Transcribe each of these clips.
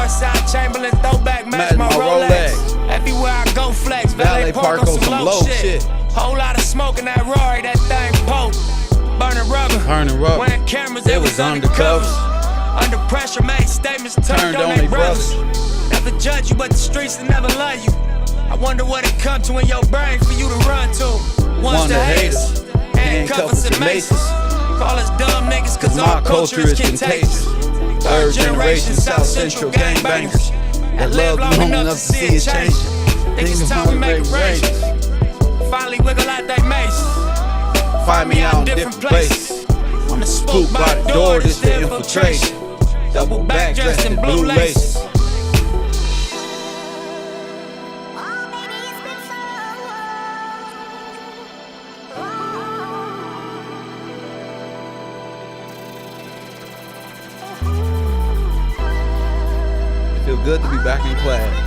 Northside Chamberlain throwback, match my Rolex. Everywhere I go flex, valet park on some low shit. Whole lot of smoke in that Rory, that thing poke. Burning rubber, wearing cameras, it was undercover. Under pressure, made statements, turned on they brothers. Never judge you, but the streets will never love you. I wonder what it come to in your brain for you to run to. One's the haters, handcuffers and maces. Call us dumb niggas cause our culture is contagious. Third generation South Central gangbangers that love long enough to see it change. Think it's time we make arrangements. Finally wiggle out they mace. Find me out in different places. On the spook by the door, this the infiltration. Double back dressed in blue laces. It feels good to be back in class.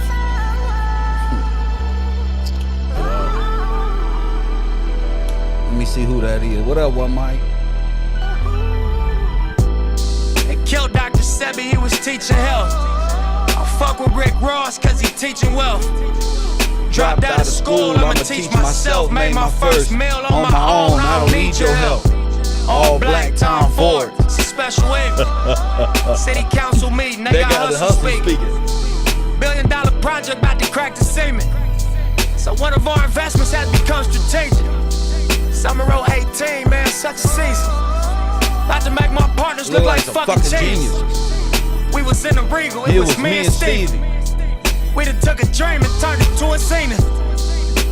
Let me see who that is. What up, one Mike? They killed Dr. Sebi, he was teaching health. I fuck with Rick Ross cause he teaching wealth. Dropped out of school, I'ma teach myself. Made my first meal on my own, I don't need your help. All black Tom Ford, it's a special way. City council meeting, they got hustle speaking. $1 billion project about to crack the cement. So one of our investments has become strategic. Summer 18, man, such a season. About to make my partners look like fucking genius. We was in the Regal, it was me and Stevie. We done took a dream and turned it to a scene.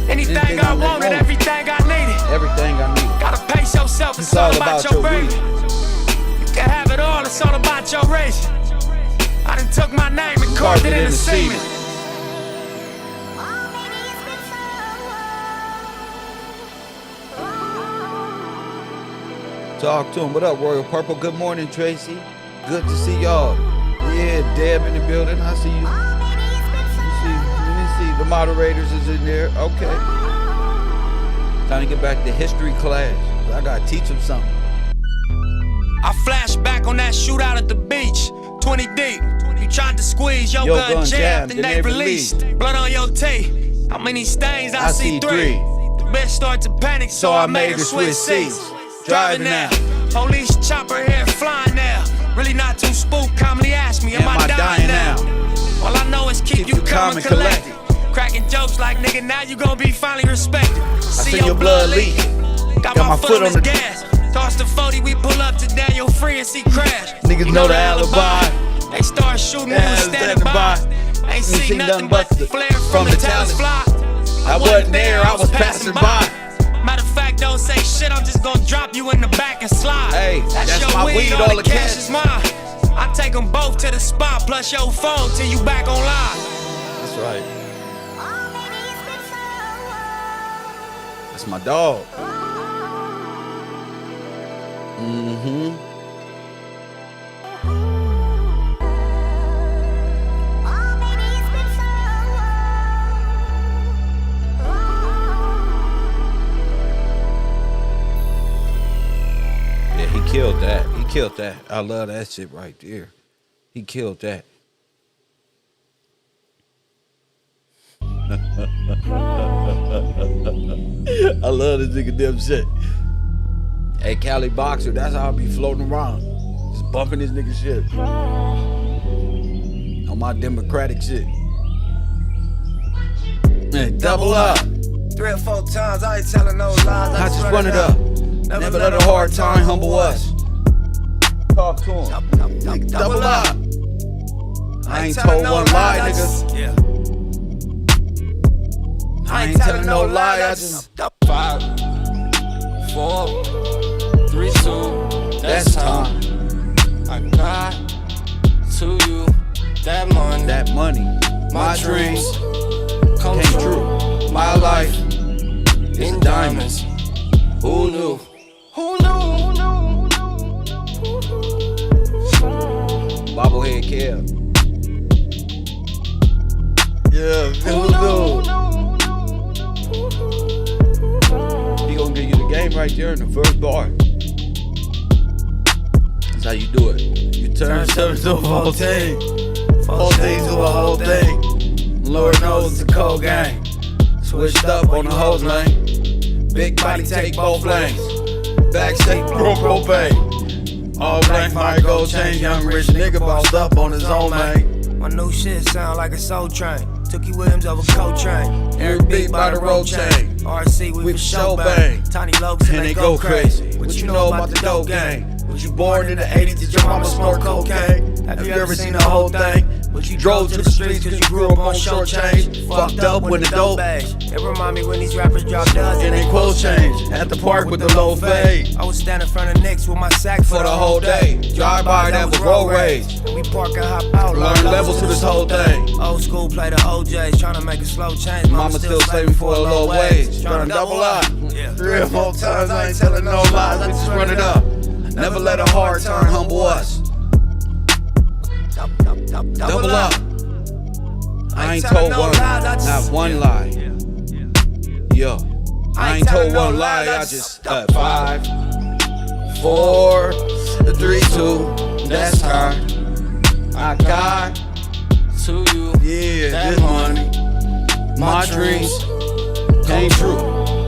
Anything I wanted, everything I needed. Everything I needed. Gotta pace yourself, it's all about your baby. You can have it all, it's all about your race. I done took my name and carved it in the cement. Talk to him. What up, Royal Purple? Good morning, Tracy. Good to see y'all. Yeah, Deb in the building. I see you. Let me see. The moderators is in there. Okay. Time to get back to history class. I gotta teach them something. I flash back on that shootout at the beach. 20 deep. You tried to squeeze, your gun jammed and they released. Blood on your tape. How many stains? I see 3. The bitch started to panic, so I made her switch seats. Driving now. Police chopper here flying now. Really not too spooked, calmly ask me, am I dying now? All I know is keep you calm and collected. Cracking jokes like, nigga, now you gon' be finally respected. See your blood leak. Got my foot on the gas. Toss the 40, we pull up to Daniel Free and see crash. Niggas know the alibi. They start shooting, we was standing by. Ain't see nothing but the flare from the talents fly. I wasn't there, I was passing by. Matter of fact, don't say shit, I'm just gonna drop you in the back and slide. Hey, that's your my weed, all the cash is mine. I take them both to the spot, plus your phone till you back on live. That's right. That's my dog. He killed that. He killed that. I love that shit right there. He killed that. I love this nigga damn shit. Hey, Cali Boxer, that's how I be floating around. Just bumping this nigga shit. On my democratic shit. Man, double up. 3 or 4 times, I ain't telling no lies. I just run it up. Never let a hard time humble us. Talk to him. Double up. I ain't told one lie, nigga. Yeah. I ain't telling no lie, I just 5, 4, 3, 2, that's time. I got to you that money. My dreams came true. My life is diamonds. Who knew? Bobblehead Kev. Yeah, who knew? He gonna give you the game right there in the first bar. That's how you do it. You turn 7 to 14. 14's Lord knows it's a cold game. Switched up on the hose lane. Big body take both lanes. Backstage pro propane. All black fire gold chain. Young rich nigga bossed up on his own lane. My new shit sound like a soul train. Tookie Williams over Coltrane. Eric beat by the road chain. RC, we for show bang. Tiny Lokes and they go crazy. What you know about the dope game? Was you born in the 80s? Did your mama smoke cocaine? Have you ever seen the whole thing? But you drove to the streets cause you grew up on short change. Fucked up with the dope bags. It remind me when these rappers drop duds and they quote change. At the park with the low fade. I was standing in front of Knicks with my sack for the whole day. Drive by that was road rage. And we park and hop out. Learn levels to this whole thing. Old school play the OJs, trying to make a slow change. Mama still saving for a low wage. Trying to double up. 3 or 4 times I ain't telling no lies, I just run it up. Never let a hard turn humble us. Double up. I ain't told one lie, not one lie. Yo, I ain't told one lie, I just 5, 4, 3, 2, that's time. I got to you, yeah, this money. My dreams came true.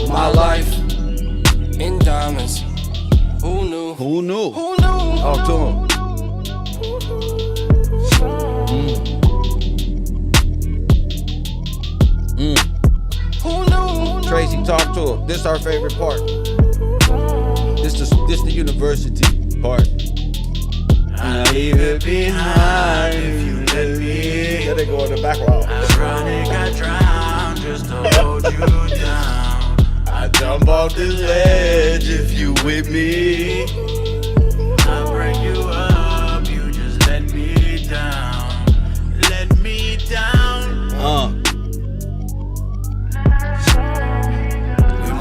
My life in diamonds. Who knew? Who knew? Who knew? Talk to him. Who knew? Tracy, talk to him. This our favorite part. This the university part. I'll leave it behind if you let me. There they go in the background. Ironic, I drown just to hold you down. I jump off this ledge if you with me. I break you up, you just let me down. Let me down.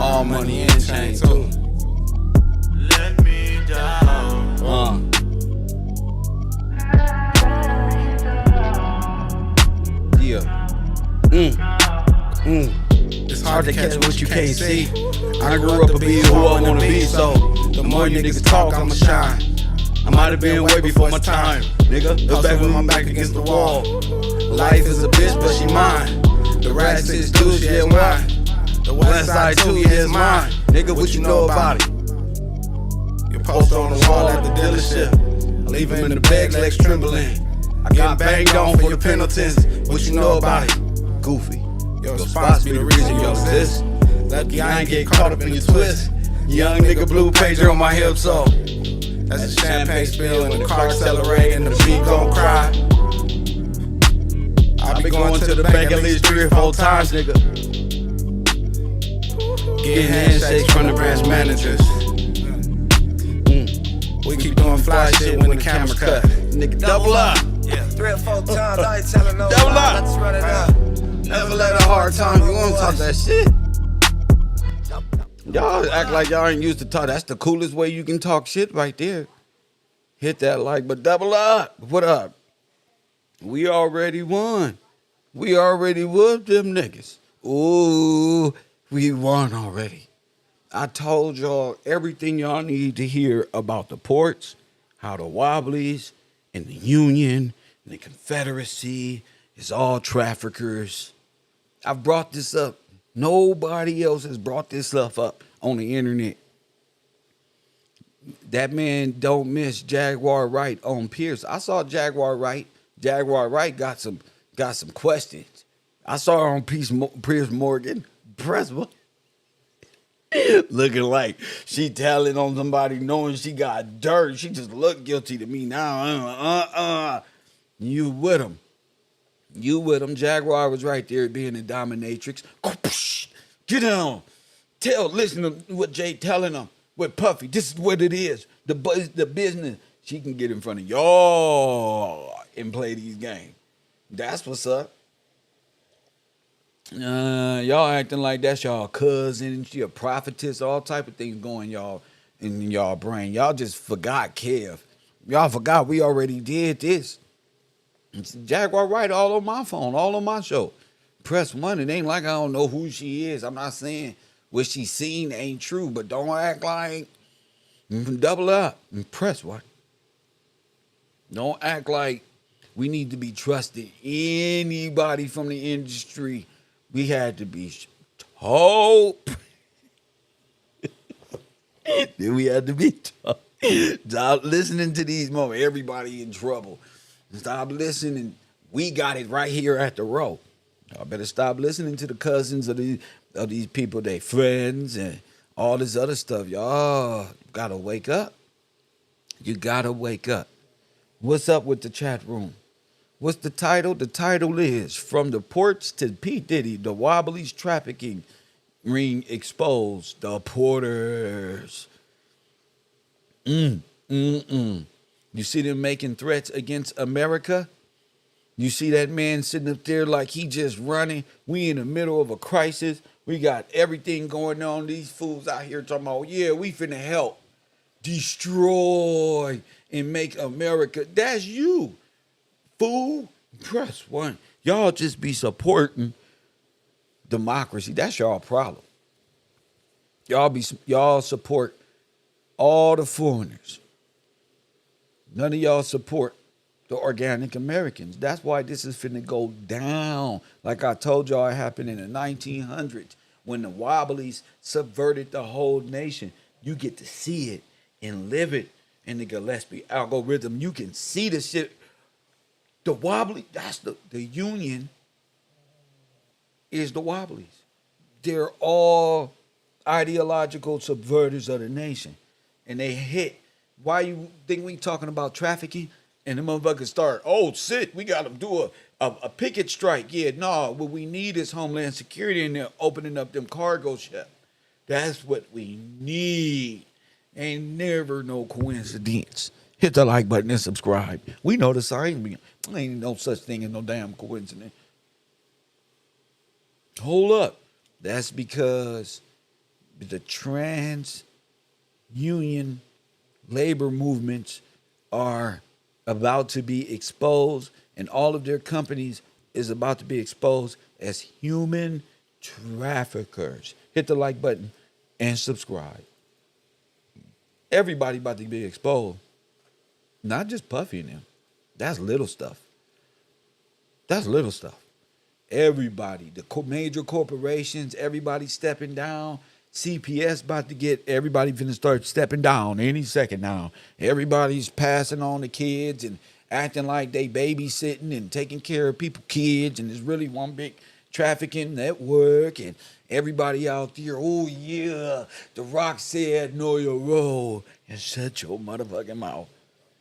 All money and chain too. Let me down. Yeah. It's hard to catch what you can't see. I grew up to be who I wanna be, so the more you niggas talk, I'ma shine. I might have been way before my time, nigga. Look back with my back against the wall. Life is a bitch, but she mine. The rat sits too, she is mine. The west side too, yeah, it's mine. Nigga, what you know about it? Your poster on the wall at the dealership. I leave him in the bag, legs trembling. I got banged on for your penalties. What you know about it? Goofy. Your spots be the reason you exist. Lucky I ain't get caught up in your twist. Young nigga blue pager on my hip, so that's a champagne spill and the car accelerate and the beat gon' cry. I be going to the bank at least 3 or 4 times, nigga. Getting handshakes from the branch managers. We keep doing fly shit when the camera cut. Nigga, double up. Yeah, 3 or 4 times, I ain't telling no Double lie, up. let's run it up. Never let a hard time, you wanna talk that shit. Y'all act like y'all ain't used to talk. That's the coolest way you can talk shit right there. Hit that like, but double up. What up? We already won. We already whooped them niggas. Ooh, we won already. I told y'all everything y'all need to hear about the ports, how the Wobblies and the Union and the Confederacy is all traffickers. I've brought this up. Nobody else has brought this stuff up on the internet. That man don't miss Jaguar Wright on Pierce. I saw Jaguar Wright. Jaguar Wright got some questions. I saw her on Pierce Morgan. Looking like she telling on somebody knowing she got dirt. She just looked guilty to me now. You with him. You with him. Jaguar was right there being a dominatrix. Get on. Listen to what Jay telling them. With Puffy, this is what it is. The business. She can get in front of y'all and play these games. That's what's up. Y'all acting like that's y'all cousin. She a prophetess. All type of things going y'all in y'all brain. Y'all just forgot Kev. Y'all forgot we already did this. It's Jaguar Wright all on my phone, all on my show. Press 1. It ain't like I don't know who she is. I'm not saying what she seen ain't true, but don't act like double up and press 1. Don't act like We need to be trusting anybody from the industry. We had to be told. Then we had to be told. Stop listening to these moments. Everybody in trouble. Stop listening. We got it right here at the row. I better stop listening to the cousins of these people, their friends, and all this other stuff. Y'all gotta wake up. You gotta wake up. What's up with the chat room? What's the title? The title is From the Ports to P.Diddy, the Wobblies Trafficking Ring Exposed. The Porters. You see them making threats against America? You see that man sitting up there like he just running. We in the middle of a crisis. We got everything going on. These fools out here talking about, yeah, we finna help destroy and make America. That's you, fool. Press one. Y'all just be supporting democracy. That's y'all problem. Y'all support all the foreigners. None of y'all support the organic Americans. That's why this is finna go down. Like I told y'all, it happened in the 1900s when the Wobblies subverted the whole nation. You get to see it and live it in the Gillespie algorithm. You can see the shit. The Wobbly, that's the union is the Wobblies. They're all ideological subverters of the nation. And they hit. Why you think we talking about trafficking? And the motherfuckers start, oh, shit, we got to do a picket strike. Yeah, no, what we need is Homeland Security and they're opening up them cargo ships. That's what we need. Ain't never no coincidence. Hit the like button and subscribe. We know the sign. Ain't no such thing as no damn coincidence. Hold up. That's because the trans union labor movements are about to be exposed, and all of their companies is about to be exposed as human traffickers. Hit the like button and subscribe. Everybody about to be exposed. Not just Puffy and them. That's little stuff. That's little stuff. Everybody, the major corporations, everybody stepping down. CPS about to get, everybody finna start stepping down any second now. Everybody's passing on the kids and acting like they babysitting and taking care of people's kids, and it's really one big trafficking network, and everybody out there, oh yeah, The Rock said know your role and shut your motherfucking mouth.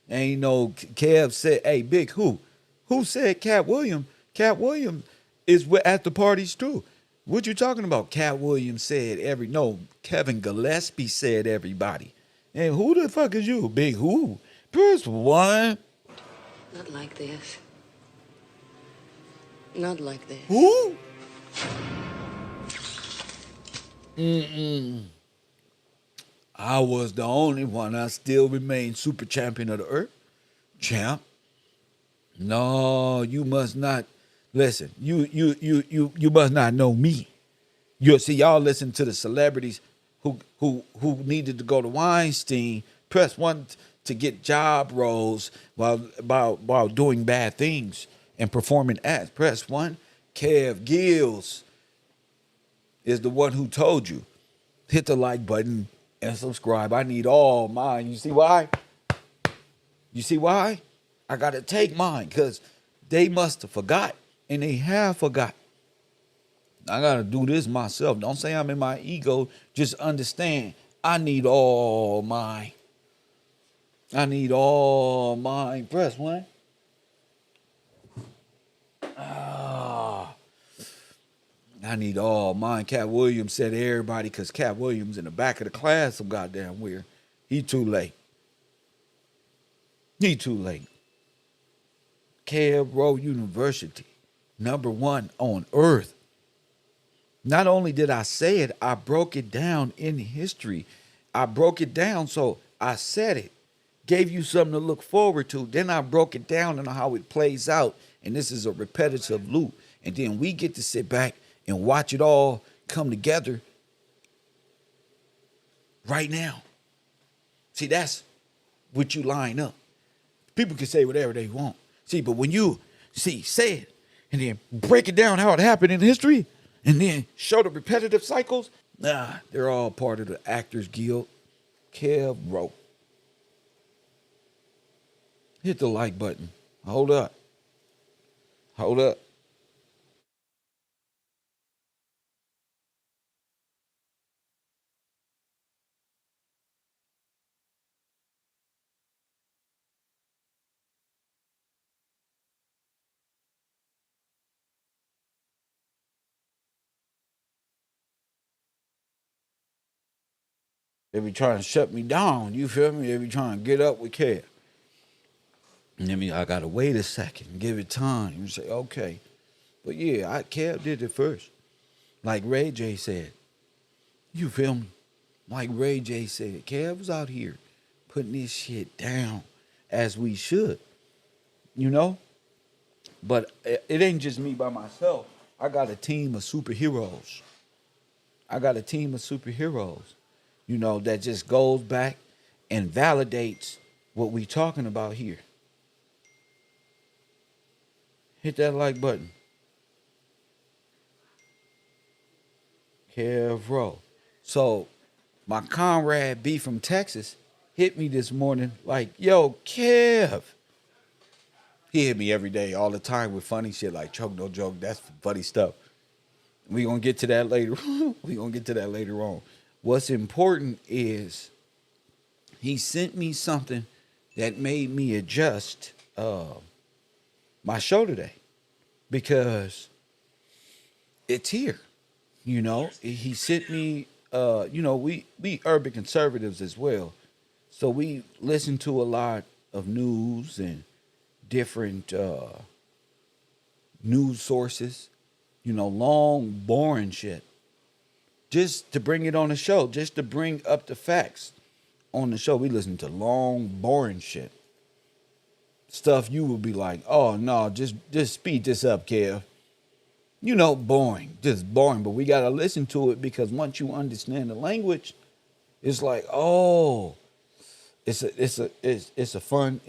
Ain't no Kev said, hey, Big who? Who said Cat Williams? Cat Williams is at the parties too. What you talking about? Cat Williams said Kevin Gillespie said everybody. And who the fuck is you? Big who? Press one. Not like this. Not like this. Who? I was the only one. I still remain super champion of the earth. Champ. No, you must not. Listen, you must not know me. You see, y'all listen to the celebrities who needed to go to Weinstein. Press one to get job roles while doing bad things and performing acts. Press one. Kev Gills is the one who told you. Hit the like button and subscribe. I need all mine. You see why? You see why? I gotta take mine because they must have forgot, and they have forgot. I gotta do this myself. Don't say I'm in my ego. Just understand. I need all mine. I need all mine. Press one. I need all mine. Cat Williams said to everybody, because Cat Williams in the back of the class some goddamn weird. He too late. He too late. Cab Row University, #1 on earth. Not only did I say it, I broke it down in history. I broke it down, so I said it. Gave you something to look forward to. Then I broke it down on how it plays out. And this is a repetitive loop. And then we get to sit back and watch it all come together right now. See, that's what you line up. People can say whatever they want. See, but when you say it and then break it down how it happened in history and then show the repetitive cycles, they're all part of the Actors Guild. Kev wrote. Hit the like button. Hold up. Hold up. They be trying to shut me down. You feel me? They be trying to get up with Kev. And then I gotta wait a second, give it time, and say, okay. But yeah, Kev did it first. Like Ray J said. You feel me? Like Ray J said, Kev was out here putting this shit down as we should. You know? But it ain't just me by myself. I got a team of superheroes. You know, that just goes back and validates what we talking about here. Hit that like button. Kev Rowe. So my comrade B from Texas hit me this morning like, yo, Kev. He hit me every day, all the time with funny shit like choke, no joke. That's funny stuff. We gonna get to that later. On. What's important is he sent me something that made me adjust my show today because it's here. You know, he sent me, we urban conservatives as well. So we listen to a lot of news and different news sources, long, boring shit. Just to bring it on the show, just to bring up the facts on the show. We listen to long, boring shit. Stuff you would be like, oh, no, just speed this up, Kev. Boring, just boring. But we got to listen to it because once you understand the language, it's like, oh, it's a fun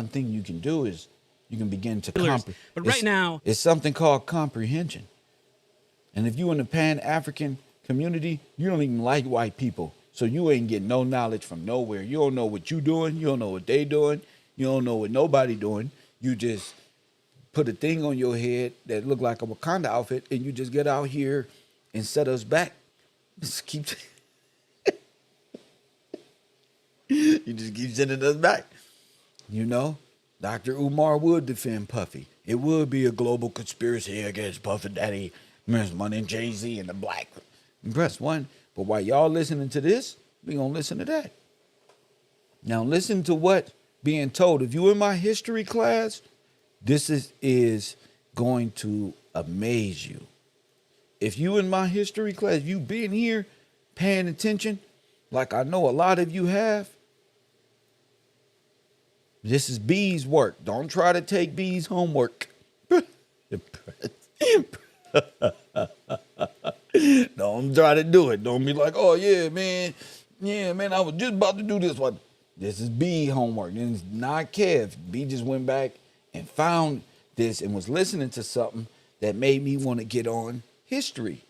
thing you can do is you can begin to comprehend. But right now, it's something called comprehension. And if you in the Pan-African community, you don't even like white people. So you ain't getting no knowledge from nowhere. You don't know what you doing. You don't know what they doing. You don't know what nobody doing. You just put a thing on your head that look like a Wakanda outfit, and you just get out here and set us back. Just keep you just keep sending us back. Dr. Umar would defend Puffy. It would be a global conspiracy against Puffy Daddy, Miss Money, and Jay-Z, and the black. Press one. But while y'all listening to this, we gonna listen to that. Now listen to what being told. If you in my history class, this is going to amaze you. If you in my history class, you been here paying attention, like I know a lot of you have, this is B's work. Don't try to take B's homework. Don't try to do it. Don't be like, oh, yeah, man, I was just about to do this one. This is B homework. And it's not Kev. B just went back and found this and was listening to something that made me want to get on history.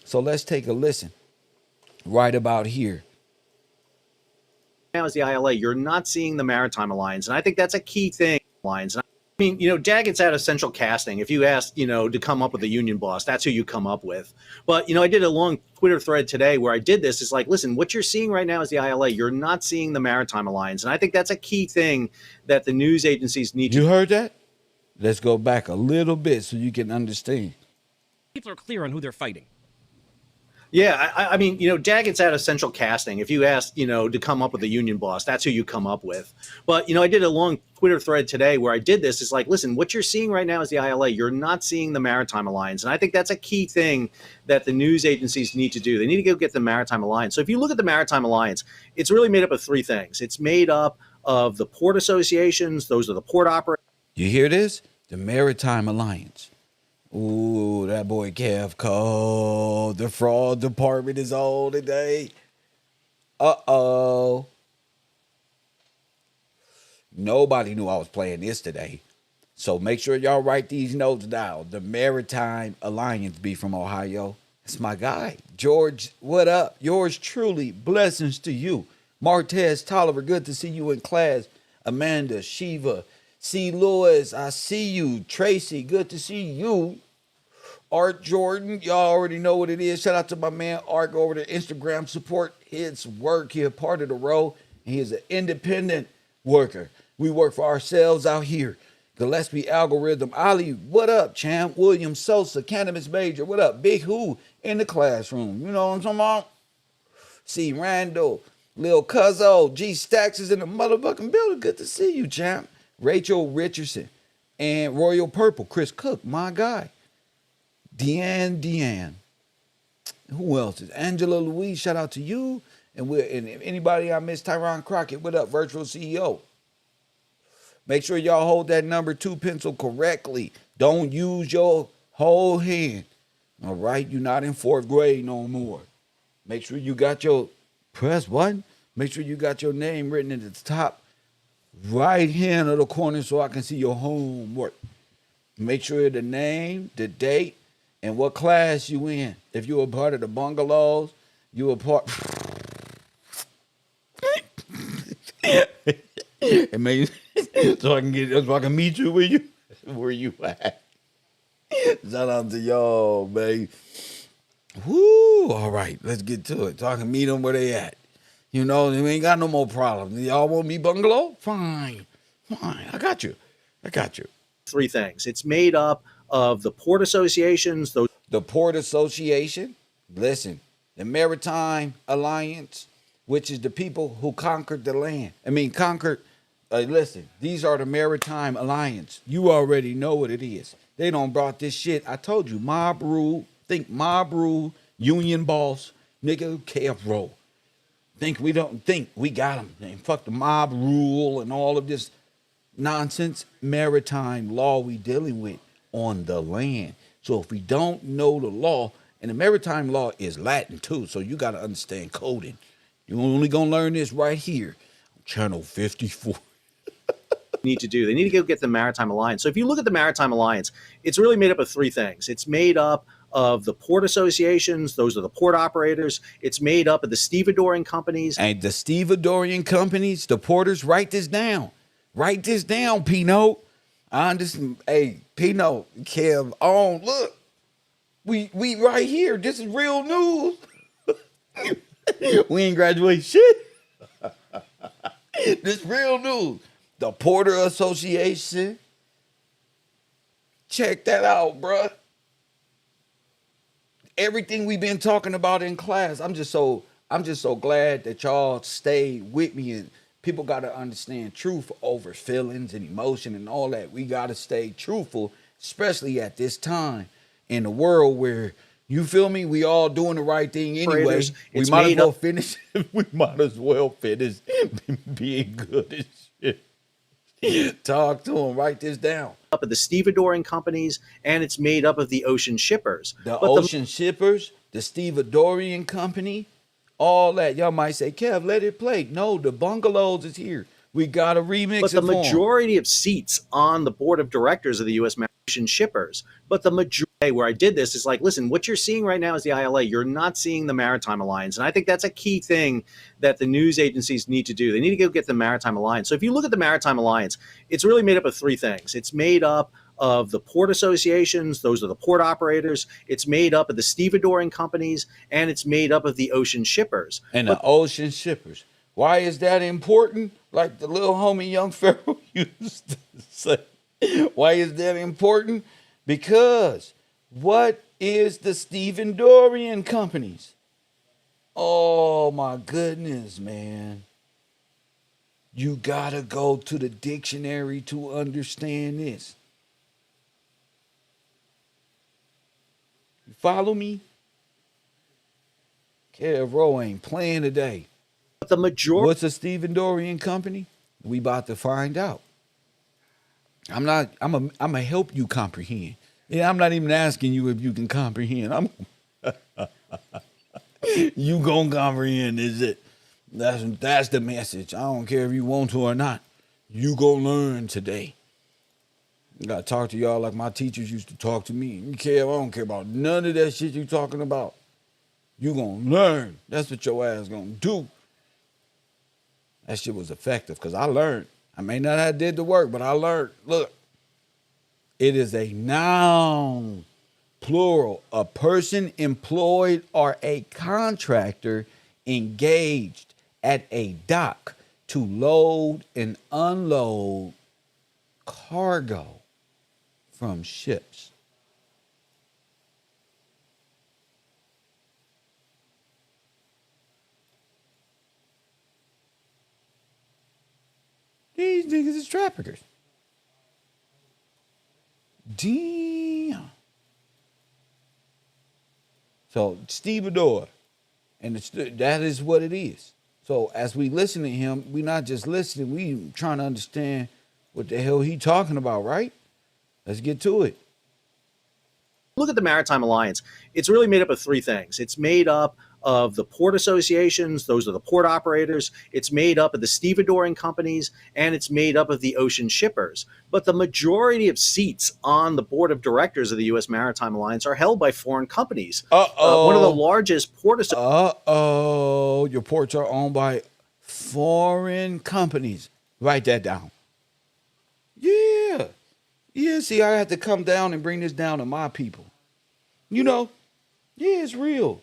So let's take a listen right about here. Now as the ILA, you're not seeing the Maritime Alliance. And I think that's a key thing. I mean, Jagged's out of central casting. If you asked, to come up with a union boss, that's who you come up with. But, I did a long Twitter thread today where I did this. It's like, listen, what you're seeing right now is the ILA. You're not seeing the Maritime Alliance. And I think that's a key thing that the news agencies need to. You heard that? Let's go back a little bit so you can understand. People are clear on who they're fighting. Yeah, I mean, Jagged's out of central casting. If you asked, to come up with a union boss, that's who you come up with. But, I did a long Twitter thread today where I did this. It's like, listen, what you're seeing right now is the ILA. You're not seeing the Maritime Alliance. And I think that's a key thing that the news agencies need to do. They need to go get the Maritime Alliance. So if you look at the Maritime Alliance, it's really made up of three things. It's made up of the port associations. Those are the port operators. You hear this? The Maritime Alliance. Ooh, that boy Kev called. The fraud department is on today. Uh-oh. Nobody knew I was playing this today. So make sure y'all write these notes down. The Maritime Alliance be from Ohio. That's my guy. George, what up? Yours truly. Blessings to you. Martez Tolliver, good to see you in class. Amanda, Shiva, C. Lewis, I see you. Tracy, good to see you. Art Jordan, y'all already know what it is. Shout out to my man Art over to Instagram. Support his work. He a part of the row. He is an independent worker. We work for ourselves out here. Gillespie Algorithm. Ali, what up, champ? William Sosa, Cannabis Major. What up? Big Who in the classroom. You know what I'm talking about? C. Randall, Lil Cuzzo, G Stacks is in the motherfucking building. Good to see you, champ. Rachel Richardson and Royal Purple. Chris Cook, my guy. Deanne. Who else is Angela Louise? Shout out to you. And if anybody I missed, Tyron Crockett. What up, Virtual CEO? Make sure y'all hold that number 2 pencil correctly. Don't use your whole hand. All right, you're not in 4th grade no more. Make sure you got your press button. Make sure you got your name written at the top right hand of the corner so I can see your homework. Make sure the name, the date, and what class you in. If you're a part of the bungalows, you a part. And maybe so I can meet you where you at. Shout out to y'all, baby. Woo! All right, let's get to it. So I can meet them where they at. You know, we ain't got no more problems. Y'all want me bungalow? Fine. I got you. 3 things. It's made up of the port associations, the Port Association, listen, the Maritime Alliance, which is the people who conquered the land. Listen, these are the Maritime Alliance. You already know what it is. They done brought this shit. I told you, mob rule. Think mob rule, union boss, nigga, KF roll. We don't think we got them. And fuck the mob rule and all of this nonsense. Maritime law we dealing with on the land. So if we don't know the law, and the maritime law is Latin too, so you got to understand coding. You're only going to learn this right here on Channel 54. Need to do. They need to go get the Maritime Alliance. So if you look at the Maritime Alliance, it's really made up of 3 things. It's made up of the port associations. Those are the port operators. It's made up of the stevedoring companies. And the stevedoring companies, the porters, write this down. Write this down, Pino. I understand. Hey, Pino, Kev, on. Look, we right here. This is real news. We ain't graduate shit. This real news. The Porter Association. Check that out, bruh. Everything we've been talking about in class. I'm just so glad that y'all stayed with me, and people got to understand truth over feelings and emotion and all that. We got to stay truthful, especially at this time in the world where, you feel me, we all doing the right thing anyway. We might as well finish. We might as well finish being good as shit. Talk to them. Write this down. Up of the stevedoring companies, and it's made up of the ocean shippers. The shippers, the stevedorian company, all that. Y'all might say, Kev, let it play. No, the bungalows is here. We got to remix it. But the majority of seats on the board of directors of the U.S. Ocean shippers. But the majority where I did this is like, listen, what you're seeing right now is the ILA. You're not seeing the Maritime Alliance. And I think that's a key thing that the news agencies need to do. They need to go get the Maritime Alliance. So if you look at the Maritime Alliance, it's really made up of 3 things. It's made up of the port associations. Those are the port operators. It's made up of the stevedoring companies, and it's made up of the ocean shippers. And the ocean shippers. Why is that important? Like the little homie Young Pharaoh used to say. Why is that important? Because what is the Stevedorian companies? Oh my goodness, man. You gotta go to the dictionary to understand this. You follow me? Kev Rowe ain't playing today. But the majority. What's a Stevedorian company? We about to find out. I'm gonna help you comprehend. Yeah, I'm not even asking you if you can comprehend. You gonna comprehend, is it? That's the message. I don't care if you want to or not. You gonna learn today. I gotta talk to y'all like my teachers used to talk to me. You care? I don't care about none of that shit you talking about. You gonna learn. That's what your ass gonna do. That shit was effective because I learned. I may not have did the work, but I learned. Look, it is a noun, plural. A person employed or a contractor engaged at a dock to load and unload cargo from ships. These niggas is traffickers. Damn. So stevedore, and that is what it is. So as we listen to him, we not just listening, we trying to understand what the hell he talking about, right? Let's get to it. Look at the Maritime Alliance. It's really made up of three things. It's made up of the port associations. Those are the port operators. It's made up of the stevedoring companies, and it's made up of the ocean shippers. But the majority of seats on the board of directors of the U.S. Maritime Alliance are held by foreign companies. One of the largest port associations. Your ports are owned by foreign companies. Write that down. Yeah. Yeah, see, I had to come down and bring this down to my people. You know, yeah, it's real.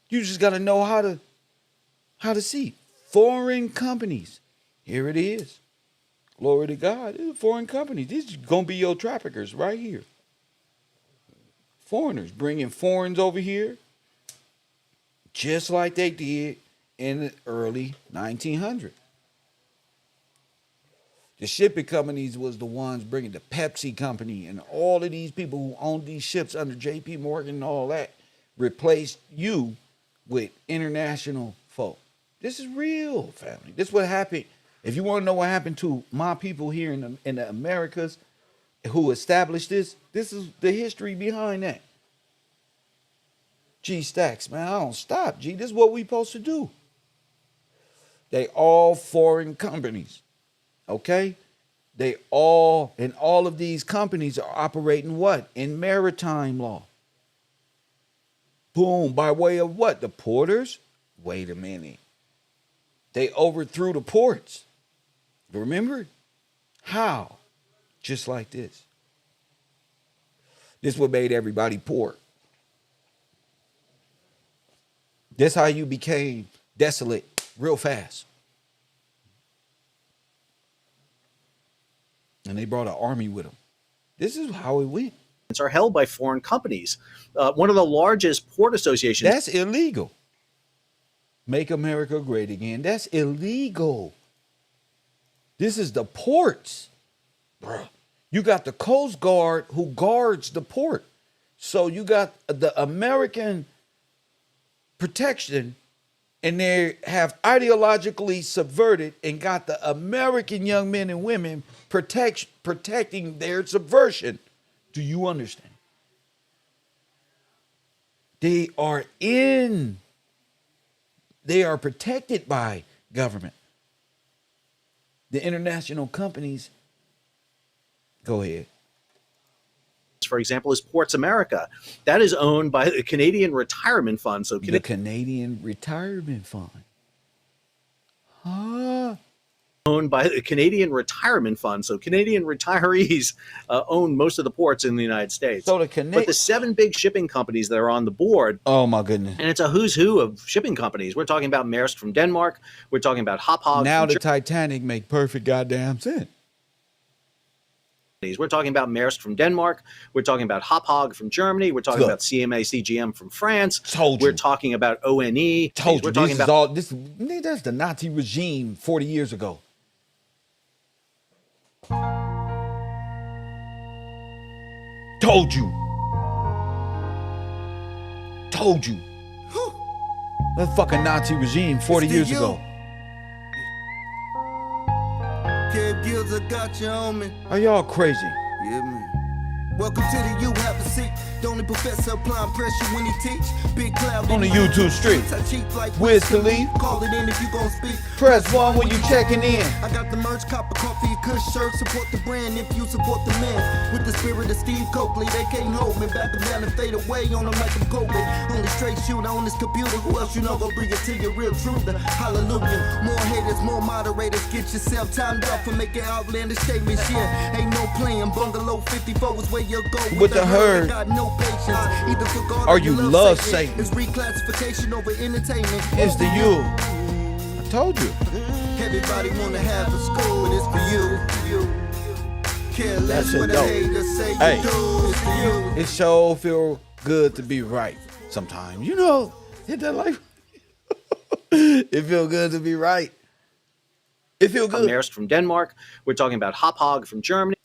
You just got to know how to see. Foreign companies. Here it is. Glory to God. These are foreign companies. These are going to be your traffickers right here. Foreigners bringing foreigners over here just like they did in the early 1900s. The shipping companies was the ones bringing the Pepsi company and all of these people who owned these ships under J.P. Morgan and all that replaced you with international folk. This is real, family. This is what happened. If you want to know what happened to my people here in the Americas who established this is the history behind that. G Stacks, man, I don't stop, G. This is what we supposed to do. They all foreign companies. Okay? They all, and all of these companies are operating what? In maritime law. Boom. By way of what? The porters? Wait a minute. They overthrew the ports. Remember? How? Just like this. This is what made everybody poor. This how you became desolate real fast. And they brought an army with them. This is how it went. Are held by foreign companies. One of the largest port associations. That's illegal. Make America great again. That's illegal. This is the ports. Bruh. You got the Coast Guard who guards the port. So you got the American protection, and they have ideologically subverted and got the American young men and women protecting their subversion. Do you understand? They are protected by government. The international companies, go ahead. For example, is Ports America. That is owned by the Canadian Retirement Fund. So the Canadian Retirement Fund. Huh? Owned by the Canadian Retirement Fund. So Canadian retirees own most of the ports in the United States. So but the 7 big shipping companies that are on the board. Oh my goodness. And it's a who's who of shipping companies. We're talking about Maersk from Denmark. We're talking about Hapag. Now the Titanic make perfect goddamn sense. We're talking about Maersk from Denmark. We're talking about Hapag from Germany. We're talking about CMA CGM from France. Told you. We're talking about ONE. Told you. We're talking about that's the Nazi regime 40 years ago. Told you. Told you. That fucking Nazi regime 40 years ago. Are y'all crazy? Yeah, man. Welcome to the U, have a seat. The only professor applying pressure when he teach. Big cloud On the YouTube street. Wiz Khalif. Call it in if you gon' speak. Press 1 when you checking in. I got the merch, copper, coffee, and kush shirt. Support the brand if you support the man. With the spirit of Steve Coakley, they can't hold me. Back them down and fade away on them like I'm COVID. Only straight shooter on this computer. Who else you know gon' bring it to your real truth? Hallelujah. More haters, more moderators. Get yourself timed out for making outlandish statements. Yeah, ain't no playing. Bungalow 54 is where you go. With the herd. Got no patience. Either for God Or you love Satan. It's reclassification over entertainment. It's the you. I told you. Everybody wanna have a school, but it's for you. Care less what the haters say you do. It's for you. It sure feel good to be right sometimes. You know, hit that life. It feel good to be right. It feel good. Maersk from Denmark. We're talking about Hauppauge from Germany.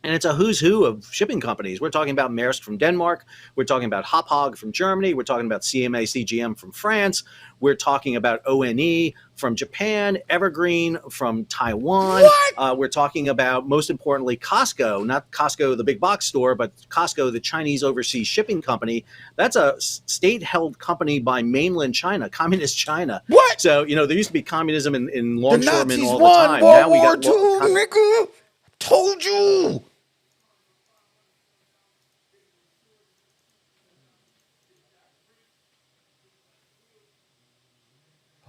And it's a who's who of shipping companies. We're talking about Maersk from Denmark. We're talking about Hauppauge from Germany. We're talking about CMA CGM from France. We're talking about ONE from Japan, Evergreen from Taiwan. We're talking about, most importantly, Costco, not Costco, the big box store, but Costco, the Chinese overseas shipping company. That's a state-held company by mainland China, communist China. What? So, you know, there used to be communism in longshoremen all the won time. World Now we War got II, nigga. Told you.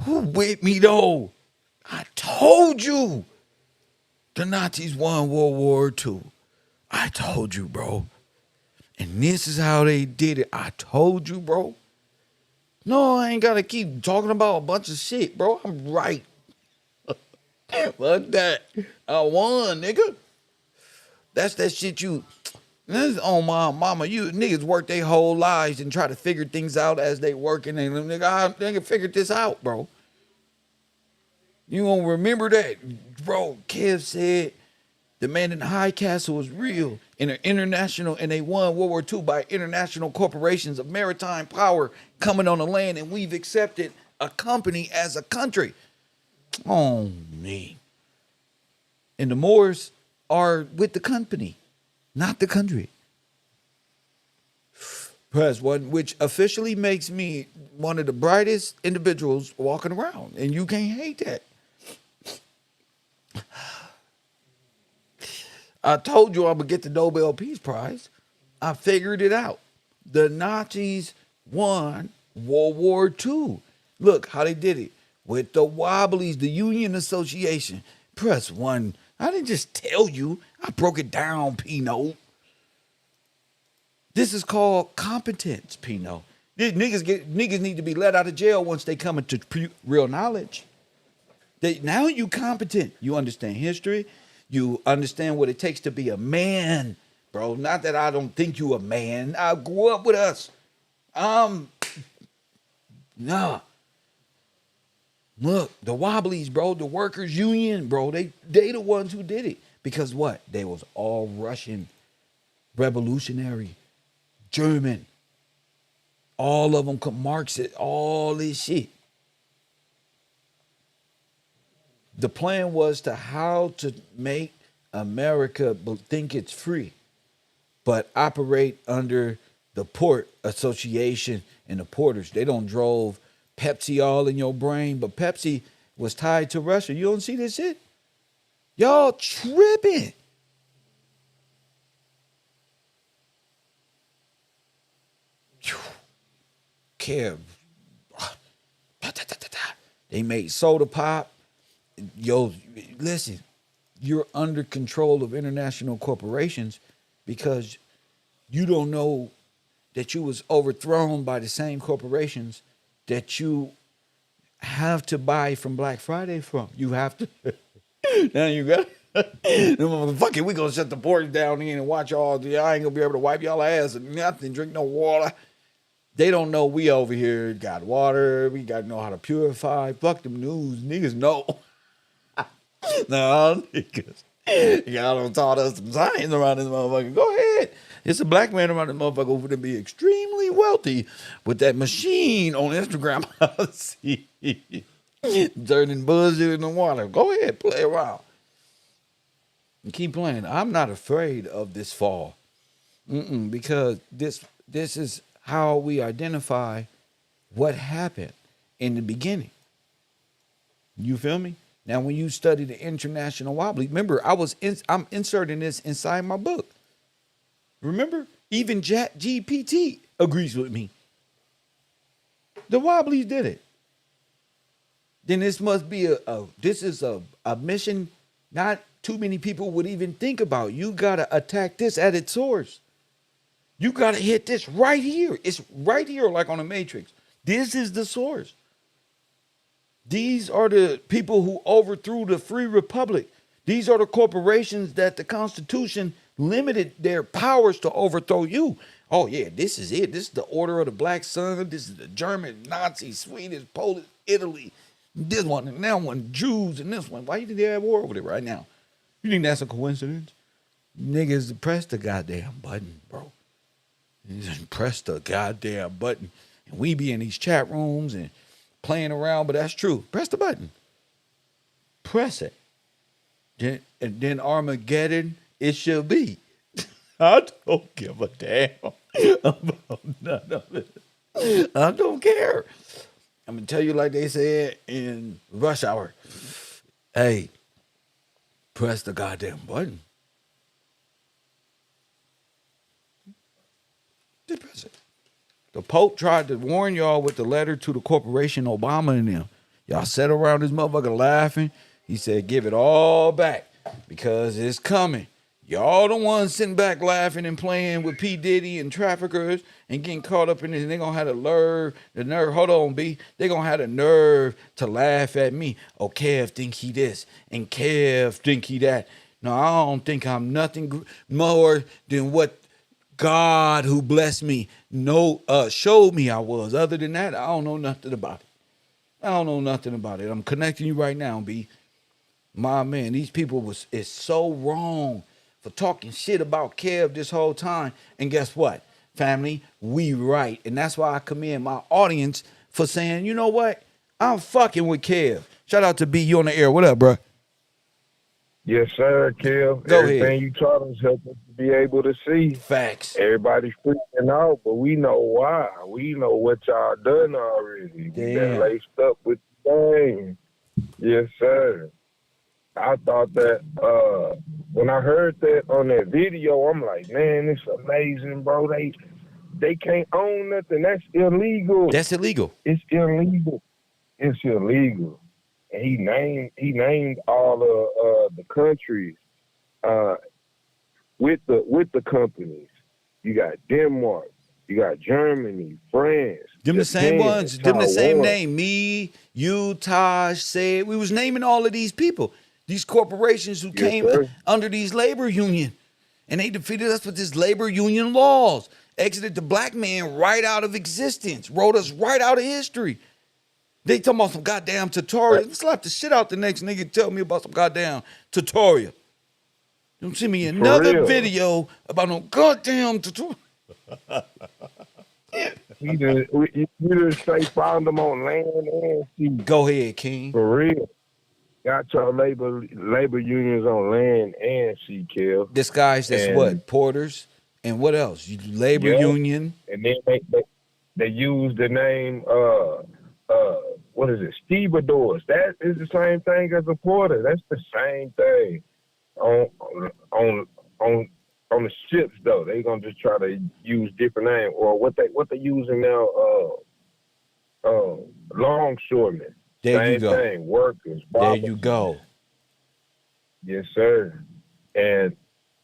Who with me though? I told you. The Nazis won World War II. I told you, bro. And this is how they did it. I told you, bro. No, I ain't got to keep talking about a bunch of shit, bro. I'm right. Fuck that. I won, nigga. That's that shit you... This is on my mama. You niggas work their whole lives and try to figure things out as they working. And nigga figured this out, bro. You gonna remember that, bro? Kev said the man in the high castle was real and international, and they won World War II by international corporations of maritime power coming on the land, and we've accepted a company as a country. Oh me. And the Moors are with the company, not the country. Press one, which officially makes me one of the brightest individuals walking around, and you can't hate that. I told you I would get the Nobel Peace Prize. I figured it out. The Nazis won World War II. Look how they did it with the Wobblies, the Union Association. Press one. I didn't just tell you. I broke it down, Pino. This is called competence, Pino. These niggas need to be let out of jail once they come into real knowledge. Now you competent. You understand history. You understand what it takes to be a man, bro. Not that I don't think you a man. I grew up with us. Nah. Look, the Wobblies, bro, the workers' union, bro, they the ones who did it. Because what? They was all Russian, revolutionary, German. All of them could Marxist, all this shit. The plan was to how to make America think it's free, but operate under the Port Association and the porters. They don't drove Pepsi all in your brain, but Pepsi was tied to Russia. You don't see this shit? Y'all tripping. Kev. They made soda pop. Yo, listen, you're under control of international corporations because you don't know that you was overthrown by the same corporations that you have to buy from Black Friday from. You have to. Now you got fuck it, we gonna shut the ports down in and watch all the. I ain't gonna be able to wipe y'all ass and nothing, drink no water. They don't know we over here got water. We got to know how to purify. Fuck them news. Niggas know. No, niggas. Y'all done taught us some science around this motherfucker. Go ahead. It's a black man around this motherfucker over to be extremely wealthy with that machine on Instagram. See, turning bullshit in the water. Go ahead, play around. And keep playing. I'm not afraid of this fall. Because this is how we identify what happened in the beginning. You feel me? Now, when you study the international wobbly, remember, I'm inserting this inside my book. Remember, even GPT agrees with me. The Wobblies did it. Then this must be a mission not too many people would even think about. You gotta attack this at its source. You gotta hit this right here. It's right here, like on the Matrix. This is the source. These are the people who overthrew the free republic. These are the corporations that the Constitution limited their powers to overthrow you. Oh yeah, this is it. This is the Order of the Black Sun. This is the German, Nazi, Swedish, Polish, Italy. This one and that one, Jews, and this one. Why you think they have war over there right now? You think that's a coincidence? Niggas, press the goddamn button, bro. You just press the goddamn button. And we be in these chat rooms and playing around, but that's true. Press the button. Press it. And then Armageddon, it shall be. I don't give a damn about none of it. I don't care. I'm going to tell you like they said in Rush Hour. Hey, press the goddamn button. Just press it. The Pope tried to warn y'all with the letter to the corporation, Obama and them. Y'all sat around this motherfucker laughing. He said, give it all back because it's coming. Y'all the ones sitting back laughing and playing with P.Diddy and traffickers and getting caught up in this. And they're going to have the nerve, hold on, B. They're going to have the nerve to laugh at me. Oh, Kev think he this and Kev think he that. No, I don't think I'm nothing more than what God who blessed me showed me I was. Other than that, I don't know nothing about it. I don't know nothing about it. I'm connecting you right now, B. My man, these people is so wrong for talking shit about Kev this whole time. And guess what, family? We right. And that's why I commend my audience for saying, you know what? I'm fucking with Kev. Shout out to B. You on the air. What up, bro? Yes, sir, Kev. Go Everything ahead. you taught us helped us to be able to see. Facts. Everybody's freaking out, but we know why. We know what y'all done already. Damn. We been laced up with the thing. Yes, sir. I thought that when I heard that on that video, I'm like, man, it's amazing, bro. They can't own nothing. That's illegal. That's illegal. It's illegal. It's illegal. And he named all of the countries with the companies. You got Denmark, you got Germany, France. Them the same Japan, ones. Them the same Taiwan. name. Me, you, Taj, said. We was naming all of these people. These corporations who came sir. under these labor union. And they defeated us with this labor union laws. Exited the black man right out of existence. Wrote us right out of history. They talking about some goddamn tutorial. Slap the shit out the next nigga tell me about some goddamn tutorial. Don't see me another real. video about no goddamn tutorial. You just say found them on land and sea. Go ahead, King. For real. Got your labor unions on land and sea, Kel. This guy's that's And- what? Porters? And what else? Labor Yeah. union. And then they use the name what is it? Stevedores. That is the same thing as a porter. That's the same thing. On the ships though, they gonna just try to use different names or what they using now. Longshoremen. There same you go. thing. Workers. There you go. Yes, sir. And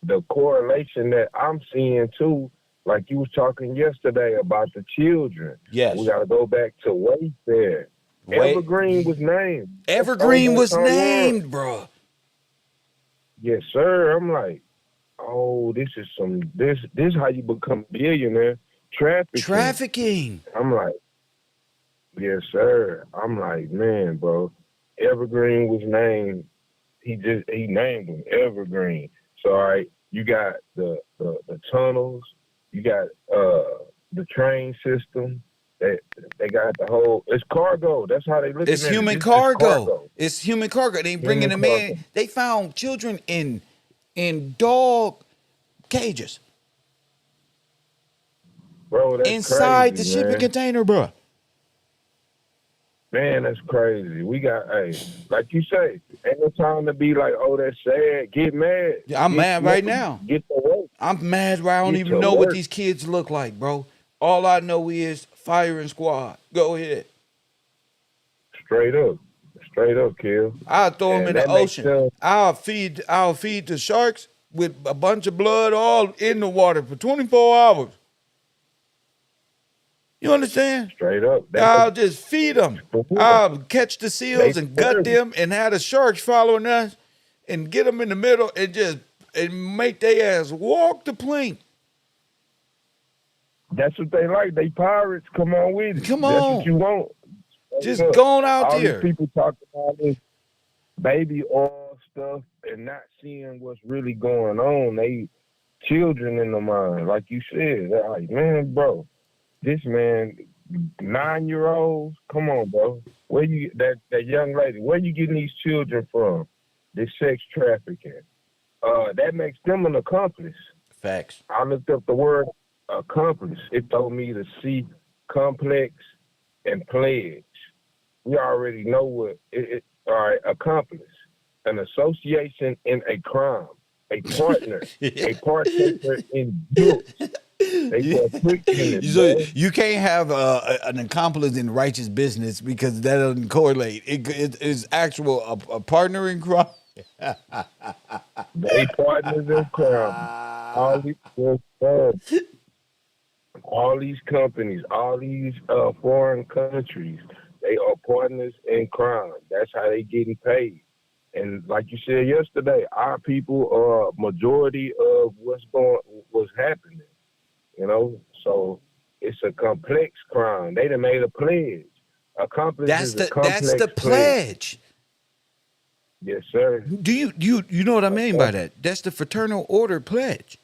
the correlation that I'm seeing too, like you was talking yesterday about the children. Yes. We got to go back to Wayfair. Evergreen was named. Evergreen was Taiwan. named, bro. Yes, sir. I'm like, oh, this is how you become a billionaire. Trafficking. I'm like, yes, sir. I'm like, man, bro. Evergreen was named. He named him Evergreen. So, all right, you got the tunnels. You got the train system. They got the whole. It's cargo. That's how they look at it. It's human cargo. It's human cargo. They bringing them in. They found children in dog cages. Bro, that's inside crazy, the shipping man. container, bro. Man, that's crazy. We got, hey, like you say, ain't no time to be like, oh, that's sad. Get mad. Yeah, I'm mad right now. Get to work. I'm mad where I don't Get even to know what work. these kids look like, bro. All I know is firing squad. Go ahead. Straight up. Straight up, Kill. I'll throw them in And the that makes ocean. them, I'll feed the sharks with a bunch of blood all in the water for 24 hours. You understand? straight up. I'll just feed them. I'll catch the seals and gut them and have the sharks following us and get them in the middle and make their ass walk the plank. That's what they like. They pirates. Come on with it. Come That's on. what you want. Just going out all there. These people talking about this baby oil stuff and not seeing what's really going on. They children in the mind, like you said. They're like, man, bro, this man, 9-year-olds, come on, bro. Where you that young lady? Where you getting these children from? This sex trafficking. That makes them an accomplice. Facts. I looked up the word accomplice. It told me to see complex and pledge. We already know what all right, accomplice. An association in a crime. A partner. A partaker in guilt. You can't have an accomplice in righteous business because that doesn't correlate. It is actual a partner in crime. They partners in crime. All these companies, all these foreign countries, they are partners in crime. That's how they getting paid. And like you said yesterday, our people are majority of what's happening. You know, so it's a complex crime. They done made a pledge. That's the pledge. Yes, sir. Do you know what I mean by that? That's the fraternal order pledge.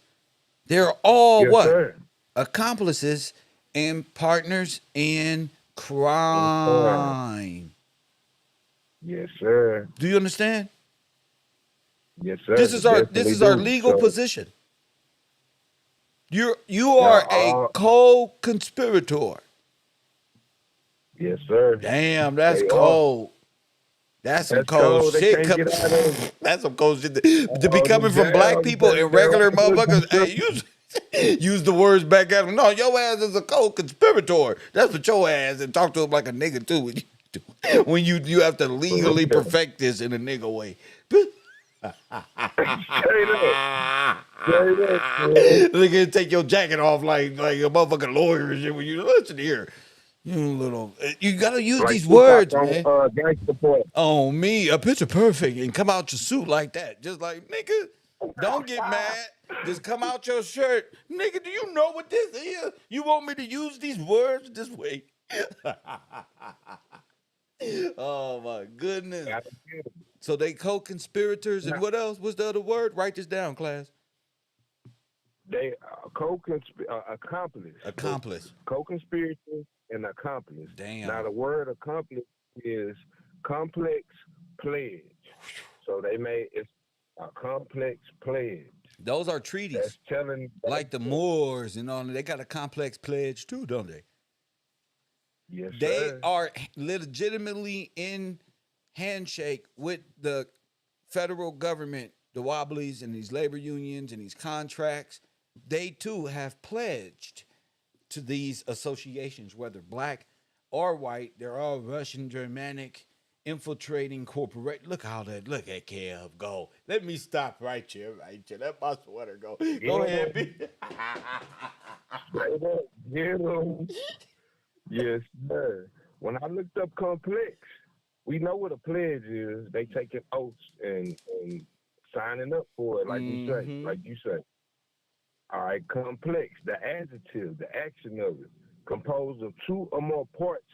They're all Sir. Accomplices and partners in crime. Yes, sir. Do you understand? Yes, sir. This is our legal position. You are a co-conspirator. Yes, sir. Damn, that's cold. That's some cold shit. That's some cold shit to be coming from black people and regular motherfuckers. Hey, use the words back at them. No, your ass is a co-conspirator. That's what your ass, and talk to him like a nigga too. When you have to legally perfect this in a nigga way. Look at take your jacket off like a motherfucking lawyer and shit. When you listen here, you gotta use like these words, man. On me, a picture perfect, and come out your suit like that, just like nigga. Don't get mad. Just come out your shirt, nigga. Do you know what this is? You want me to use these words this way? Oh my goodness. So they co-conspirators and what else? What's the other word? Write this down, class. They accomplice. Accomplice. Co-conspirator and accomplice. Damn. Now the word accomplice is complex pledge. So they made it's a complex pledge. Those are treaties. Like the Moors and all. They got a complex pledge too, don't they? Yes, sir. They are legitimately in handshake with the federal government, the Wobblies and these labor unions and these contracts. They too have pledged to these associations, whether black or white. They're all Russian, Germanic, infiltrating corporate. Look at Kev go. Let me stop right here. Let my sweater go. Go ahead, B. Yes, sir. When I looked up complex, we know what a pledge is. They taking oaths and signing up for it, like you say. All right, complex, the adjective, the action of it, composed of two or more parts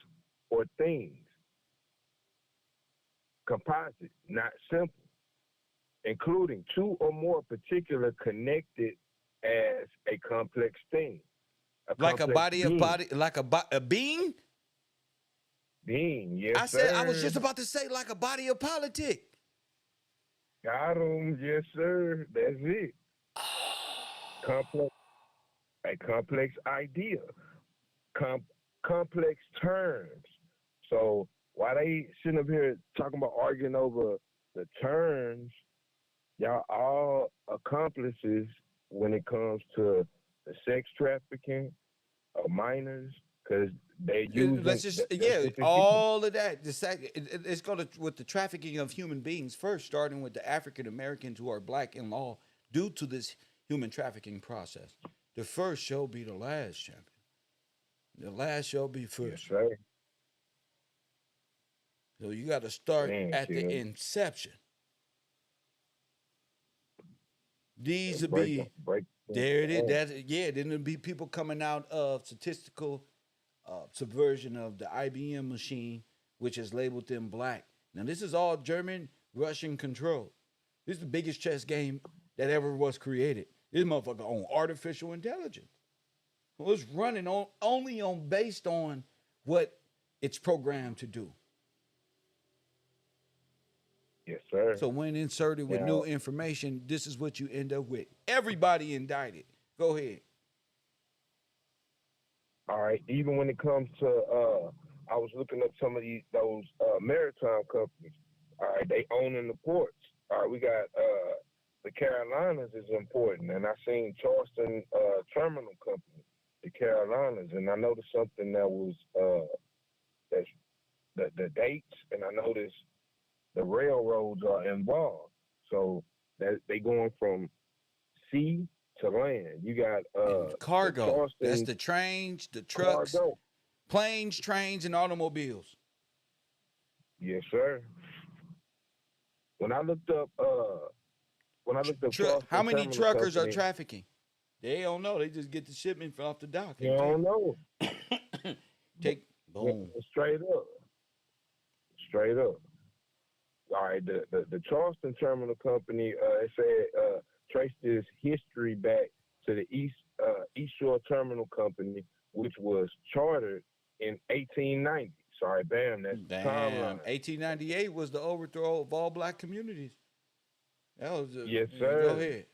or things. Composite, not simple, including two or more particular connected as a complex thing. Like a body of body, like a being? Being, yes, sir. I was just about to say like a body of politic. Got him, yes, sir. That's it. Complex. a complex idea, complex terms. So why they sitting up here talking about arguing over the terms? Y'all all accomplices when it comes to the sex trafficking of minors, because they use. Let's just all of that. It's going to with the trafficking of human beings first, starting with the African Americans who are black in law due to this human trafficking process. The first shall be the last, champion. The last shall be first. Yes, sir. So you got to start at the inception. These would be there. It is. Then there'll be people coming out of statistical subversion of the IBM machine, which has labeled them black. Now this is all German, Russian control. This is the biggest chess game that ever was created. This motherfucker on artificial intelligence. Well, it's running only based on what it's programmed to do. Yes, sir. So when inserted with new information, this is what you end up with. Everybody indicted. Go ahead. All right. Even when it comes to, I was looking up some of those maritime companies. All right, they owning the ports. All right, we got the Carolinas is important, and I seen Charleston Terminal Company, the Carolinas, and I noticed something that was that's the dates, and I noticed the railroads are involved. So that they going from sea to land. You got cargo. That's the trains, the trucks, planes, trains, and automobiles. Yes, sir. When I looked up how many truckers are trafficking? They don't know. They just get the shipment off the dock. They don't know. Boom. Straight up. All right, the Charleston Terminal Company, it said traced its history back to the East Shore Terminal Company, which was chartered in 1890. Sorry, bam, that's the timeline. 1898 was the overthrow of all black communities. That was yes, sir. Go ahead.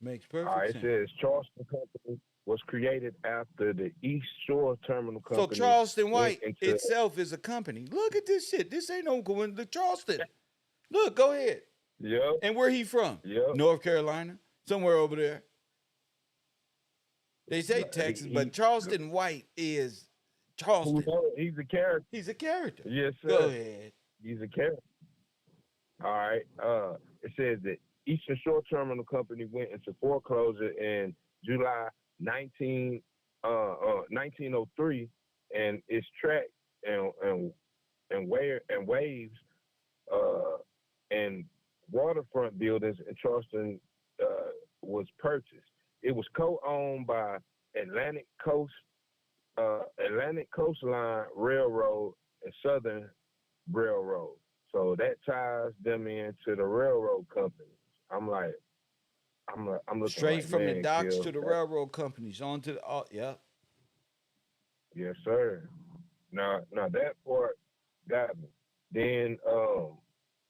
Makes perfect sense. All right, it says Charleston Company was created after the East Shore Terminal Company. So Charleston White itself is a company. Look at this shit. This ain't no going to Charleston. Look, go ahead. Yeah. And where he from? Yeah. North Carolina, somewhere over there. They say Texas, but Charleston White is Charleston. He's a character. He's a character. Yes, sir. Go ahead. He's a character. All right. It says that Eastern Shore Terminal Company went into foreclosure in July 1903, and its track and waves and waterfront buildings in Charleston was purchased. It was co-owned by Atlantic Coastline Railroad and Southern Railroad. So that ties them into the railroad companies. I'm looking straight from the docks to the that. railroad companies onto the yeah. Yes, sir. Now that part got me. Then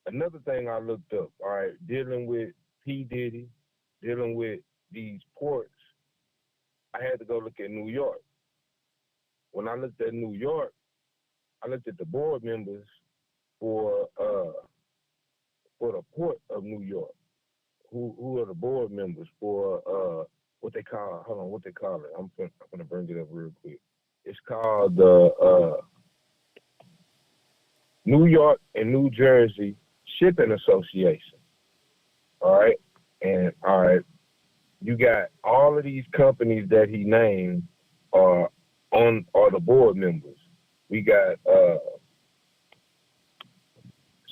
another thing I looked up. All right, dealing with P.Diddy, dealing with these ports, I had to go look at New York. When I looked at New York, I looked at the board members for the port of New York. Who are the board members for what they call it? I'm gonna bring it up real quick. It's called the New York and New Jersey Shipping Association. All right, you got all of these companies that he named are the board members. We got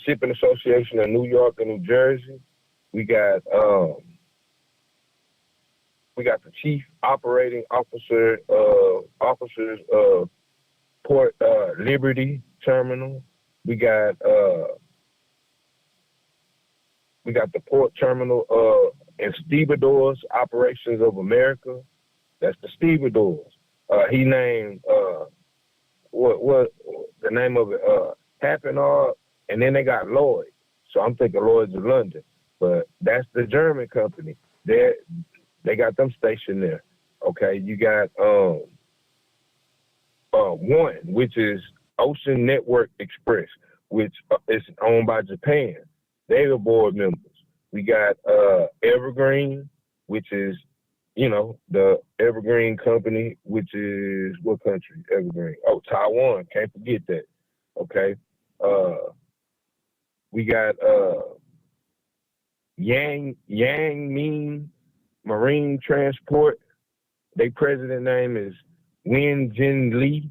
Shipping Association of New York and New Jersey. We got the chief operating officers of Port Liberty Terminal. We got the Port Terminal and Stevedores Operations of America. That's the Stevedores. He named what the name of it? Happenard, and then they got Lloyd. So I'm thinking Lloyd's of London, but that's the German company. They got them stationed there. Okay, you got one, which is Ocean Network Express, which is owned by Japan. They the board members. We got Evergreen, which is, the Evergreen company, which is what country? Evergreen. Oh, Taiwan. Can't forget that. Okay. We got Yang Marine Transport. Their president name is Wen Jin Lee.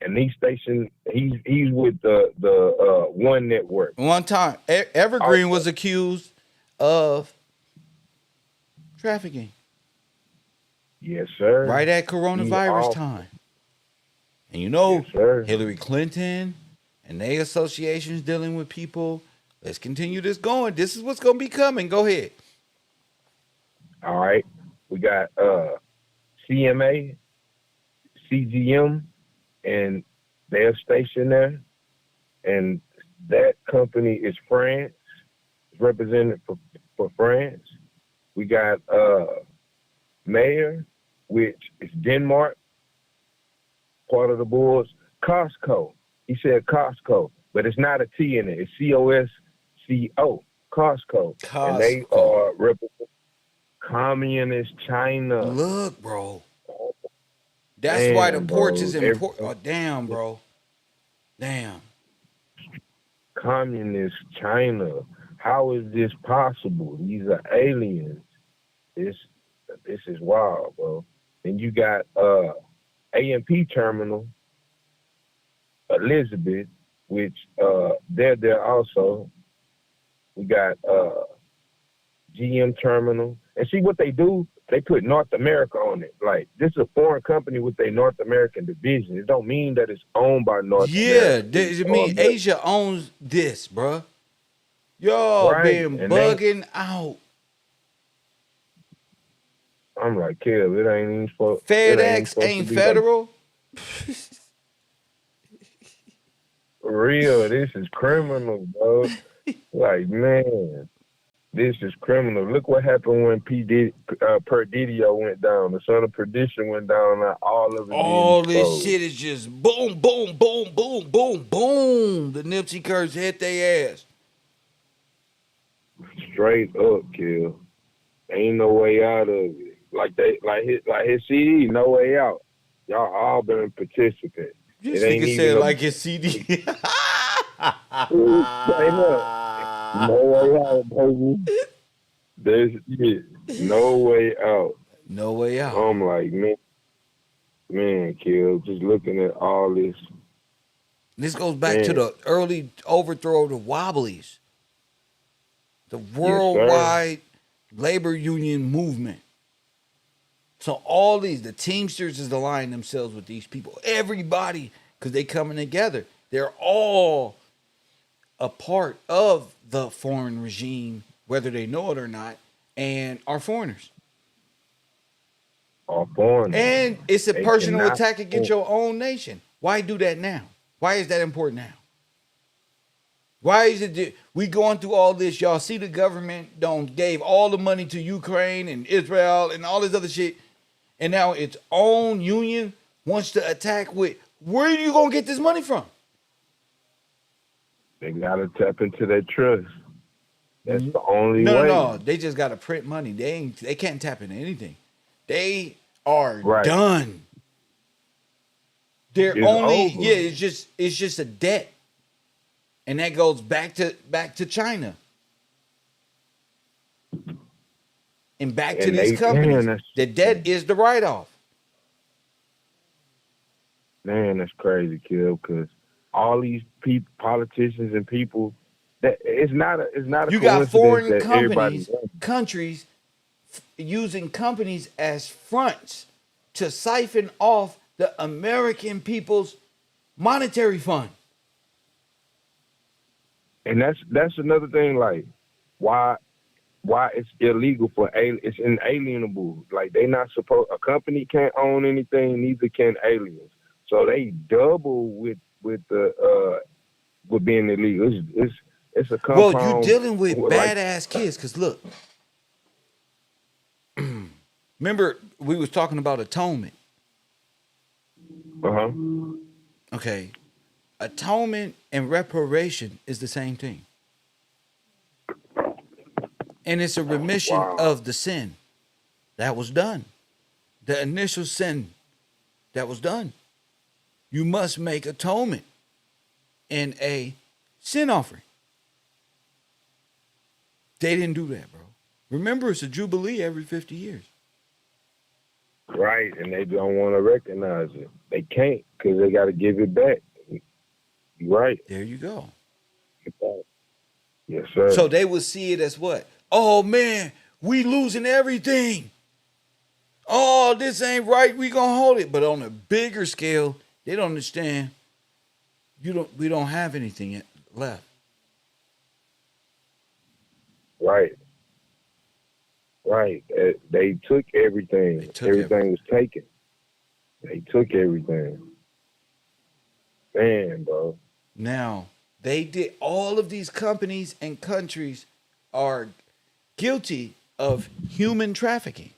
And he's with the One Network. One time, Evergreen was accused of trafficking. Yes, sir. Right at coronavirus time. And yes, Hillary Clinton and their associations dealing with people. Let's continue this going. This is what's going to be coming. Go ahead. All right. We got CMA, CGM, and they're stationed there. And that company is France. It's represented for France. We got Mayer, which is Denmark, part of the boards. Costco. He said Costco, but it's not a T in it. It's Costco. Costco. And they are representing communist China. Look, bro. That's why the ports is important. Oh, damn, bro. Damn. Communist China. How is this possible? These are aliens. This is wild, bro. And you got A&P Terminal, Elizabeth, which they're there also. We got GM Terminal. And see what they do? They put North America on it. Like, this is a foreign company with a North American division. It don't mean that it's owned by North America. Yeah, it mean Asia owns this, bro. Y'all been bugging out. I'm like, Kev, it ain't even supposed. FedEx ain't federal. For real, this is criminal, bro. Like, man, this is criminal. Look what happened when P.Diddy went down. The son of perdition went down. And all this shit is just boom, boom, boom, boom, boom, boom. The Nipsey curse hit their ass. Straight up, kill. Ain't no way out of it. Like his CD, no way out. Y'all all been participants. This nigga said like his CD. No way out, baby. There's no way out. No way out. I'm like, man, Kill, just looking at all this. This goes back to the early overthrow of the Wobblies. The worldwide labor union movement. So all the Teamsters is aligning themselves with these people. Everybody, because they coming together. They're all a part of the foreign regime, whether they know it or not, and are foreigners. Are foreigners. And it's a personal attack against your own nation. Why do that now? Why is that important now? Why is it we going through all this? Y'all see the government gave all the money to Ukraine and Israel and all this other shit, and now its own union wants to attack with, where are you going to get this money from? They got to tap into their trust. That's the only way. No. They just got to print money. They can't tap into anything. They are done. They're over. It's just a debt. And that goes back to China. And back to these companies. The debt is the write-off. Man, that's crazy, Kill, because all these politicians and people, that it's not a you got foreign countries using companies as fronts to siphon off the American people's monetary fund. And that's another thing, like why it's illegal it's inalienable. Like they not supposed, a company can't own anything, neither can aliens. So they double with being illegal. It's a compound. Well, you're dealing with badass kids, because look, Remember, we was talking about atonement. Uh-huh. Okay. Atonement and reparation is the same thing. And it's a remission of the sin that was done. The initial sin that was done. You must make atonement in a sin offering. They didn't do that, bro. Remember, it's a jubilee every 50 years. Right, and they don't want to recognize it. They can't because they got to give it back. Right. There you go. Yes, sir. So they will see it as what? Oh, man, we losing everything. Oh, this ain't right. We gonna hold it. But on a bigger scale, they don't understand. We don't have anything left. Right. Right. They took everything. Everything was taken. They took everything. Man, bro. Now, they did, all of these companies and countries are guilty of human trafficking.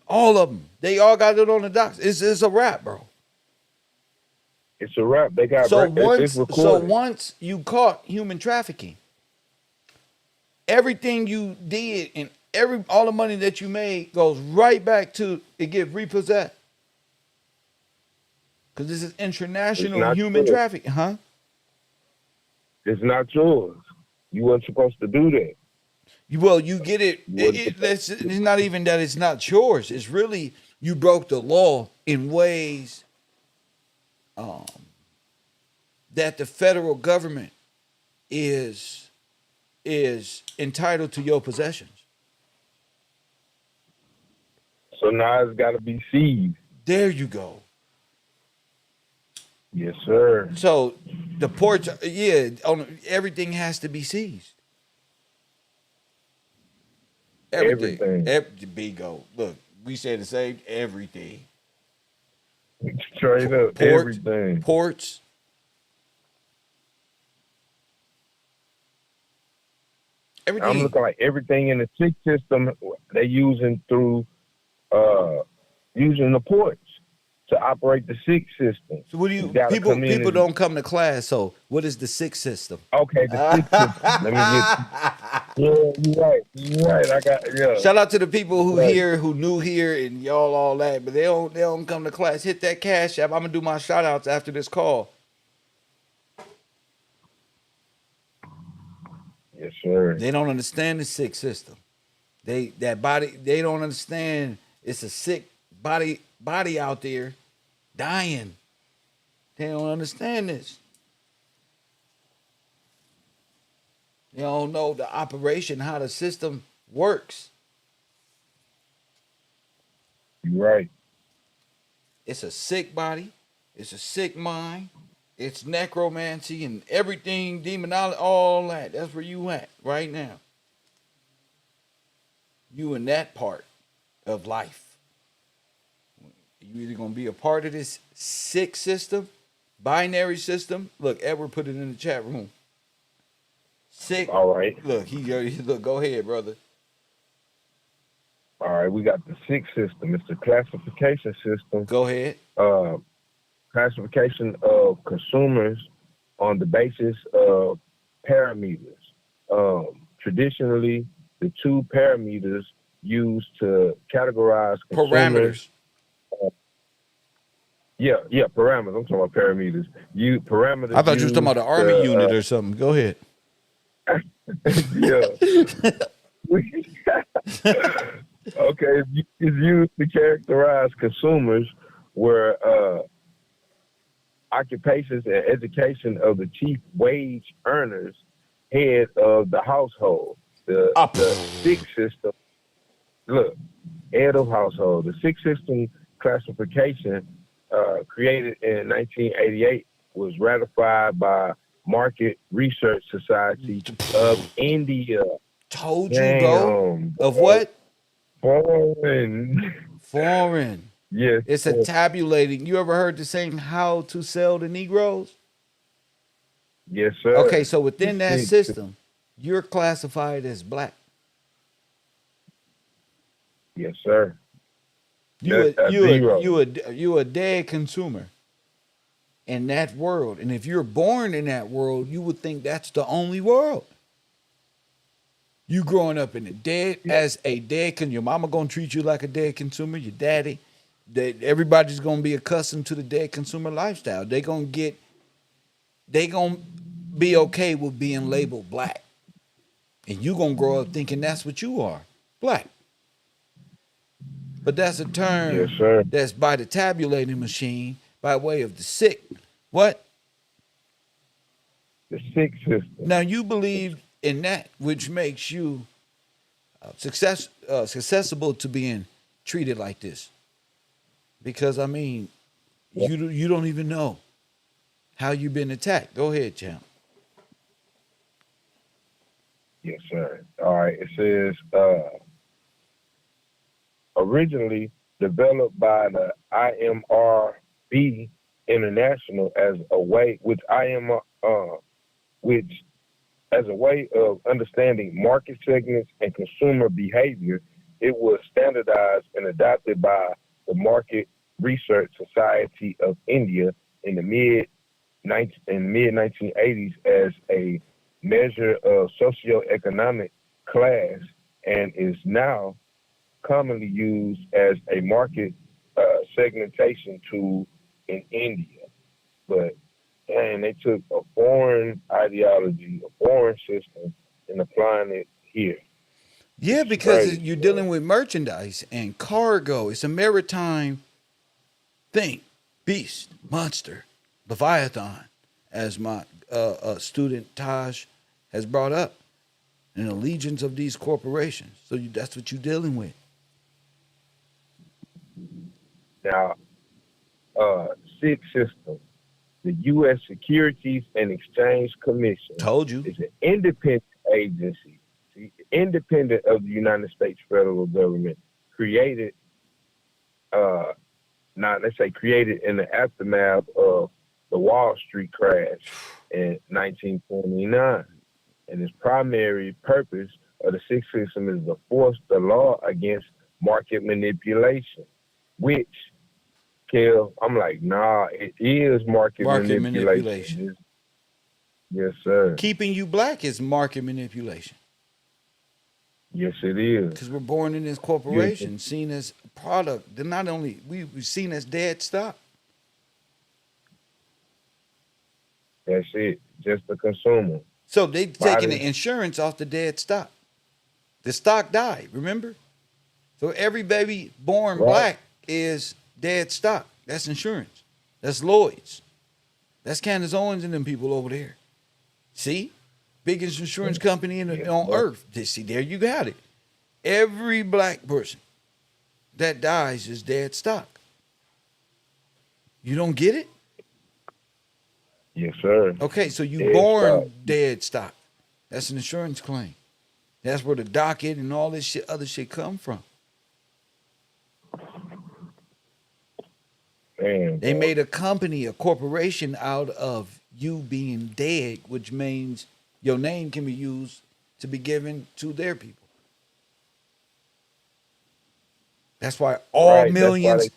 All of them. They all got it on the docks. It's a wrap, bro. It's a wrap. They got once you caught human trafficking, everything you did and all the money that you made goes right back to it, get repossessed. Because this is international human trafficking, huh? It's not yours. You weren't supposed to do that. Well, you get it. It's not even that it's not yours. It's really you broke the law in ways that the federal government is entitled to your possessions. So now it's got to be seized. There you go. Yes, sir. So the ports, everything has to be seized. Everything. Bingo. Look, we said the same. Everything. Straight up. Everything. Ports. Everything. I'm looking like everything in the SIC system they're using through using the ports to operate the SIC system. So what do you people don't come to class, so what is the SIC system? Okay, the SIC system. Let me get you're right. I got Shout out to the people who new here and y'all all that, but they don't come to class. Hit that Cash App. I'm gonna do my shout outs after this call. Yes, sir. They don't understand the SIC system. They don't understand it's a sick body out there dying. They don't understand this. They don't know the operation, how the system works. You're right. It's a sick body. It's a sick mind. It's necromancy and everything, demonology, all that. That's where you at right now. You in that part of life. You either going to be a part of this sick system, binary system. Look, Edward put it in the chat room. Sick. All right. Look, look. Go ahead, brother. All right, we got the SIC system. It's the classification system. Go ahead. Classification of consumers on the basis of parameters. Traditionally, the two parameters used to categorize consumers. Parameters. Parameters. I'm talking about parameters. Parameters. I thought you were talking about the Army unit or something. Go ahead. Yeah. Okay, it's used to characterize consumers where occupations and education of the chief wage earners, head of the household. The SIC system, look, head of household. The SIC system classification, created in 1988, was ratified by Market Research Society of India. Told you, bro. Of what? Foreign. Yes. It's a tabulating. You ever heard the saying, how to sell the Negroes? Yes, sir. Okay, so within that system, you're classified as black. Yes, sir. You a dead consumer in that world. And if you're born in that world, you would think that's the only world. You growing up in as a dead your mama gonna treat you like a dead consumer, your daddy. That everybody's gonna be accustomed to the dead consumer lifestyle. They gonna be okay with being labeled black. And you gonna grow up thinking that's what you are, black. But that's a term that's by the tabulating machine by way of the sick. What? The sick system. Now you believe in that, which makes you successible to being treated like this. Because I mean, you don't even know how you've been attacked. Go ahead, champ. Yes, sir. All right. It says originally developed by the IMRB International as a way, which as a way of understanding market segments and consumer behavior. It was standardized and adopted by the Market Research Society of India in the mid 1980s as a measure of socioeconomic class, and is now commonly used as a market segmentation tool in India. But they took a foreign ideology, a foreign system, and applying it here. Yeah, because you're dealing with merchandise and cargo. It's a maritime thing. Beast, monster, Leviathan, as my student Taj has brought up, and the legions of these corporations. So that's what you're dealing with. Now, SIG system, the U.S. Securities and Exchange Commission, told you, is an independent agency, independent of the United States federal government, created in the aftermath of the Wall Street crash in 1929. And its primary purpose of the SIG system is to force the law against market manipulation, which, Kel, I'm like, nah, it is market manipulation. Yes, sir. Keeping you black is market manipulation. Yes, it is. Because we're born in this corporation, seen as a product. They're not only, we're seen as dead stock. That's it. Just the consumer. So they taking the insurance off the dead stock. The stock died, remember? So every baby born black is dead stock. That's insurance. That's Lloyd's. That's Candace Owens and them people over there. See? Biggest insurance company on earth. See, there you got it. Every black person that dies is dead stock. You don't get it? Yes, sir. Okay, so you born dead stock. That's an insurance claim. That's where the docket and all this other shit come from. Man, they made a company, a corporation out of you being dead, which means your name can be used to be given to their people. That's why all millions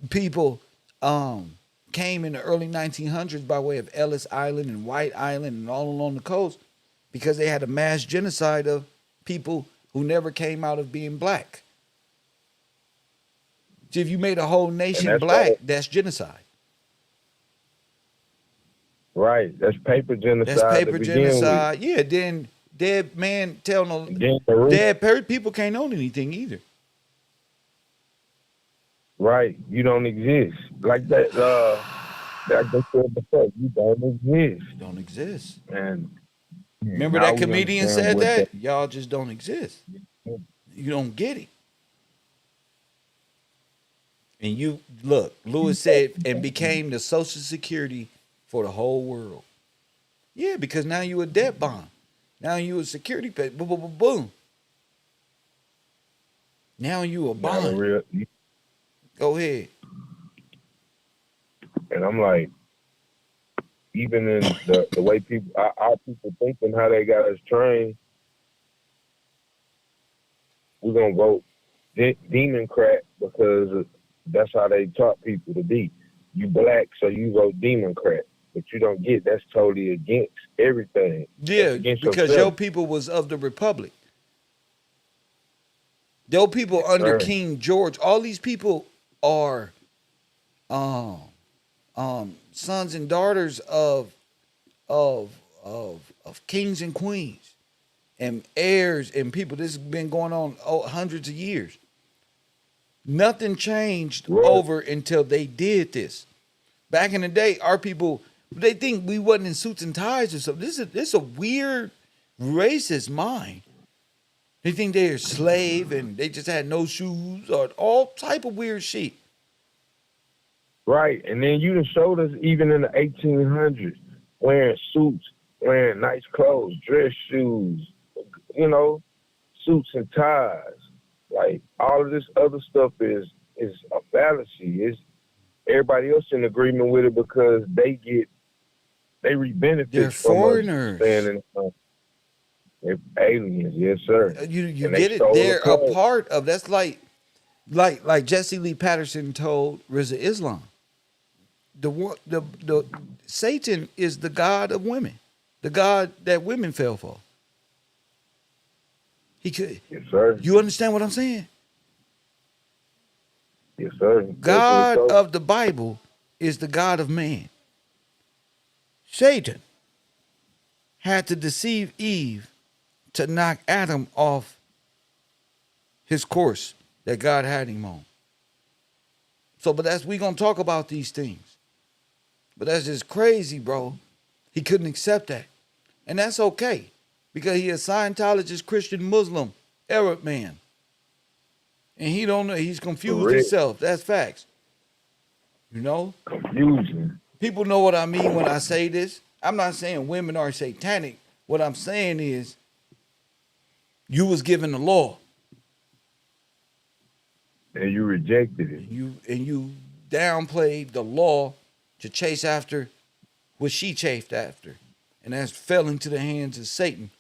people came in the early 1900s by way of Ellis Island and White Island and all along the coast, because they had a mass genocide of people who never came out of being black. So if you made a whole nation black, that's genocide. Right. That's paper genocide. That's paper genocide. Yeah, then dead man tell no dead people can't own anything either. Right. You don't exist. Like that like they said before, you don't exist. You don't exist. And remember that comedian said that? Y'all just don't exist. You don't get it. And you look, Lewis said, and became the Social Security for the whole world. Yeah, because now you a debt bond. Now you a security pay. Boom, boom, boom, boom. Now you a bond. Go ahead. And I'm like, even in the way people, our people thinking how they got us trained, we're gonna vote Democrat because that's how they taught people to be. You black, so you vote Democrat, but you don't get that's totally against everything. Yeah, Against because yourself. your people was of the Republic. Your people under King George. All these people are sons and daughters of kings and queens and heirs and people. This has been going on hundreds of years. Nothing changed over until they did this. Back in the day, our people, they think we wasn't in suits and ties or something. This is a weird racist mind. They think they're a slave and they just had no shoes or all type of weird shit. Right, and then you done showed us even in the 1800s wearing suits, wearing nice clothes, dress shoes, suits and ties. Like all of this other stuff is a fallacy. Is everybody else in agreement with it because they reap benefits They're from foreigners. They're aliens, yes, sir. You And get it? stole They're the a code. part of that's like Jesse Lee Patterson told Rizza Islam. The Satan is the god of women, the god that women fell for. He could. Yes, sir. You understand what I'm saying? Yes, sir. God Definitely so. of the Bible is the God of man. Satan had to deceive Eve to knock Adam off his course that God had him on. So, but we gonna talk about these things. But that's just crazy, bro. He couldn't accept that. And that's okay. Because he a Scientologist, Christian, Muslim, Arab man. And he don't know, he's confused himself. That's facts. You know? Confusion. People know what I mean when I say this. I'm not saying women are satanic. What I'm saying is you was given the law. And you rejected it. And you downplayed the law to chase after what she chased after. And that fell into the hands of Satan.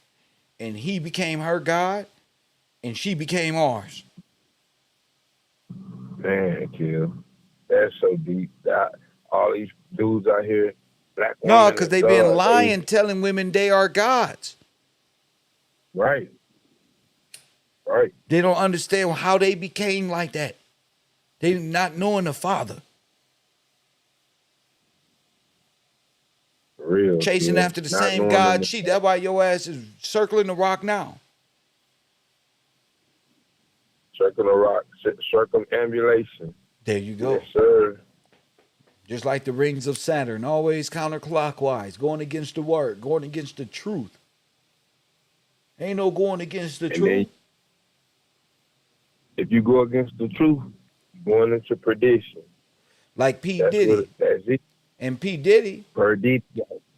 And he became her God, and she became ours. Man, Kill. That's so deep. All these dudes out here, black women. No, because they've been lying, telling women they are gods. Right. Right. They don't understand how they became like that. They not knowing the Father. Real. Chasing after the same God. That's why your ass is circling the rock now. Circling the rock, circumambulation. There you go. Yes, sir. Just like the rings of Saturn, always counterclockwise, going against the word, going against the truth. Ain't no going against the truth. Then, if you go against the truth, you're going into perdition. Like P.Diddy. That's it. And P.Diddy. Perdidio.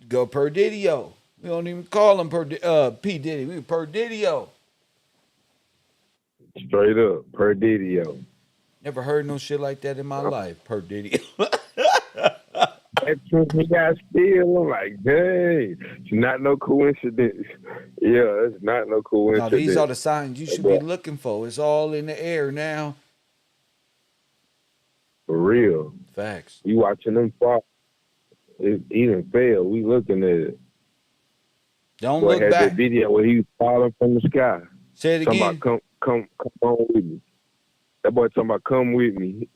Go Perdidio. We don't even call him P.Diddy. We Perdidio. Straight up, Perdidio. Never heard no shit like that in my life. Perdidio. That truth he got still. I'm like, dang. It's not no coincidence. Yeah, it's not no coincidence. No, these are the signs you should be looking for. It's all in the air now. For real. Facts. We watching them fall. He didn't fail. We looking at it. Don't look back. That video where he was falling from the sky. Say it again. Come on with me. That boy talking about come with me.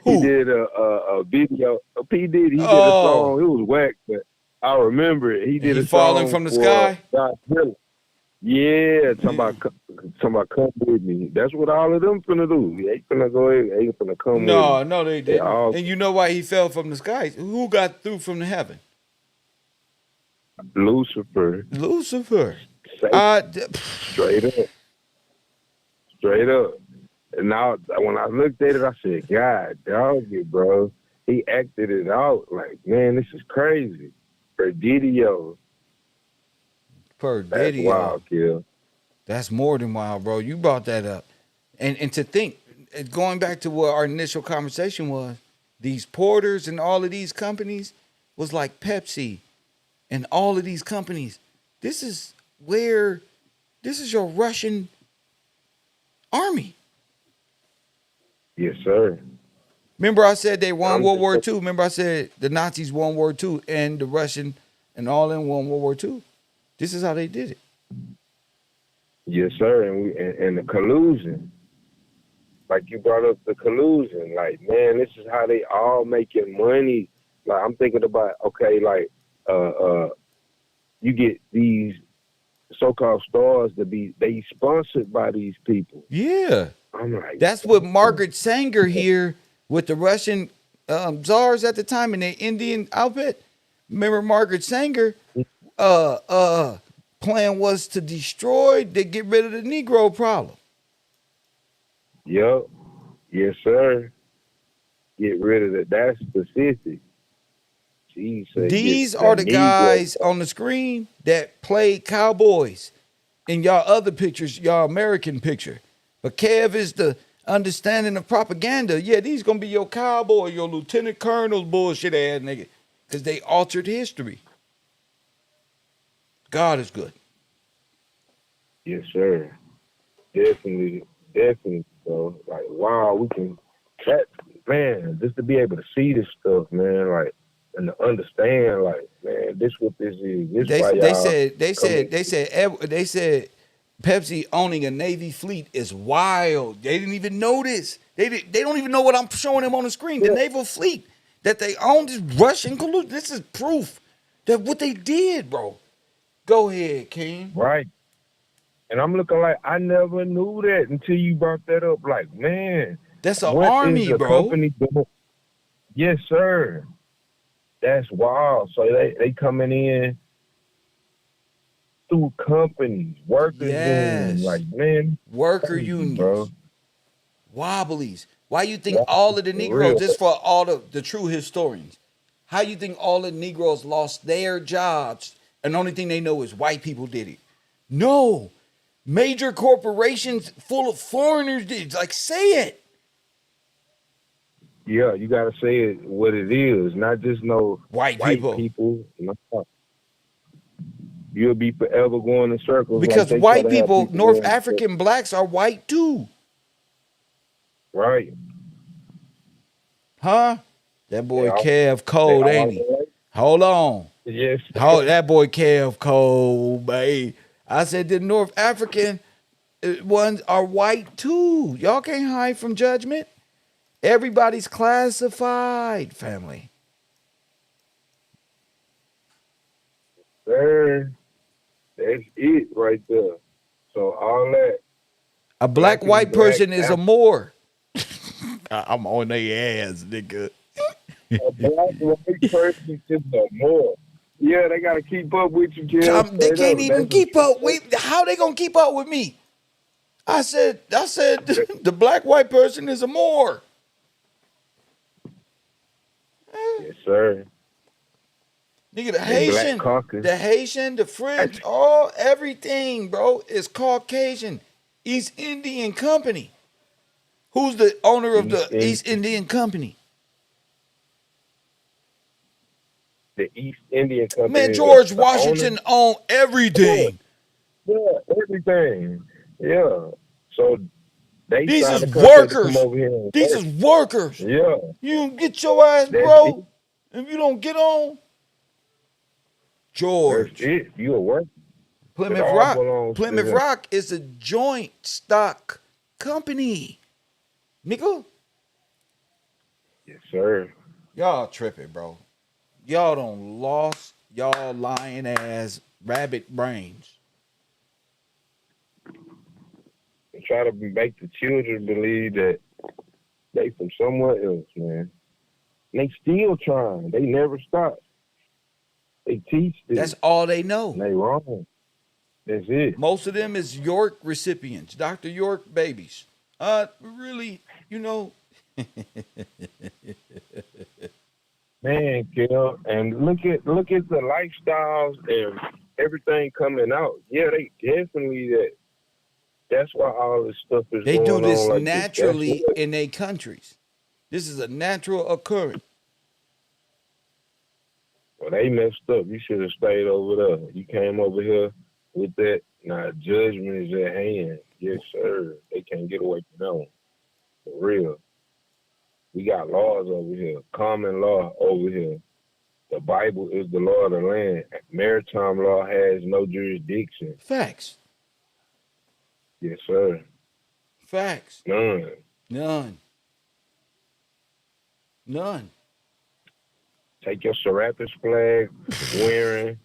He did a video. P.Diddy. He did a song. It was whack, but I remember it. He did a song falling from the sky. Yeah, talking about come with me. That's what all of them finna do. They finna go ahead. They finna come with me. No, they didn't. And you know why he fell from the sky? Who got through from the heaven? Lucifer. Straight up. And now, when I looked at it, I said, God, dog it, bro. He acted it out. Like, man, this is crazy. Perdidio. That's wild, Kill. That's more than wild, bro. You brought that up. And to think, going back to what our initial conversation was, these porters and all of these companies was like Pepsi and all of these companies. This is your Russian army. Yes, sir. Remember I said they won I'm World just War II? Remember I said the Nazis won World War II and the Russian and all in won World War II? This is how they did it. Yes, sir. And the collusion. Like you brought up the collusion. Like, man, this is how they all making money. Like I'm thinking about, okay, like you get these so-called stars to be they sponsored by these people. Yeah. I'm like, That's what Margaret Sanger here with the Russian czars at the time in their Indian outfit. Remember Margaret Sanger plan was to get rid of the Negro problem. yep, yes, sir. Get rid of it. That's specific. She said, These get are the the Negro. guys on the screen that played cowboys in y'all other pictures, y'all American picture. But Kev is the understanding of propaganda. Yeah, these gonna be your cowboy, your lieutenant colonel bullshit ass nigga. Because they altered history. God is good. Yes, sir. Definitely, definitely. So, like, wow, we can, that, man, just to be able to see this stuff, man, like, and to understand, like, man, this what this is. This why y'all They said Pepsi owning a Navy fleet is wild. They didn't even know this. They don't even know what I'm showing them on the screen. The naval fleet that they owned is Russian collusion. This is proof that what they did, bro. Go ahead, King. Right. And I'm looking like I never knew that until you brought that up. Like, man, that's an what army, is the bro. Company doing? Yes, sir. That's wild. So they coming in through companies, workers unions, like, man, worker crazy, unions, bro. Wobblies. Why you think all of the Negroes, just for all the true historians, how you think all the Negroes lost their jobs and the only thing they know is white people did it? No. Major corporations full of foreigners did. Like, say it. Yeah, you gotta say it what it is, not just no white people. No. You'll be forever going in circles. Because like white people, North African blacks are white too. Right. Huh? That boy Kev cold, ain't he? Hold on. Yes. That boy Kev cold, babe. I said the North African ones are white too. Y'all can't hide from judgment. Everybody's classified, family. Sir, that's it right there. So all that. A white person is a Moor. I'm on their ass, nigga. A white person is a Moor. Yeah, they gotta keep up with you, kid. They can't even keep up with. How they gonna keep up with me? I said the white person is a Moor. Yes, sir. Nigga, the Haitian, the French, everything, bro, is Caucasian. East Indian Company. Who's the owner of the East Indian Company? The East Indian Company. Man, George Washington owned everything. Yeah, everything. Yeah. So these is workers. These is workers. Yeah. You get your ass, bro. If you don't get on, George. That's it. You a worker. Plymouth Rock is a joint stock company. Nigga. Yes, sir. Y'all tripping, bro. Y'all done lost y'all lying ass rabbit brains. And try to make the children believe that they from somewhere else, man. And they still trying. They never stop. They teach this. That's all they know. And they wrong. That's it. Most of them is York recipients, Dr. York babies. Really, you know. Man, Kel, and look at the lifestyles and everything coming out. Yeah, they definitely that. That's why all this stuff is. They going do this on like naturally in their countries. This is a natural occurrence. Well, they messed up. You should have stayed over there. You came over here with that. Now, judgment is at hand. Yes, sir. They can't get away from that one. For real. We got laws over here, common law over here. The Bible is the law of the land. Maritime law has no jurisdiction. Facts. Yes, sir. Facts. None. None. None. Take your Serapis flag wearing.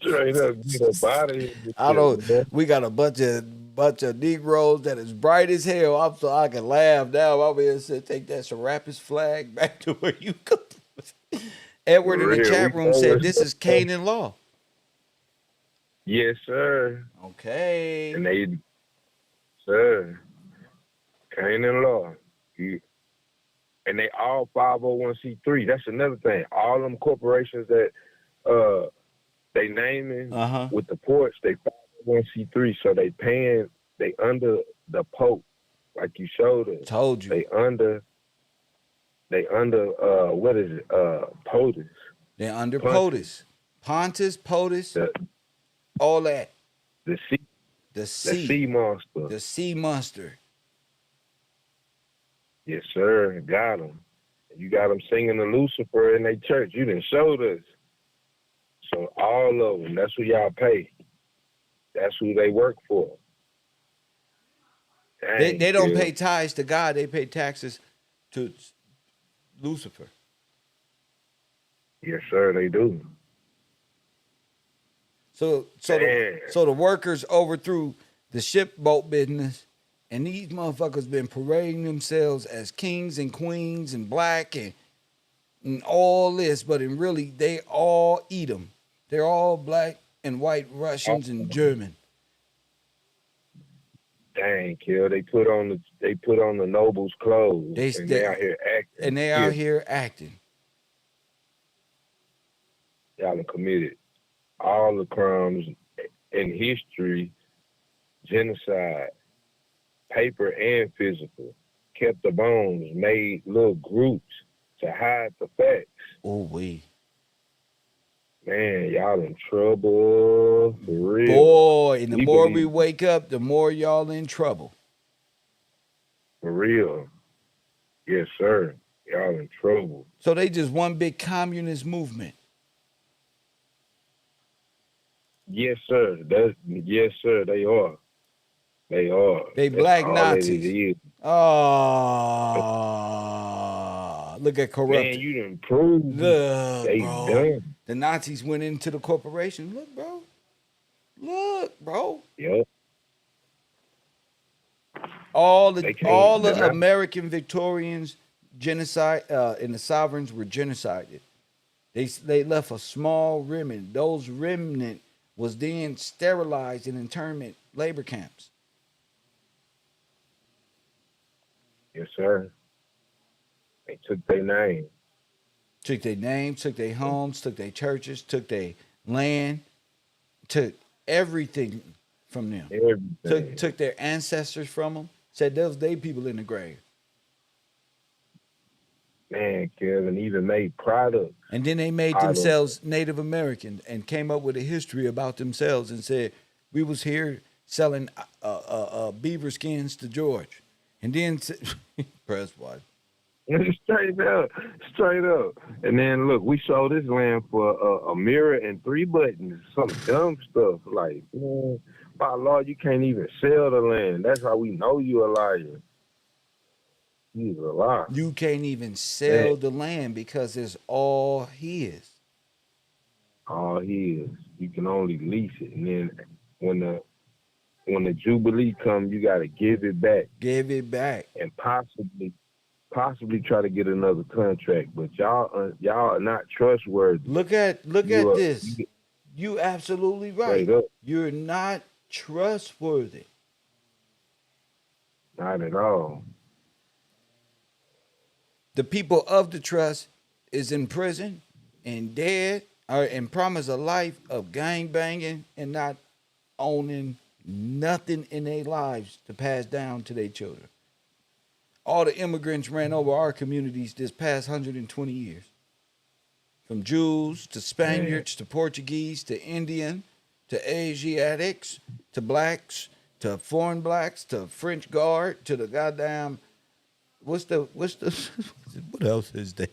Straight up, get up out of here. I don't. We got a bunch of Negroes that is bright as hell. So I can laugh now. I'm here said, take that Serapis flag back to where you go. Edward in the chat room said this is Canaan law. Yes, sir. Okay. And they, sir, Canaan law. And they all 501c3. That's another thing. All them corporations that they naming with the ports, they 501c3. So they paying, they under the Pope, like you showed us. Told you. They under what is it? POTUS. They're under POTUS. Pontus, POTUS, all that. The sea monster. The sea monster. Yes, sir. Got them. You got them singing to Lucifer in their church. You done showed us. So all of them, that's who y'all pay. That's who they work for. Dang, they don't pay tithes to God. They pay taxes to Lucifer. Yes, sir, they do. So the workers overthrew the shipboat business, and these motherfuckers been parading themselves as kings and queens and black and all this, but in really they all eat them. They're all black and white Russians and German. Dang, kill. They put on the nobles' clothes. They out here acting. And they out here acting. Y'all done committed all the crimes in history, genocide, paper and physical. Kept the bones, made little groups to hide the facts. Oh, man, y'all in trouble for real. Boy, and the more we wake up, the more y'all in trouble. For real. Yes, sir. Y'all in trouble. So they just one big communist movement. Yes, sir. Yes, sir. They are. They are. They black Nazis. Oh, look at corruption. Man, you done proved they bro. done. The Nazis went into the corporation. Look, bro. Look, bro. Yep. All the American Victorians genocide and the sovereigns were genocided. They left a small remnant. Those remnant was then sterilized in internment labor camps. Yes, sir. They took their name. Took their name, took their homes, took their churches, took their land, took everything from them. Everything. Took their ancestors from them. Said those they people in the grave. Man, Kevin, even made products. And then they made themselves Native American and came up with a history about themselves and said, we was here selling beaver skins to George. And then, press what? Straight up. And then, look, we sold this land for a mirror and 3 buttons. Some dumb stuff. Like, man, by law, you can't even sell the land. That's how we know you a liar. He's a liar. You can't even sell the land because it's all his. All his. You can only lease it. And then when the Jubilee comes, you got to give it back. Give it back. And possibly try to get another contract. But y'all are not trustworthy. Look at this. You absolutely right. You're not trustworthy. Not at all. The people of the trust is in prison and dead and promised a life of gang banging and not owning nothing in their lives to pass down to their children. All the immigrants ran over our communities this past 120 years. From Jews to Spaniards to Portuguese to Indian to Asiatics to blacks to foreign blacks, to French Guard, to the goddamn what's the what else is there?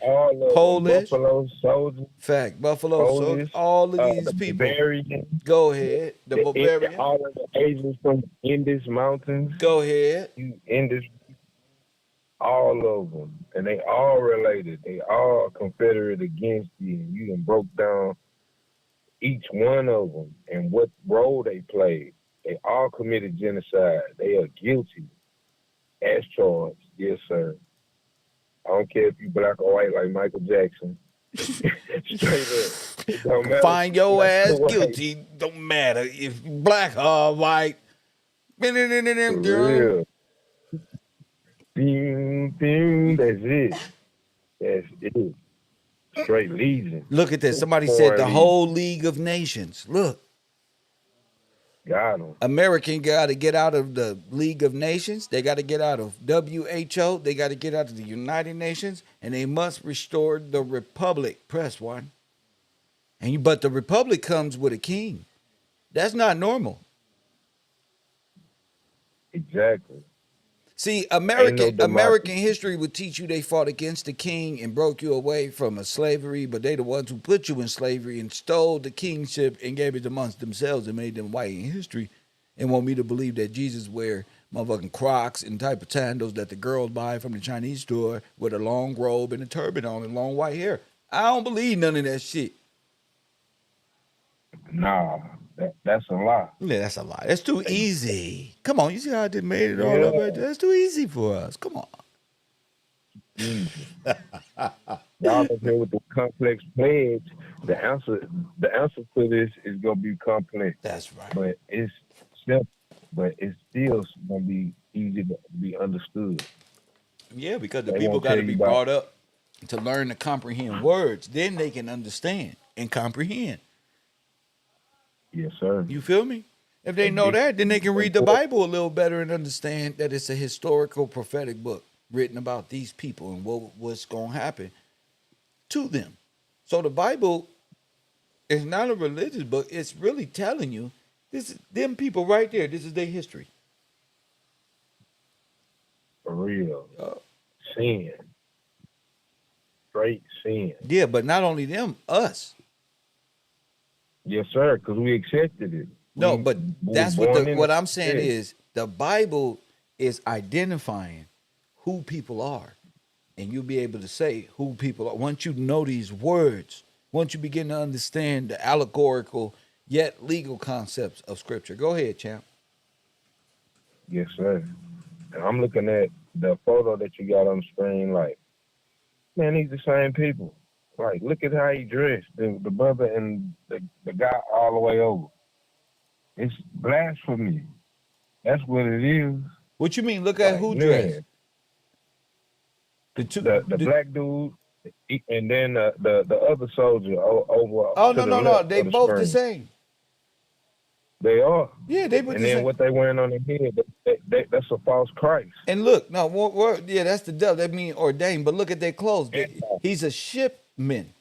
All of them, Polish, Buffalo Soldiers, fact, Buffalo Soldier, Polish, all of these the people. Bavarian, Go ahead, the Bavarian. all of the Asians from Indus Mountains, Go ahead. Indus, all of them, and they all related. They all confederate against you, and you done broke down each one of them and what role they played. They all committed genocide. They are guilty as charged. Yes, sir. I don't care if you black or white like Michael Jackson. Straight up. It don't matter. Find your Black ass or white. guilty. Don't matter if black or white. For real. Ding, ding, that's it. That's it. Straight legion. Look at this. Somebody said the whole League of Nations. Look. Got them. American got to get out of the League of Nations. They got to get out of WHO. They got to get out of the United Nations, and they must restore the Republic. Press one. But the Republic comes with a king. That's not normal. Exactly. See, American history would teach you they fought against the king and broke you away from a slavery, but they the ones who put you in slavery and stole the kingship and gave it amongst themselves and made them white in history, and want me to believe that Jesus wear motherfucking Crocs and type of sandals that the girls buy from the Chinese store with a long robe and a turban on and long white hair. I don't believe none of that shit. Nah, that's a lie. Yeah, that's a lie. That's too easy. Come on, you see how I just made it all up right there? That's too easy for us. Come on. Y'all up here with the complex pledge. The answer to this is gonna be complex. That's right. But it's simple. But it's still gonna be easy to be understood. Yeah, because the They people won't got to tell be you about- brought up to learn to comprehend words. Then they can understand and comprehend. Yes, sir. You feel me? If they know that, then they can read the Bible a little better and understand that it's a historical prophetic book written about these people and what's going to happen to them. So the Bible is not a religious book. It's really telling you, this is them people right there. This is their history. For real. Sin. Straight sin. Yeah, but not only them, us. Yes, sir, because we accepted it. No, but that's what I'm saying sin. is the Bible is identifying who people are. And you'll be able to say who people are. Once you know these words, once you begin to understand the allegorical yet legal concepts of Scripture. Go ahead, champ. Yes, sir. And I'm looking at the photo that you got on the screen, like, man, these the same people. Like, look at how he dressed, the brother and the guy all the way over. It's blasphemy. That's what it is. What you mean? Look at Like, who man, dressed. The black dude, and then the other soldier over. Oh, to no. the left They of the both screen. the same. They are. Yeah, they both And the then same. what they wearing on their head, that's a false Christ. And look, no, yeah, that's the devil. That means ordained. But look at their clothes. He's a shipman.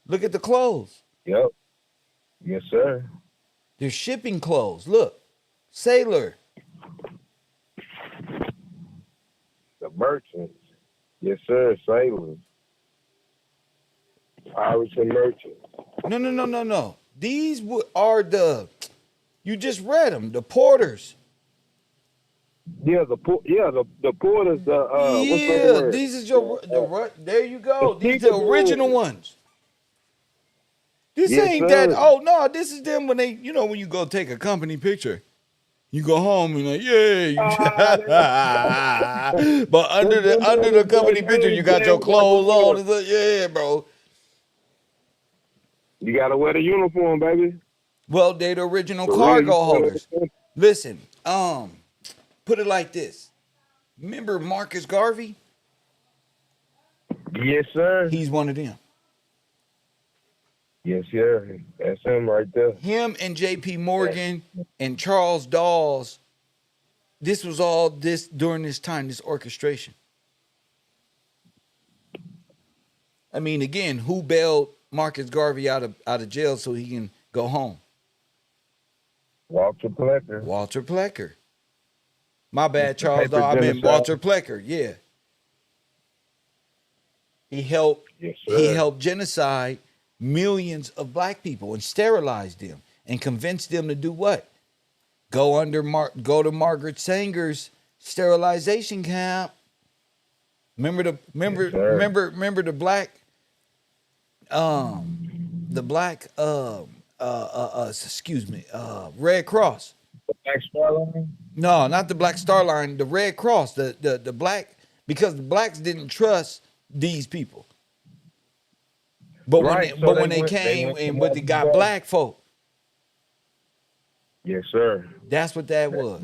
Look at the clothes. Yep. Yes, sir. They're shipping clothes. Look, sailor. The merchants. Yes, sir. Sailors. Irish and merchants. No. These are you just read them, the porters. Yeah, the porters. What's the word? These is there you go. These are the original ones. This Yes, ain't sir. that. Oh no, this is them when they, when you go take a company picture. You go home and like, yeah. But under the company picture, you got your clothes on. It's like, yeah, bro. You gotta wear the uniform, baby. Well, they the original The cargo real- holders. Listen, put it like this. Remember Marcus Garvey? Yes, sir. He's one of them. Yes, sir. That's him right there. Him and J.P. Morgan and Charles Dawes. This was all during this time, this orchestration. I mean, again, who bailed Marcus Garvey out of jail so he can go home? Walter Plecker. Walter Plecker. My bad, Charles. Paper I meant genocide. Walter Plecker. Yeah. He helped. Yes, He sir. helped genocide millions of black people and sterilized them and convinced them to do what? Go to Margaret Sanger's sterilization camp. Remember the black Red Cross. The Black Star Line? No, not the Black Star Line, the Red Cross, the black, because the blacks didn't trust these people. But Right, when they came and when they got black folk, yes, sir. that's what that was.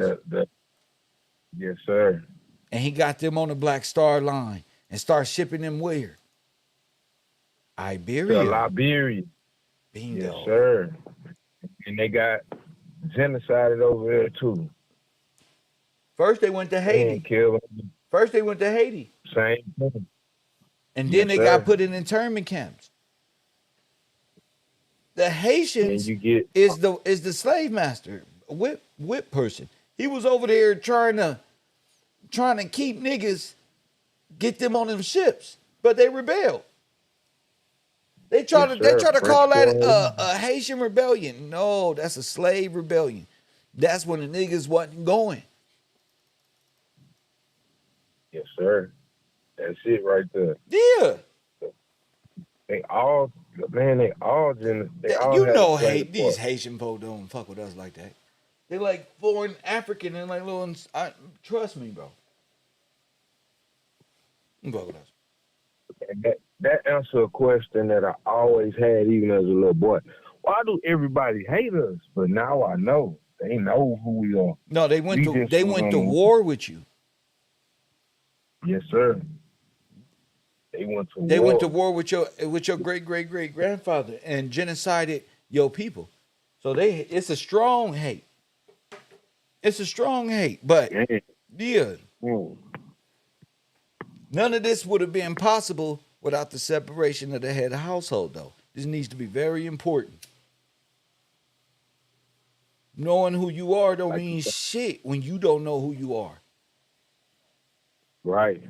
Yes, sir. And he got them on the Black Star Line and started shipping them where? To Liberia. Bingo. Yes, sir. And they got genocided over there too. First they went to Haiti. Killed them. First they went to Haiti. Same thing. And then they got put in internment camps. The Haitians is the slave master, whip person. He was over there trying to keep niggas, get them on them ships, but they rebelled. They try to call that a Haitian rebellion. No, that's a slave rebellion. That's when the niggas wasn't going. Yes, sir. That's it right there. Yeah. They all These Haitian folk don't fuck with us like that. They like foreign African and like little. Trust me, bro. Fuck with us. And that answers a question that I always had, even as a little boy. Why do everybody hate us? But now I know they know who we are. No, they went to war with you. Yes, sir. They went to war with your great grandfather and genocided your people. So it's a strong hate. It's a strong hate, but yeah. None of this would have been possible without the separation of the head of household, though. This needs to be very important. Knowing who you are don't mean shit when you don't know who you are. Right.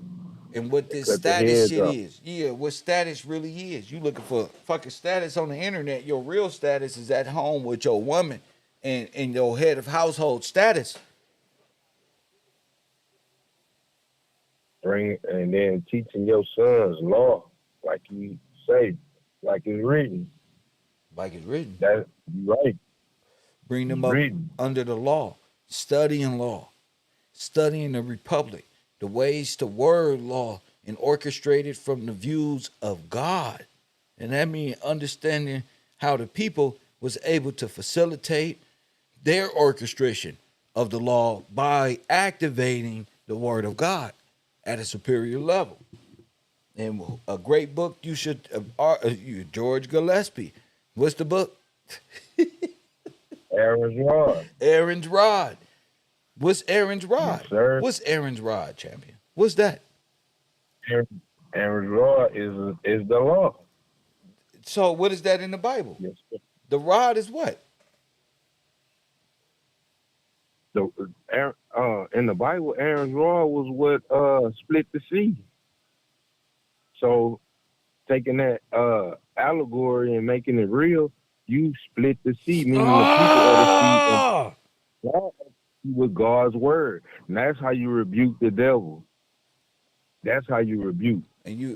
And what this status shit is. Yeah, what status really is. You looking for fucking status on the internet. Your real status is at home with your woman and your head of household status. And then teaching your sons law, like you say, like it's written. Like it's written. That's right. Bring them up under the law, studying law, studying the republic, the ways to word law, and orchestrated from the views of God. And that means understanding how the people was able to facilitate their orchestration of the law by activating the word of God at a superior level. And a great book you should, George Gillespie. What's the book? Aaron's Rod. Aaron's Rod. What's Aaron's Rod? Yes, sir. What's Aaron's Rod, champion? What's that? Aaron's Rod is the law. So what is that in the Bible? Yes, sir. The rod is what? In the Bible, Aaron's rod was what split the sea. So taking that allegory and making it real, you split the sea, meaning the people of the sea with God's word. And that's how you rebuke the devil. That's how you rebuke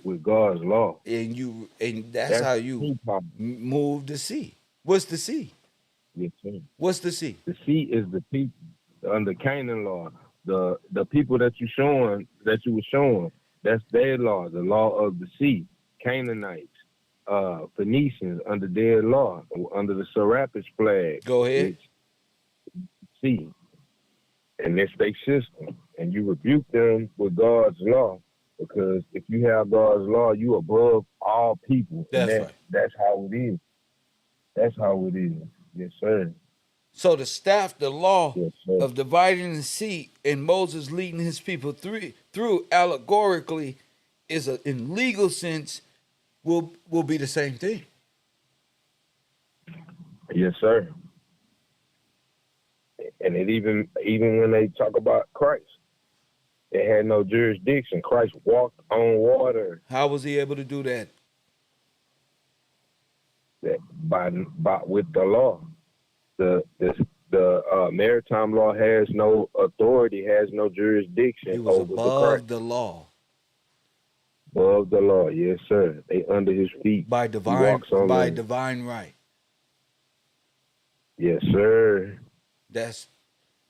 with God's law. And that's how you move the sea. What's the sea? Yes, sir. What's the sea? The sea is the people under Canaan law. The people that you were showing, that's their law, the law of the sea. Canaanites, Phoenicians under their law, under the Serapis flag. Go ahead. Sea. And it's their system. And you rebuke them with God's law, because if you have God's law, you above all people. That's right. That's how it is. That's how it is. Yes, sir. So the staff, the law of dividing the sea and Moses leading his people through allegorically is in legal sense will be the same thing. Yes, sir. And it even when they talk about Christ, they had no jurisdiction. Christ walked on water. How was he able to do that? That by with the law. The maritime law has no authority, has no jurisdiction He was over above the law. Above the law, yes, sir. They under his feet. By divine right. Yes, sir. That's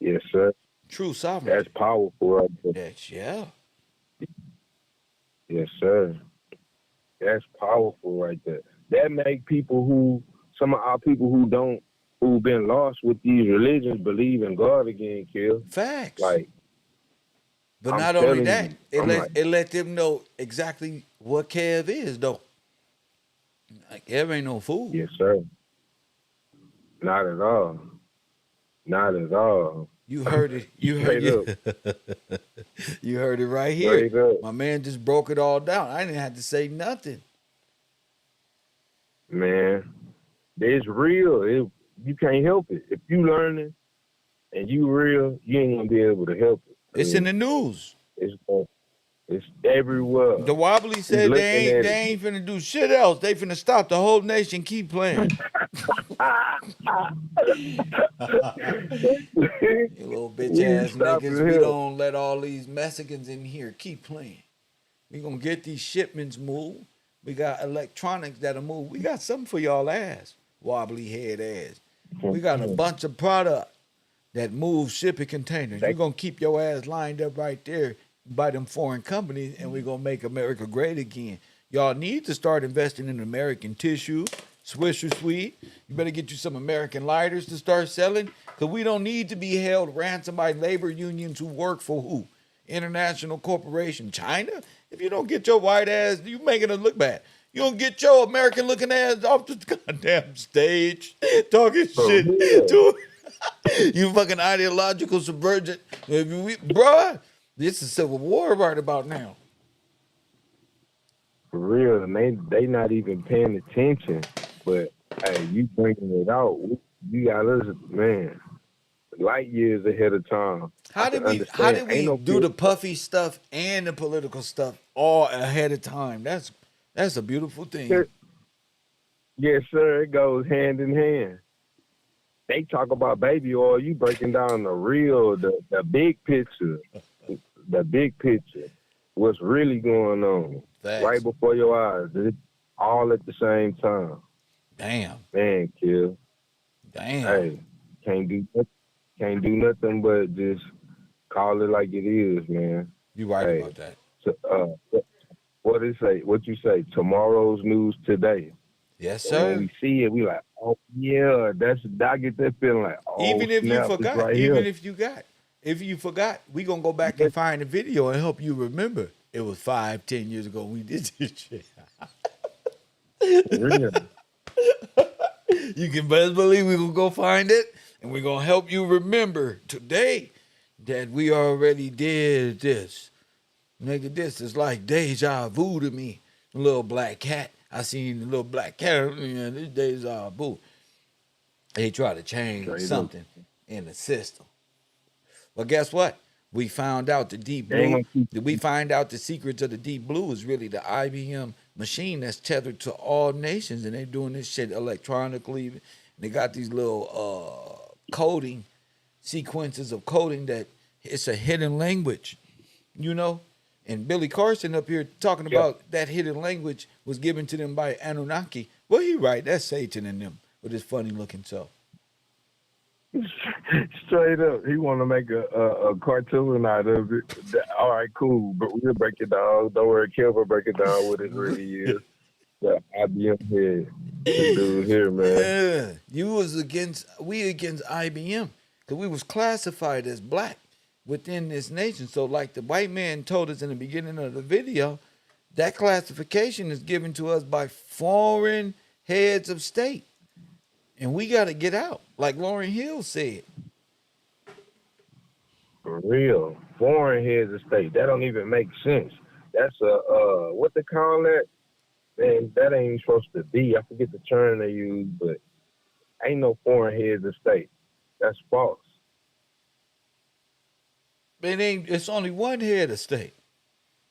yes, sir. True sovereignty. That's powerful right there. That's yeah. Yes, sir. That's powerful right there. That make some of our people who've been lost with these religions believe in God again, kill. Facts. Like, but I'm not only that, you, it let them know exactly what Kev is, though. Like, Kev ain't no fool. Yes, sir. Not at all. Not at all. You heard it. You heard it. You heard it right here. My man just broke it all down. I didn't have to say nothing. Man, it's real. You can't help it. If you learning and you real, you ain't gonna be able to help it. It's in the news. It's everywhere. The Wobblies said they ain't finna do shit else. They finna stop the whole nation. Keep playing. You little bitch ass niggas. We don't let all these Mexicans in here. Keep playing. We gonna get these shipments moved. We got electronics that'll move. We got something for y'all ass. Wobbly head ass. We got a bunch of product that moves shipping containers. You're gonna keep your ass lined up right there by them foreign companies, and we're gonna make America great again. Y'all need to start investing in American tissue, Swisher Sweet. You better get you some American lighters to start selling, because we don't need to be held ransom by labor unions who work for who? International corporation, China? If you don't get your white ass, you making it look bad. You don't get your American looking ass off the goddamn stage talking shit to you fucking ideological subvergent. Bruh, this is Civil War right about now. For real, and they not even paying attention. But hey, you bringing it out. You got us, man, light years ahead of time. How did we do the puffy stuff and the political stuff all ahead of time? That's a beautiful thing. Yes, sir. It goes hand in hand. They talk about baby oil. You breaking down the big picture. The big picture. What's really going on. Thanks. Right before your eyes. It's all at the same time. Damn. Man, kill. Damn. Hey, can't do nothing but just call it like it is, man. You right about that. So, what you say? Tomorrow's news today. Yes, sir. When we see it, we like, oh yeah, I get that feeling like, oh, even if you forgot, right even here. if you forgot, we gonna go back and find the video and help you remember. It was 5-10 years ago we did this shit. Really? You can best believe we gonna go find it, and we're gonna help you remember today that we already did this. Nigga, this is like deja vu to me. The little black cat. I seen the little black cat. This deja vu. They try to change something in the system. Well, guess what? We found out the deep blue. We find out the secrets of the deep blue is really the IBM machine that's tethered to all nations, and they're doing this shit electronically. And they got these little coding sequences of coding that it's a hidden language, you know. And Billy Carson up here talking about that hidden language was given to them by Anunnaki. Well, he right. That's Satan in them with his funny looking self. Straight up, he want to make a cartoon out of it. All right, cool, but we'll break it down. Don't worry, Kev will break it down what it really is. The IBM head, dude here, man. Yeah, we against IBM because we was classified as black within this nation. So, like the white man told us in the beginning of the video, that classification is given to us by foreign heads of state. And we got to get out, like Lauryn Hill said. For real. Foreign heads of state. That don't even make sense. That's what they call that? Man, that ain't supposed to be. I forget the term they use, but ain't no foreign heads of state. That's false. It's only one head of state.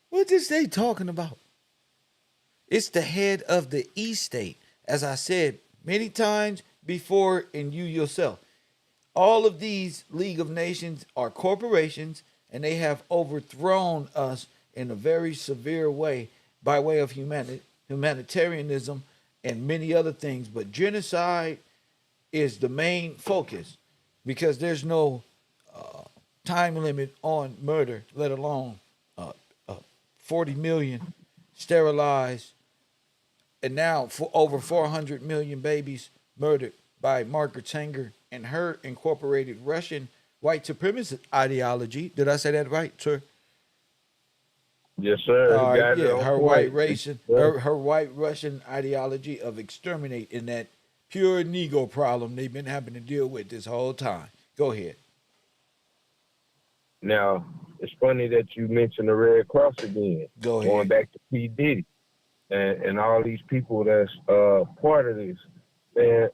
What is they talking about? It's the head of the E-state, as I said many times before, and you yourself. All of these League of Nations are corporations, and they have overthrown us in a very severe way by way of humanitarianism and many other things. But genocide is the main focus because there's no time limit on murder, let alone 40 million sterilized, and now for over 400 million babies murdered by Margaret Sanger and her incorporated Russian white supremacist ideology. Did I say that right, sir? Yes, sir. All right, yeah, her white her white Russian ideology of exterminate in that pure Negro problem they've been having to deal with this whole time. Go ahead. Now, it's funny that you mentioned the Red Cross again. Go ahead. Going back to P.Diddy and all these people that's part of this. Man,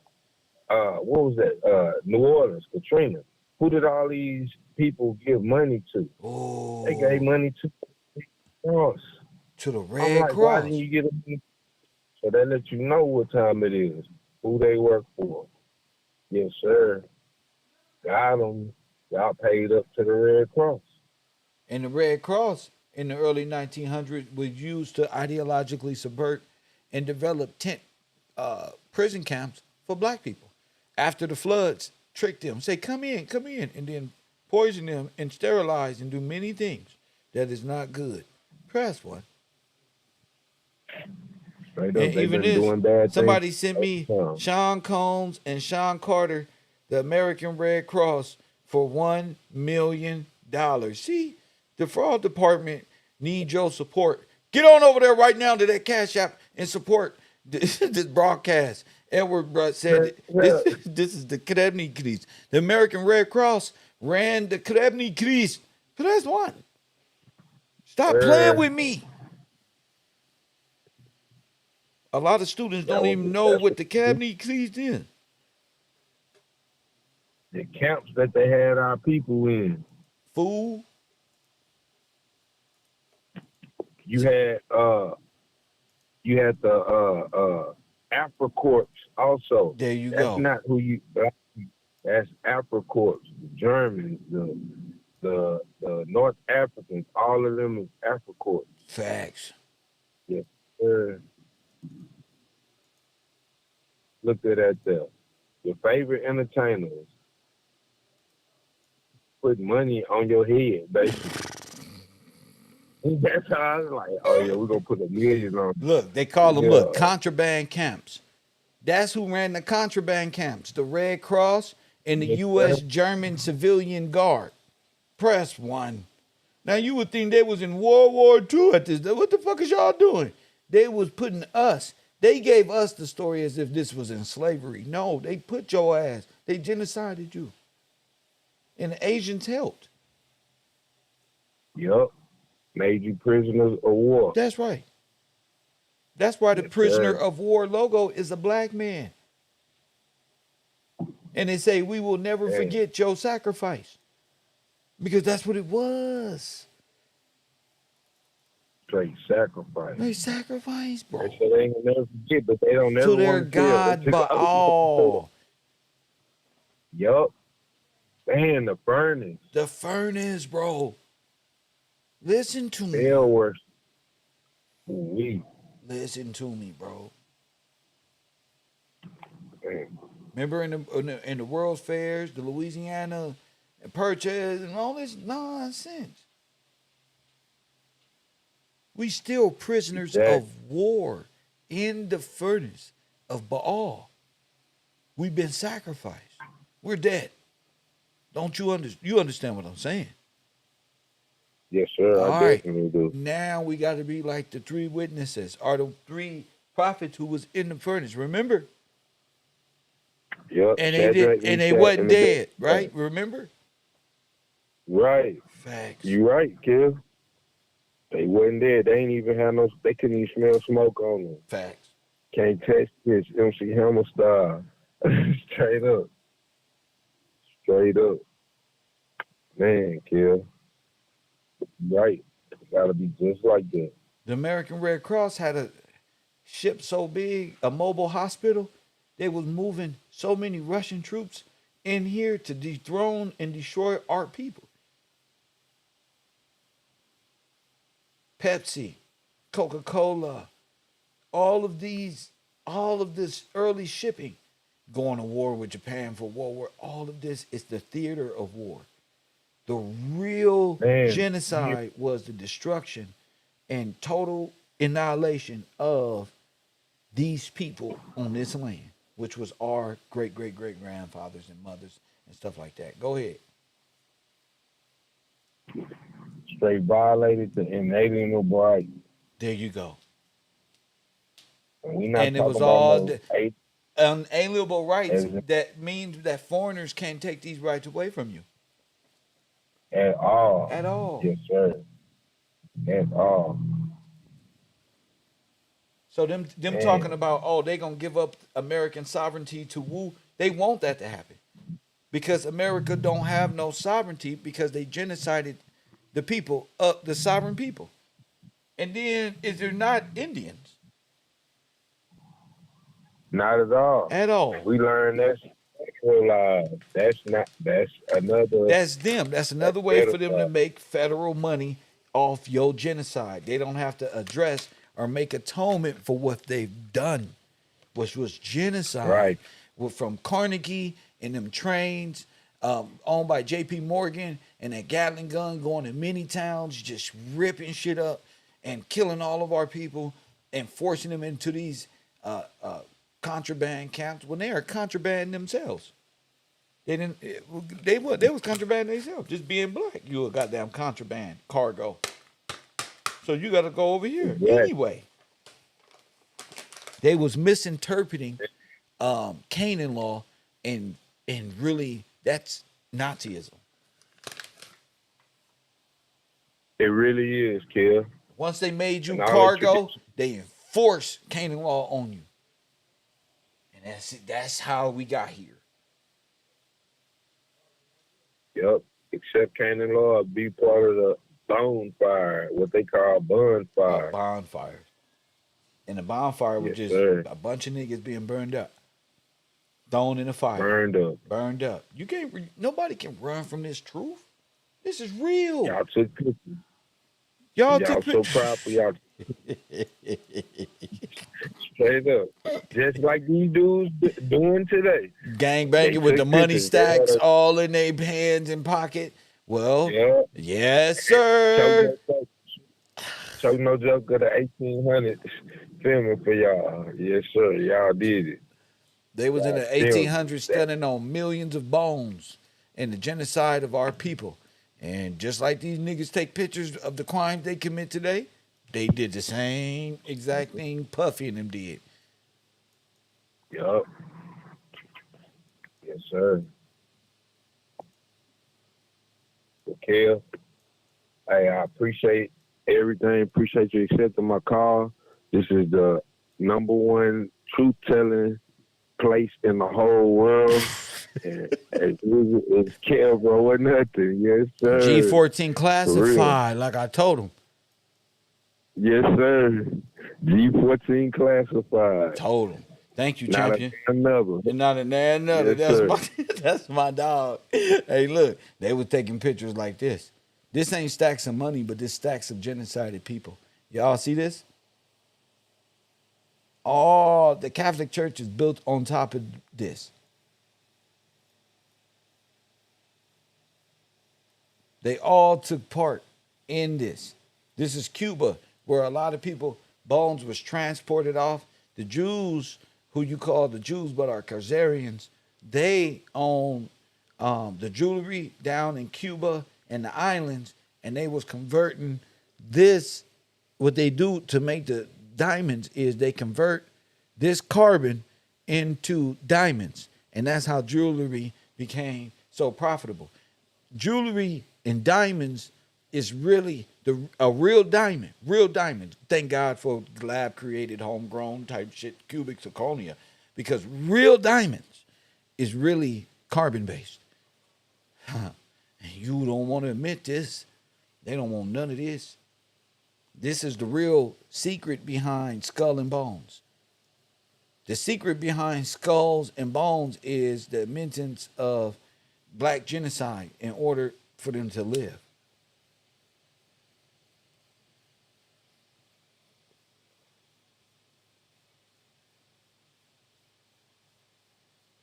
what was that? New Orleans, Katrina. Who did all these people give money to? Oh, They gave money to the Red Cross. To the I'm Red like, Cross. why didn't you get them? So that lets you know what time it is, who they work for. Yes, sir. Got them. Y'all paid up to the Red Cross. And the Red Cross in the early 1900s was used to ideologically subvert and develop tent prison camps for black people. After the floods, trick them, say, come in, and then poison them and sterilize and do many things that is not good. Press one. Straight up, And they've even been this, doing bad somebody things. sent me Sean Combs and Sean Carter, the American Red Cross, for $1 million. See, the fraud department needs your support. Get on over there right now to that Cash App and support this broadcast. Edward said, this is the Krebny Kreis. The American Red Cross ran the Krebny Kreis. Press one. Stop playing with me. A lot of students don't even know what the Krebny Kreis is. The camps that they had our people in. Fool. You had the AfriCorps also. There you That's go. not who you. That's AfriCorps, the Germans, the North Africans. All of them is AfriCorps. Facts. Yes, sir. Look at that there. Your favorite entertainers put money on your head, basically. That's how I was like, oh yeah, we're gonna put $1 million on. Look, they call them contraband camps. That's who ran the contraband camps. The Red Cross and the U.S. German Civilian Guard. Press one. Now you would think they was in World War II at this. What the fuck is y'all doing? They was putting us. They gave us the story as if this was in slavery. No, they put your ass. They genocided you. And the Asians helped. Yup. Made you prisoners of war. That's right. That's why the prisoner of war logo is a black man. And they say, we will never forget your sacrifice. Because that's what it was. Straight sacrifice. They sacrifice, bro. They say they ain't gonna never forget, but they don't never To their want to feel. God, but all. Yup. Man, the furnace. The furnace, bro. Listen to me. Hell worse. We. Listen to me, bro. Man. Remember in the World's Fairs, the Louisiana Purchase and all this nonsense. We still prisoners of war in the furnace of Baal. We've been sacrificed. We're dead. Don't you understand what I'm saying? Yes, sir. All I right. definitely do. Now we got to be like the three witnesses or the three prophets who was in the furnace. Remember? Yep. And they wasn't dead, right? Remember? Right. Facts. You right, kid. They wasn't dead. They ain't even had no. They couldn't even smell smoke on them. Facts. Can't taste this MC Hammer style. Straight up. Man, kid. Right. Gotta be just like that. The American Red Cross had a ship so big, a mobile hospital, they was moving so many Russian troops in here to dethrone and destroy our people. Pepsi, Coca-Cola, all of this early shipping, going to war with Japan for World War, all of this is the theater of war. The real genocide was the destruction and total annihilation of these people on this land, which was our great great great grandfathers and mothers and stuff like that. Go ahead. Straight violated the inalienable right. There you go. And we not And it talking was about all no unalienable rights. That means that foreigners can't take these rights away from you. at all. At all. Yes, sir. At all. So them talking about, oh, they gonna give up American sovereignty to woo. They want that to happen. Because America don't have no sovereignty because they genocided the people, the sovereign people. And then is they're not Indians. Not at all. At all. We learned that's another. That's them. That's another way for them to make federal money off your genocide. They don't have to address or make atonement for what they've done, which was genocide. Right. From Carnegie and them trains owned by J.P. Morgan and that Gatling gun going to many towns, just ripping shit up and killing all of our people and forcing them into these contraband camps when they are contraband themselves. They was contraband themselves, just being black. You a goddamn contraband cargo. So you got to go over here anyway. They was misinterpreting Canaan law, and really that's Nazism. It really is, Kill. Once they made you cargo, they enforce Canaan law on you, and that's how we got here. Yep. Except Canaan law be part of the bonfire, what they call bonfire. A bonfire. And a bonfire was just a bunch of niggas being burned up. Thrown in a fire. Burned up. You can't. Nobody can run from this truth. This is real. Y'all took pictures. Y'all so proud for y'all. Straight up. Just like these dudes doing today. Gang banging with the money stacks all in their hands and pocket. Well, yes, sir. So no joke of the 1800s filming for y'all. Yes, sir. Y'all did it. They was in the 1800s standing on millions of bones and the genocide of our people. And just like these niggas take pictures of the crimes they commit today, they did the same exact thing Puffy and them did. Yup. Yes, sir. Okay. Hey, I appreciate everything. Appreciate you accepting my call. This is the #1 truth-telling place in the whole world. It's Kev, bro, or nothing. Yes, sir. G14 classified, like I told him. Yes, sir. G14 classified. Told him. Thank you, not champion. Another. Not another. Yes, That's my dog. Hey, look, they were taking pictures like this. This ain't stacks of money, but this stacks of genocided people. Y'all see this? All the Catholic Church is built on top of this. They all took part in this. This is Cuba, where a lot of people, bones was transported off. The Jews, who you call the Jews but are Khazarians, they own the jewelry down in Cuba and the islands, and they was converting this. What they do to make the diamonds is they convert this carbon into diamonds, and that's how jewelry became so profitable. Jewelry and diamonds is really a real diamond, Thank God for lab created, homegrown type shit, cubic zirconia, because real diamonds is really carbon based. And you don't want to admit this, They don't want none of this. This is the real secret behind Skull and Bones. The secret behind Skulls and Bones is the maintenance of black genocide in order for them to live.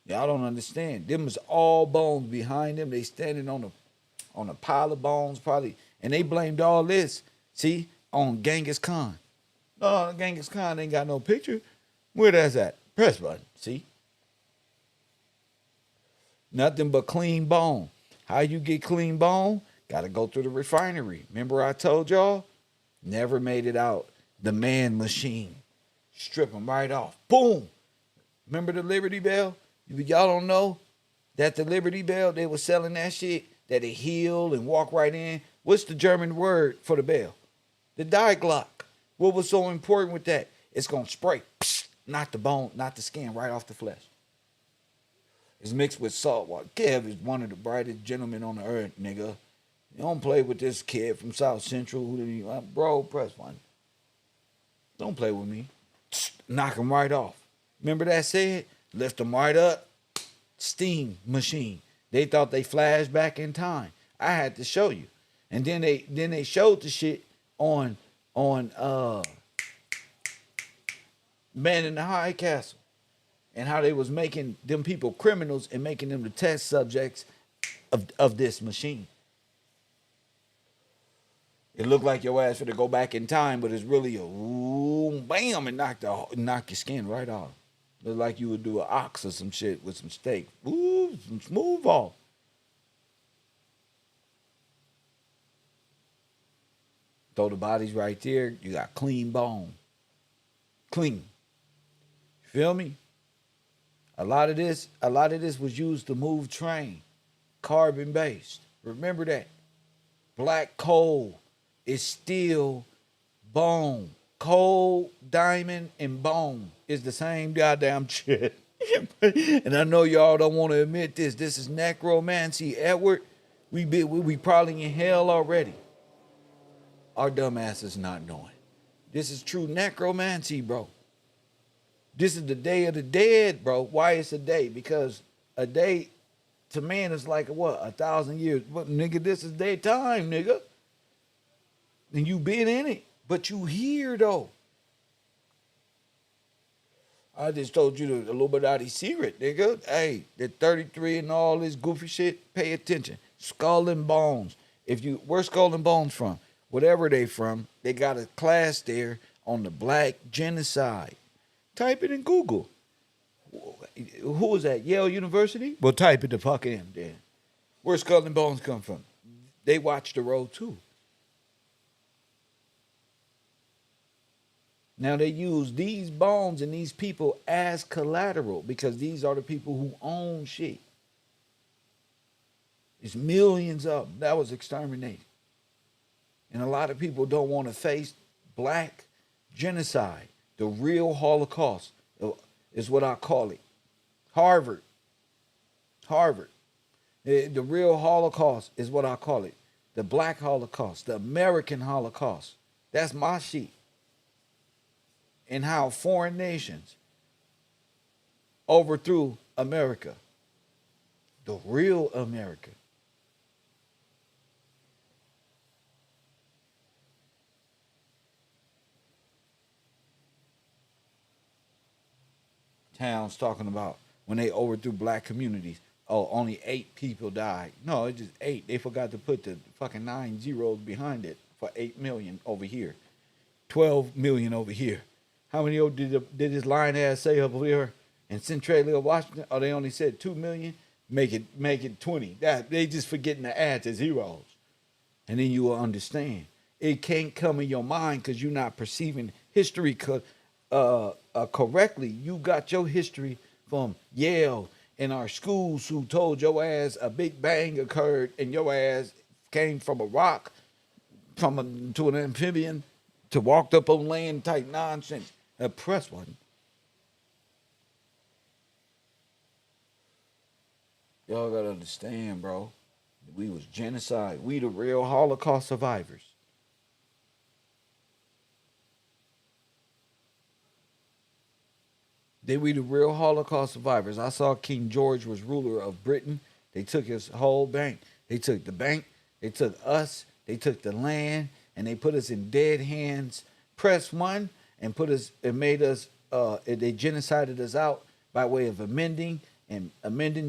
Y'all don't understand. Them is all bones behind them. They standing on a pile of bones probably, and they blamed all this, see, on Genghis Khan. No, Genghis Khan ain't got no picture. Where that's at? Press button, see? Nothing but clean bone. How you get clean bone? Got to go through the refinery. Remember I told y'all? Never made it out. The man machine. Strip them right off. Boom. Remember the Liberty Bell? Y'all don't know that the Liberty Bell, they was selling that shit, that it heal and walk right in. What's the German word for the bell? The Die Glock. What was so important with that? It's going to spray. Not the bone, not the skin, right off the flesh. It's mixed with salt water. Kev is one of the brightest gentlemen on the earth, nigga. You don't play with this kid from South Central. Bro, press one. Don't play with me. Knock him right off. Remember that said? Lift them right up. Steam machine. They thought they flashed back in time. I had to show you. And then they showed the shit on Man in the High Castle, and how they was making them people criminals and making them the test subjects of this machine. It looked like your ass finna go back in time, but it's really a ooh, bam, and knock your skin right off. Look like you would do an ox or some shit with some steak. Ooh, some smooth off. Throw the bodies right there. You got clean bone. Clean. Feel me? A lot of this was used to move train. Carbon based. Remember that. Black coal is still bone. Coal, diamond, and bone is the same goddamn shit. And I know y'all don't want to admit this. This is necromancy. Edward, we probably in hell already. Our dumb asses not knowing. This is true necromancy, bro. This is the day of the dead, bro. Why it's a day? Because a day to man is like, what, 1,000 years. But nigga, this is their time, nigga. And you been in it. But you here, though. I just told you the Illuminati secret, nigga. Hey, the 33 and all this goofy shit, pay attention. Skull and Bones. Where's Skull and Bones from? Whatever they from, they got a class there on the black genocide. Type it in Google. Who is that? Yale University? Well, type it the fuck in then. Where Skull and Bones come from? They watch the road too. Now they use these bones and these people as collateral because these are the people who own shit. There's millions of them. That was exterminated. And a lot of people don't want to face black genocide. The real Holocaust is what I call it. Harvard. The real Holocaust is what I call it. The black Holocaust. The American Holocaust. That's my shit. And how foreign nations overthrew America. The real America. Towns talking about when they overthrew black communities. Oh, only 8 people died. No, it's just 8. They forgot to put the fucking 9 zeros behind it for 8 million over here. 12 million over here. How many did this lying ass say over here in Centralia, Washington? Oh, they only said 2 million. Make it 20. That they just forgetting to add the zeros, and then you will understand. It can't come in your mind because you're not perceiving history correctly. You got your history from Yale and our schools who told your ass a big bang occurred and your ass came from a rock, to an amphibian, to walked up on land type nonsense. Press one. Y'all gotta understand, bro. We was genocide. We the real Holocaust survivors. We the real Holocaust survivors. I saw King George was ruler of Britain. They took his whole bank. They took the bank. They took us. They took the land, and they put us in dead hands. Press one and put us and made us. They genocided us out by way of amending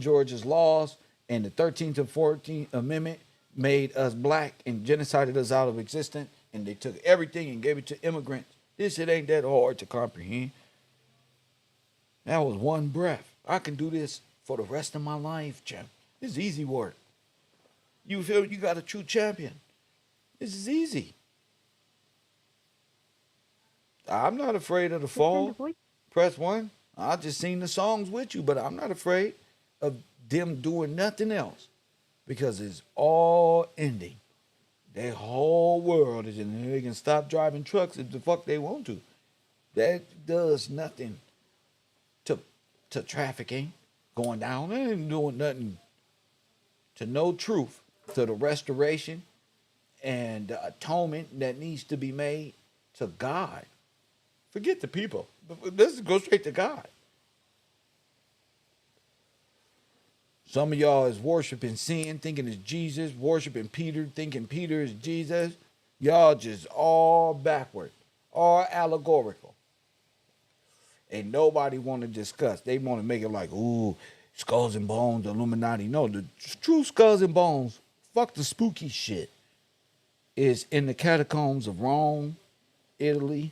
George's laws, and the 13th and 14th Amendment made us black and genocided us out of existence. And they took everything and gave it to immigrants. This shit ain't that hard to comprehend. That was one breath. I can do this for the rest of my life, champ. This is easy work. You feel you got a true champion. This is easy. I'm not afraid of the fall. Press one. I just sing the songs with you, but I'm not afraid of them doing nothing else because it's all ending. Their whole world is in there. They can stop driving trucks if the fuck they want to. That does nothing to trafficking going down. They ain't doing nothing to no truth, to the restoration and the atonement that needs to be made to God. Forget the people. Let's go straight to God. Some of y'all is worshiping sin, thinking it's Jesus, worshiping Peter, thinking Peter is Jesus. Y'all just all backward, all allegorical. And nobody want to discuss. They want to make it like, ooh, skulls and bones, Illuminati. No, the true skulls and bones, fuck the spooky shit, is in the catacombs of Rome, Italy,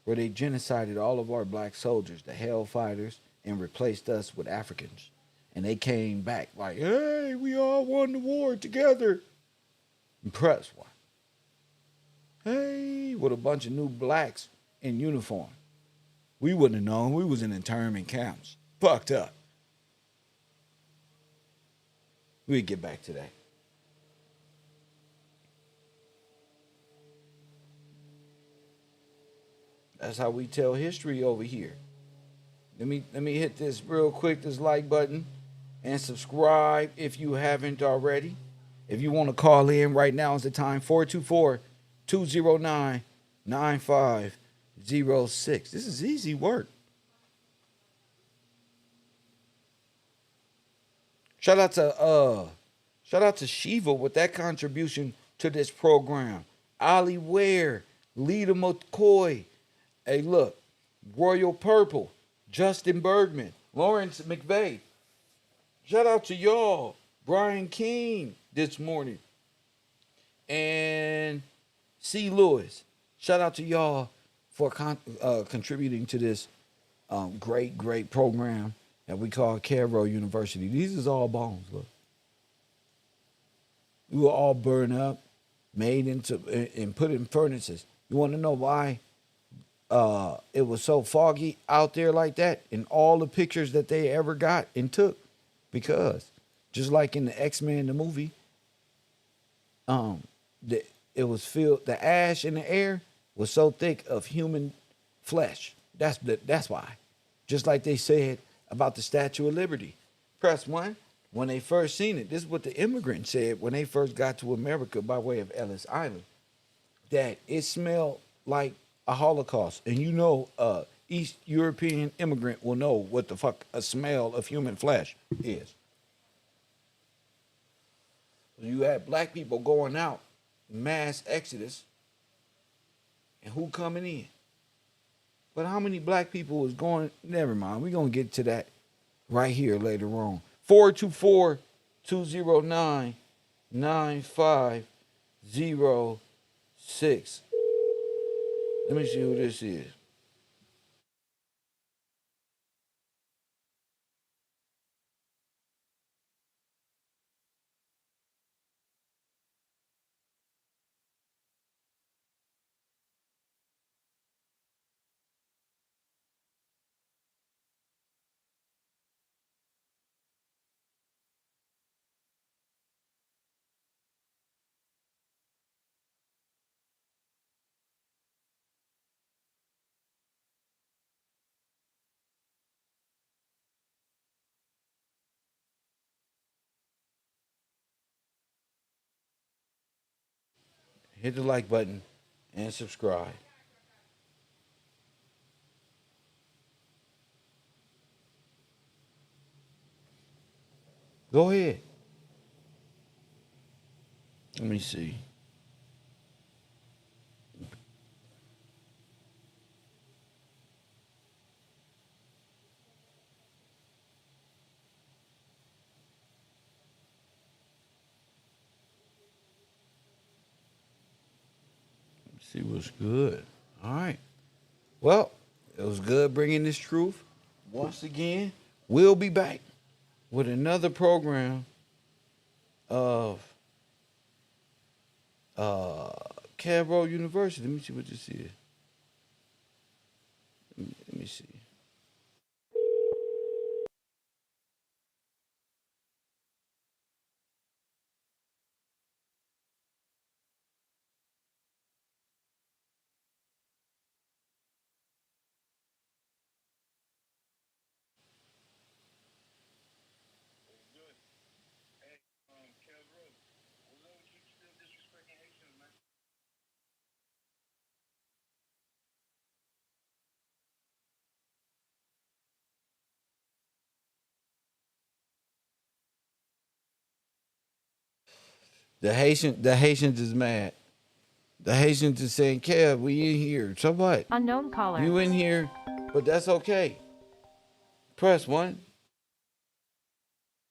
where they genocided all of our black soldiers, the hellfighters, and replaced us with Africans. And they came back like, hey, we all won the war together. And press one. Hey, with a bunch of new blacks in uniform. We wouldn't have known. We was in internment camps. Fucked up. We'll get back to that. That's how we tell history over here. Let me hit this real quick, this like button, and subscribe if you haven't already. If you want to call in right now is the time, 424-209-9506. This is easy work. Shout out to Shiva with that contribution to this program. Ali Ware, Lita McCoy. Hey, look, Royal Purple, Justin Bergman, Lawrence McVeigh. Shout out to y'all, Brian King this morning, and C. Lewis. Shout out to y'all for contributing to this great program that we call Cairo University. These is all bones, look. We were all burned up, made into and put in furnaces. You want to know why it was so foggy out there like that in all the pictures that they ever got and took? Because just like in the X-Men the movie, it was filled, the ash in the air was so thick of human flesh. That's why. Just like they said about the Statue of Liberty. Press one, when they first seen it, this is what the immigrants said when they first got to America by way of Ellis Island, that it smelled like a Holocaust. And you know, East European immigrant will know what the fuck a smell of human flesh is. You had black people going out, mass exodus, and who coming in? But how many black people was going? Never mind. We're going to get to that right here later on. 424-209-9506. Let me see who this is. hit the like button, and subscribe. Go ahead. Let me see. Let's see what's good. All right. Well, it was good bringing this truth. Once again, we'll be back with another program of Cabro University. Let me see what this is. Let me see. The Haitians is mad. The Haitians is saying, Kev, we in here. So what? Unknown caller. You in here, but that's okay. Press 1.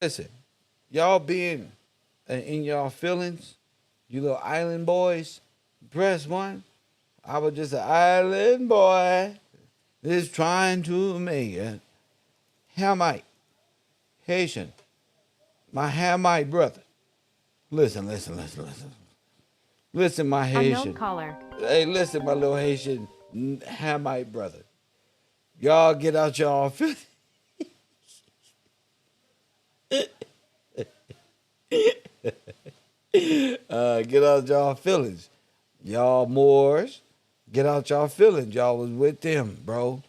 Listen, y'all being in y'all feelings, you little island boys, press 1. I was just an island boy just trying to make it. Hamite, Haitian, my Hamite brother. Listen. Listen, my Haitian. Unknown caller. Hey, listen, my little Haitian Hamite brother. Y'all get out y'all feelings. Get out y'all feelings. Y'all Moors, get out y'all feelings. Y'all was with them, bro.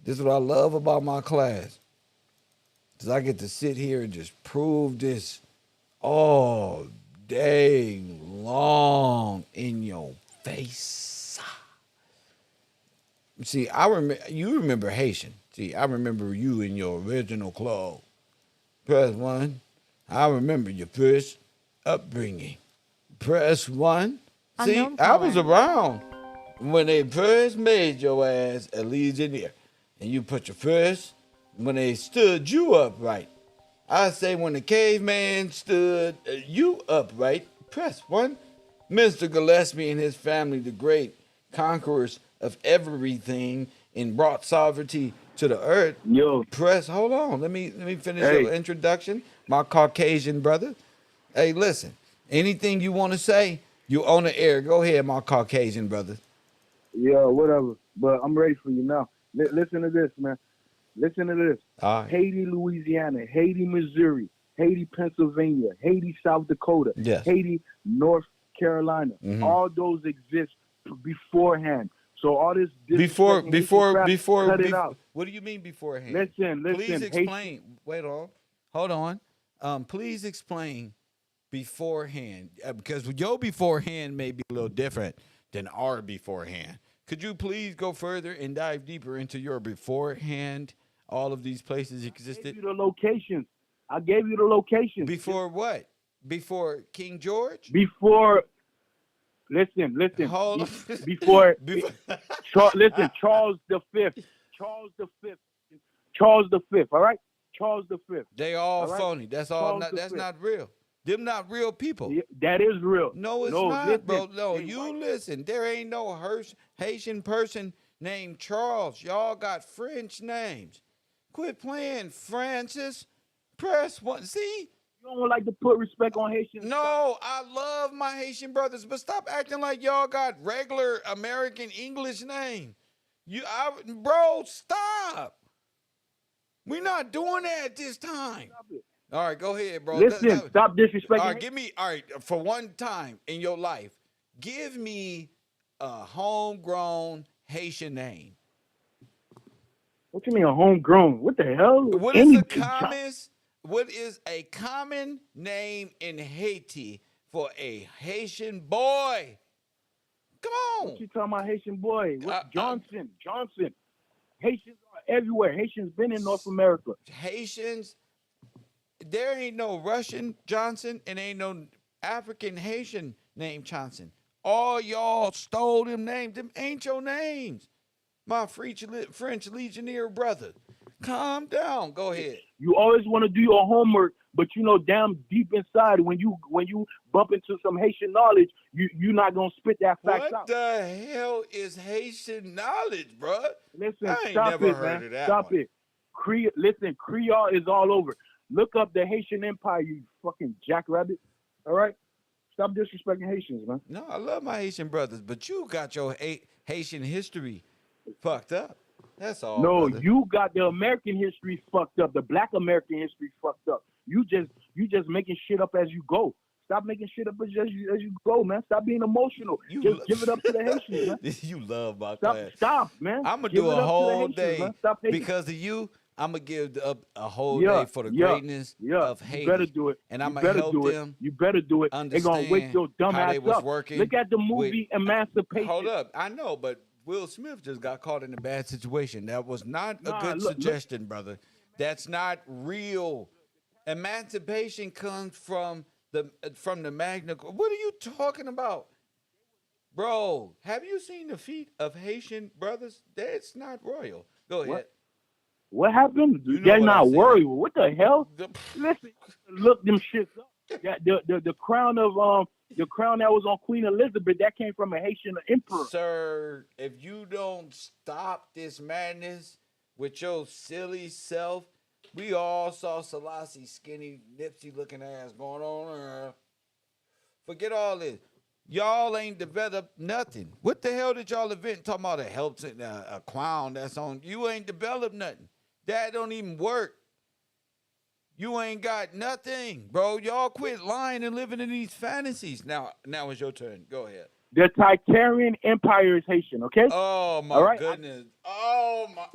This is what I love about my class. Because I get to sit here and just prove this all day long in your face. See, you remember Haitian. See, I remember you in your original clothes. Press 1. I remember your first upbringing. Press 1. See, I was around when they first made your ass a legionnaire. And you put your first, when they stood you upright. I say when the caveman stood you upright. Press 1. Mr. Gillespie and his family, the great conquerors of everything, and brought sovereignty to the earth. Yo. Press, hold on. Let me finish your introduction. My Caucasian brother. Hey, listen. Anything you want to say, you on the air. Go ahead, my Caucasian brother. Yeah, whatever. But I'm ready for you now. Listen to this, man. Listen to this. All right. Haiti, Louisiana, Haiti, Missouri, Haiti, Pennsylvania, Haiti, South Dakota, Yes. Haiti, North Carolina. Mhm. All those exist beforehand. So all this Before, cut it out. what do you mean beforehand? Listen. Please explain. Wait on. Hold on. Please explain beforehand, because your beforehand may be a little different than our beforehand. Could you please go further and dive deeper into your beforehand? All of these places existed. I gave you the locations. I gave you the locations. Before what? Before King George? Before. Listen. Hold on. Before. Listen, Charles the Fifth. Charles the Fifth. All right. Charles the Fifth. They all right? phony. That's all. Charles That's V. not real. Them not real people. Yeah, that is real. No, it's not, listen. bro. No, Hey, you listen. There ain't no Haitian person named Charles. Y'all got French names. Quit playing, Francis. Press 1. See? You don't like to put respect on Haitians? No, I love my Haitian brothers, but stop acting like y'all got regular American English name. Bro, stop. We're not doing that this time. All right, go ahead, bro. Listen, stop disrespecting. All right, for one time in your life, give me a homegrown Haitian name. What you mean a homegrown? What the hell? What is a common name in Haiti for a Haitian boy? Come on. What you talking about, Haitian boy? Johnson. Haitians are everywhere. Haitians been in North America. Haitians, there ain't no Russian Johnson and ain't no African Haitian named Johnson. All y'all stole them names. Them ain't your names. My French Legionnaire brother. Calm down. Go ahead. You always want to do your homework, but you know damn deep inside when you bump into some Haitian knowledge, you're not gonna spit that fact out. What the hell is Haitian knowledge, bro? Listen, I ain't stop never it, heard man. of that Stop one. it. Creole is all over. Look up the Haitian Empire, you fucking jackrabbit. All right? Stop disrespecting Haitians, man. No, I love my Haitian brothers, but you got your Haitian history fucked up. That's all. No, brother. you got the American history fucked up. The Black American history fucked up. You just making shit up as you go. Stop making shit up as you go, man. Stop being emotional. Just give it up to the Haitians, man. You love my class. Stop, man. I'm gonna Give do it a up to the whole Haitians, day man. Stop hating. because of you. I'm gonna give up a whole day for the greatness of Haiti. You better do it. And I'm you gonna better help do them. You better do it. They're gonna wake your dumb how ass they was up. working Look at the movie Emancipation. Hold up, I know, but Will Smith just got caught in a bad situation. That was not a good look, suggestion, brother. That's not real. Emancipation comes from the Magna. What are you talking about, bro? Have you seen the feet of Haitian brothers? That's not royal. Go ahead. What happened? You know They're what I not said. worried. What the hell? Listen, look them shits up. The crown that was on Queen Elizabeth, that came from a Haitian emperor. Sir, if you don't stop this madness with your silly self, we all saw Selassie skinny, Nipsey looking ass going on. Forget all this. Y'all ain't developed nothing. What the hell did y'all invent talking about a crown that's on? You ain't developed nothing. That don't even work. You ain't got nothing, bro. Y'all quit lying and living in these fantasies. Now it's your turn. Go ahead. The Titanian Empire is Haitian, okay? Oh, my goodness. Oh, my.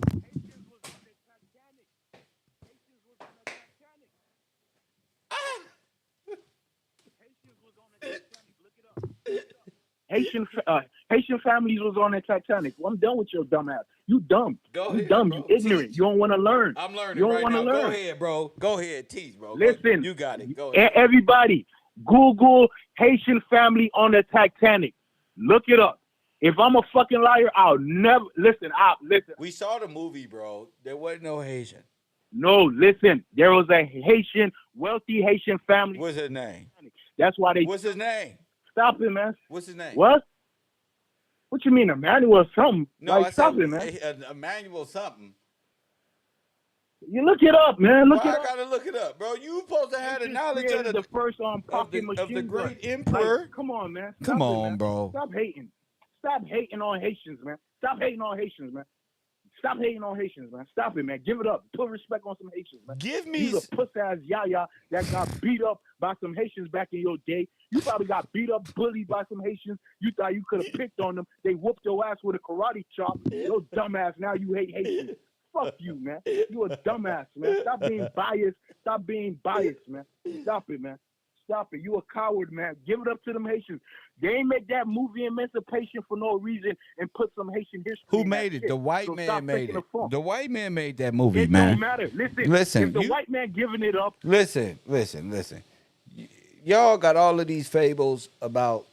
Haitian families was on the Titanic. Well, I'm done with your dumb ass. You dumb. Go you ahead, dumb. bro. You ignorant. Teach. You don't want to learn. I'm learning you don't right want now. to learn. Go ahead, bro. Go ahead. Teach, bro. Listen. You got it. Go ahead. Everybody, Google Haitian family on the Titanic. Look it up. If I'm a fucking liar, I'll never listen. We saw the movie, bro. There wasn't no Haitian. No, listen. There was a wealthy Haitian family. What's his name? That's why they. What's his name? Stop it, man. What's his name? What? What you mean, Emmanuel something? No, like, I stop said it, man. Emmanuel something. You look it up, man. I gotta look it up, bro. You supposed to have the knowledge of the first pocket of the machine great gun. emperor. Like, come on, man. Come Stop on, man. bro. Stop hating. Stop hating on Haitians, man. Stop hating on Haitians, man. Stop hating on Haitians, man. Stop it, man. Give it up. Put respect on some Haitians, man. Give me You a puss-ass yaya that got beat up by some Haitians back in your day. You probably got beat up, bullied by some Haitians. You thought you could have picked on them. They whooped your ass with a karate chop. Your dumbass, now you hate Haitians. Fuck you, man. You a dumbass, man. Stop being biased. Stop being biased, man. Stop it, man. Stop it. You a coward, man. Give it up to them Haitians. They ain't make that movie Emancipation for no reason and put some Haitian history. Who in made that it? shit. The white So man made it. The The white man made that movie, it man. don't matter. Listen. If the white man giving it up. Listen. Y'all got all of these fables about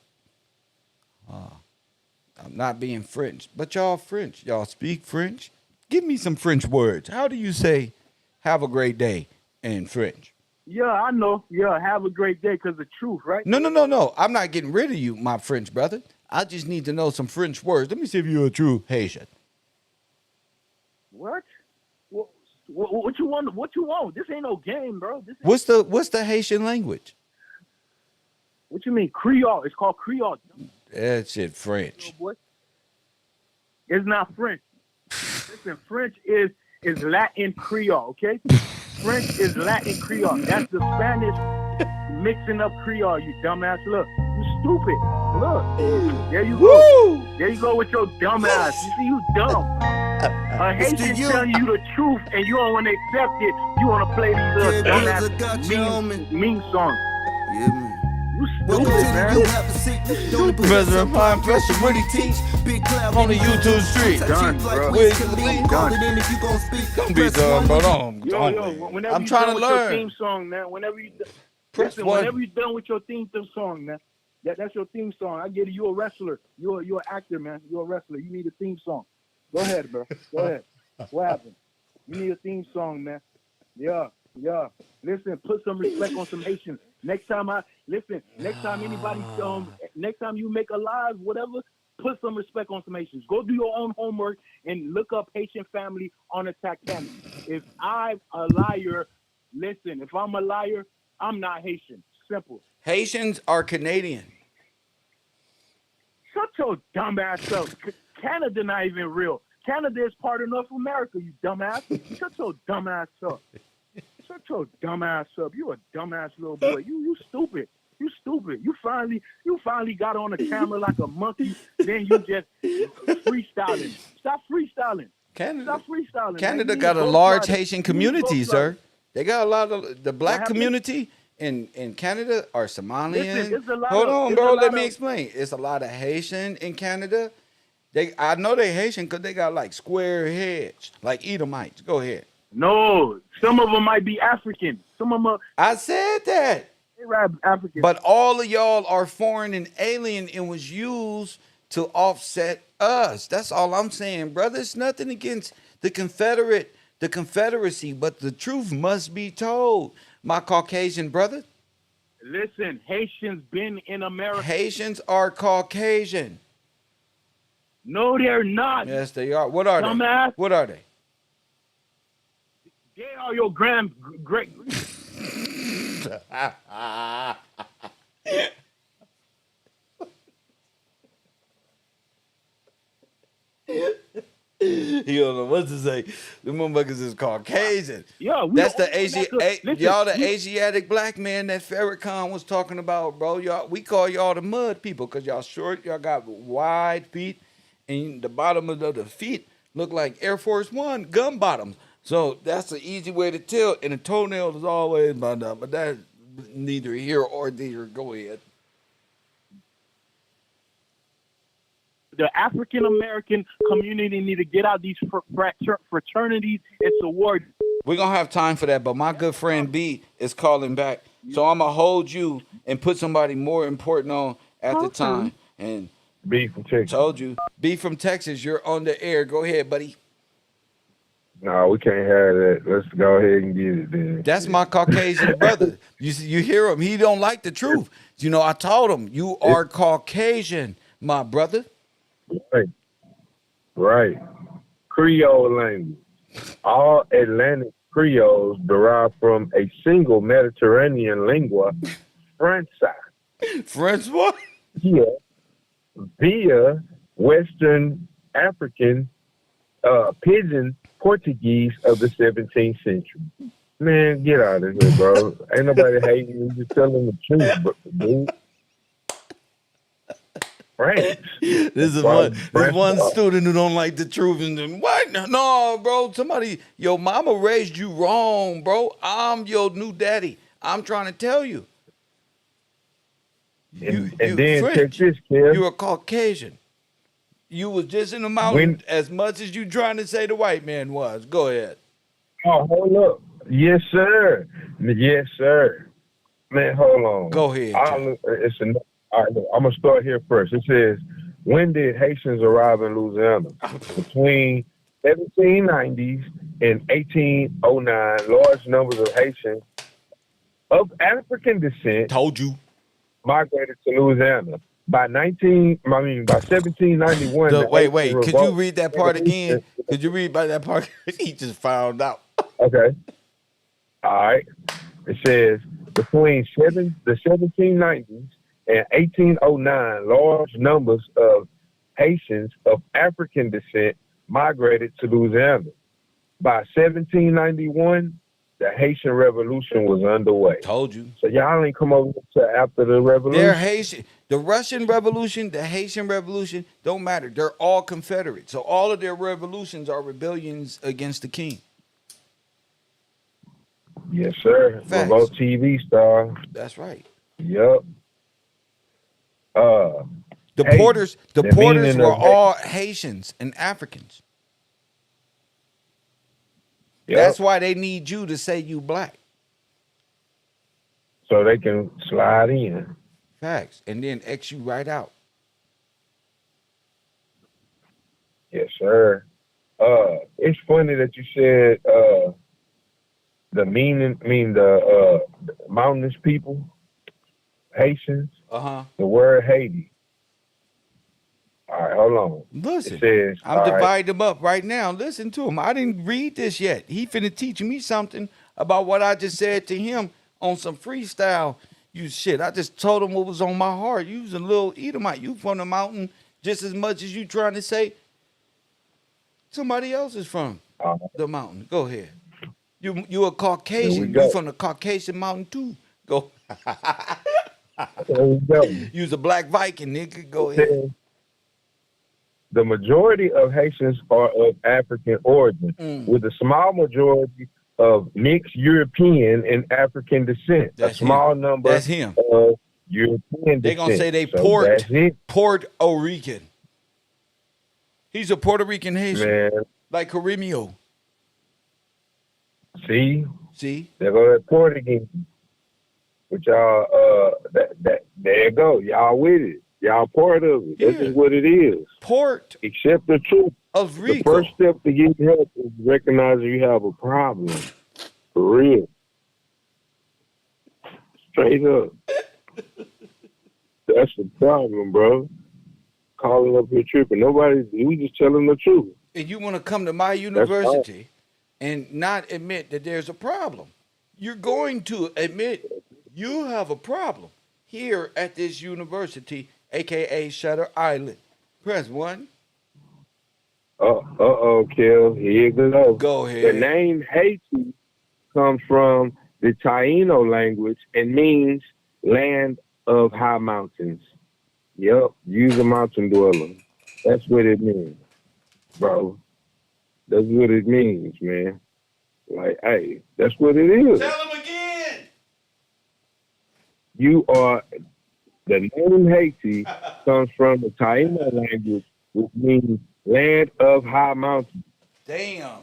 not being French, but y'all French. Y'all speak French. Give me some French words. How do you say "have a great day" in French? Yeah, I know. Yeah, have a great day because the truth, right? No. I'm not getting rid of you, my French brother. I just need to know some French words. Let me see if you're a true Haitian. What? What you want? What you want? This ain't no game, bro. What's the Haitian language? What you mean Creole? It's called Creole. That shit French. Boy. It's not French. Listen, French is Latin Creole, okay? French is Latin Creole. That's the Spanish mixing up Creole, you dumbass. Look, you stupid. Look. There you go. There you go with your dumbass. You see, you dumb. A Haitian telling you the truth and you don't want to accept it. You want to play these little dumbass mean songs. Yeah, man. You Welcome to the man. You Have a Seat. Don't President Prime Pressure really teach Big cloud on the YouTube street. Done, bro. With Call it in if you gon' speak. Don't be Press done, one. bro. Don't. Whenever I'm you trying done to with your learn. theme song, man. Whenever you Press listen, one. whenever you're done with your theme song, man. That's your theme song. I get it. You're a wrestler. You're an actor, man. You're a wrestler. You need a theme song. Go ahead, bro. Go ahead. What happened? You need a theme song, man. Yeah. Listen, put some respect on some Haitians. Next time next time you make a live, whatever, put some respect on some Haitians. Go do your own homework and look up Haitian family on Attack Canada. If I'm a liar, listen, if I'm a liar, I'm not Haitian. Simple. Haitians are Canadian. Shut your dumb ass up. Canada not even real. Canada is part of North America, you dumbass. Shut your dumb ass up. Shut your dumb ass up. You a dumbass little boy. You stupid. You stupid. You finally got on the camera like a monkey. Then you just freestyling. Stop freestyling. Stop freestyling. Canada man. got a large Haitian community, sir. They got a lot of the black happened? community in Canada are Somalians. Listen, it's a lot Hold of- on, it's bro. a Let lot me of- explain. It's a lot of Haitian in Canada. I know they Haitian because they got like square heads, like Edomites. Go ahead. No, some of them might be African. Some of them I said that. are African. But all of y'all are foreign and alien and was used to offset us. That's all I'm saying, brother. It's nothing against the Confederacy, but the truth must be told, my Caucasian brother. Listen, Haitians been in America. Haitians are Caucasian. No, they're not. Yes, they are. What are Dumbass. they? What are they? They are your great. You don't know what to say. The motherfuckers is Caucasian. Yeah, That's the y'all the listen, Asiatic black man that Farrakhan was talking about, bro. Y'all, we call y'all the mud people because y'all short, y'all got wide feet, and the bottom of the feet look like Air Force One gun bottoms. So that's the easy way to tell. And the toenail is always but that's neither here or there. Go ahead. the African American community need to get out these fraternities and sororities. We're going to have time for that, but my good friend B is calling back. So I'm going to hold you and put somebody more important on at the time. And B from Texas. told you, B from Texas, you're on the air. Go ahead, buddy. No, we can't have that. Let's go ahead and get it then. That's my Caucasian brother. You hear him. He don't like the truth. You know, I told him, you are Caucasian, my brother. Right. Creole language. All Atlantic Creoles derive from a single Mediterranean lingua franca. French what? Via Western African Pidgin Portuguese of the 17th century. Man, get out of here, bro. Ain't nobody hating you. Just telling the truth, dude. French. This is one student who don't like the truth. And then, what? No, bro. Somebody, your mama raised you wrong, bro. I'm your new daddy. I'm trying to tell you. And then French. check this, kid. You're a Caucasian. You was just in the mountain as much as you trying to say the white man was. Go ahead. Oh, hold up. Yes, sir. Yes, sir. Man, hold on. Go ahead. All right, look, I'm going to start here first. It says, when did Haitians arrive in Louisiana? Between 1790s and 1809, large numbers of Haitians of African descent Told you. migrated to Louisiana. By 1791. Wait. Could you read that part again? Could you read by that part? He just found out. Okay. All right. It says between the 1790s and 1809, large numbers of Haitians of African descent migrated to Louisiana. By 1791, the Haitian Revolution was underway. Told you. So y'all ain't come over to after the revolution. They're Haitian. The Russian Revolution, the Haitian Revolution, don't matter. They're all Confederate. So all of their revolutions are rebellions against the king. Yes, sir. Facts. Remote TV star. That's right. Yep. The Haiti, porters the meaning were of all Haitians and Africans. Yep. That's why they need you to say you black. So they can slide in. Facts. And then X you right out. Yes, sir. It's funny that you said the mountainous people, Haitians. The word Haiti. All right, hold on. Listen, it says, I'm dividing them up right now. Listen to him. I didn't read this yet. He finna teach me something about what I just said to him on some freestyle. You shit. I just told him what was on my heart. You was a little Edomite. You from the mountain just as much as you trying to say somebody else is from the mountain. Go ahead. You a Caucasian. You from the Caucasian mountain too. Go. There we go. You was a black Viking, nigga. Go ahead. The majority of Haitians are of African origin, with a small majority of mixed European and African descent. That's a small him. number That's him. of European descent. They're going to say they so Puerto Rican. He's a Puerto Rican Haitian. Man. Like Carimio. See? See? There go that port again. But y'all, there you go. Y'all with it. Y'all part of it. Yeah. This is what it is. Port. Accept the truth. Of Rico. The first step to get help is recognizing you have a problem. For real. Straight up. That's the problem, bro. Calling up here tripping. We just telling the truth. And you want to come to my university and not admit that there's a problem. You're going to admit you have a problem here at this university, a.k.a. Shutter Island. Press 1. Kel. Here you go. Go ahead. The name Haiti comes from the Taino language and means land of high mountains. Yep, use a mountain dweller. That's what it means, bro. That's what it means, man. Like, hey, that's what it is. Tell him again. The name Haiti comes from the Taino language, which means land of high mountains. Damn.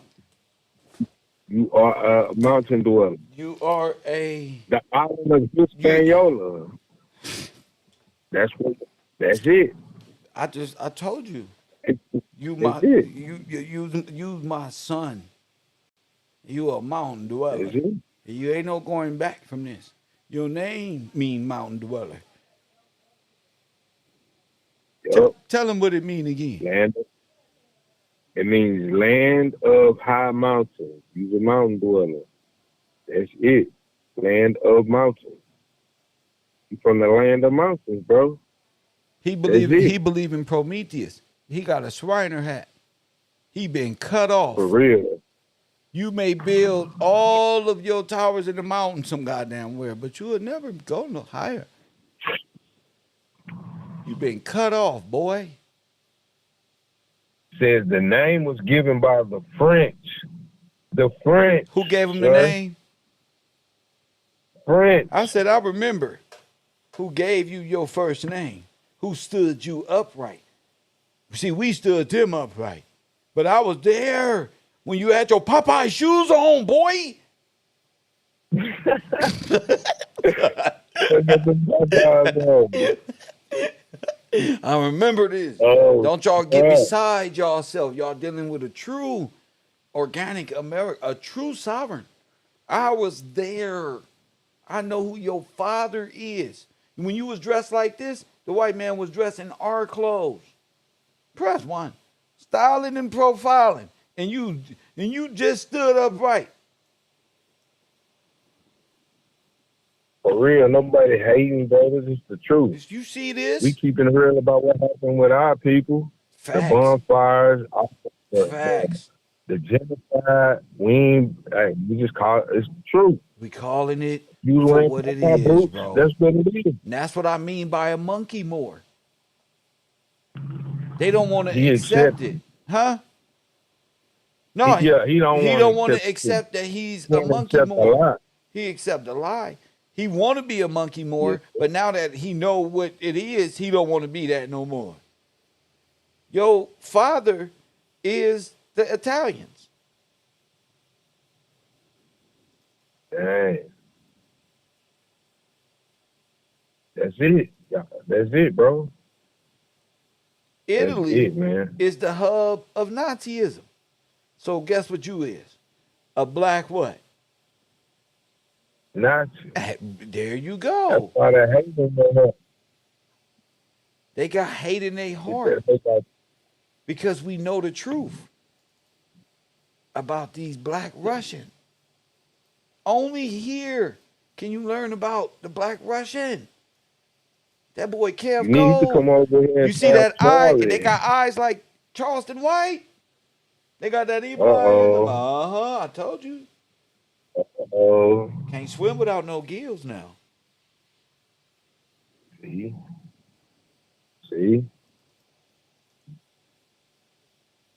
You are a mountain dweller. You are the island of Hispaniola. That's it. I told you. You my son. You a mountain dweller. You ain't no going back from this. Your name mean mountain dweller. Tell him what it mean again. It means land of high mountains. You's a mountain dweller. That's it. Land of mountains. You from the land of mountains, bro. He believe in Prometheus. He got a Shriner hat. He been cut off. For real. You may build all of your towers in the mountain some goddamn where, but you will never go no higher. You been cut off, boy. Says the name was given by the French. The French. Who gave him the name? French. I said, I remember. Who gave you your first name? Who stood you upright? See, we stood them upright. But I was there when you had your Popeye shoes on, boy. I remember this. Don't y'all get beside y'allself. Y'all dealing with a true organic America, a true sovereign. I was there. I know who your father is. When you was dressed like this, the white man was dressed in our clothes. Press 1. Styling and profiling. And you just stood upright. For real, nobody hating, brothers. It's the truth. You see this? We keeping it real about what happened with our people. Facts. The bonfires. Facts. The genocide. We just call it. It's the truth. We calling it for what it is, bro. That's what it is. And that's what I mean by a monkey more. They don't want to accept it. Huh? No, he don't want to accept that he's a monkey more. He accept a lie. He want to be a monkey more, but now that he know what it is, he don't want to be that no more. Your father is the Italians. Dang. That's it. Yeah, that's it, bro. Italy it, man. is the hub of Nazism. So guess what you is? A black what? Nazi. There you go. That's why they hate in their heart. They got hate in their heart because we know the truth about these black Russians. Only here can you learn about the black Russian. That boy Kev you need to come over here. You see that eye? They got eyes like Charleston White. They got that evil eye in them. I told you. Can't swim without no gills now. See?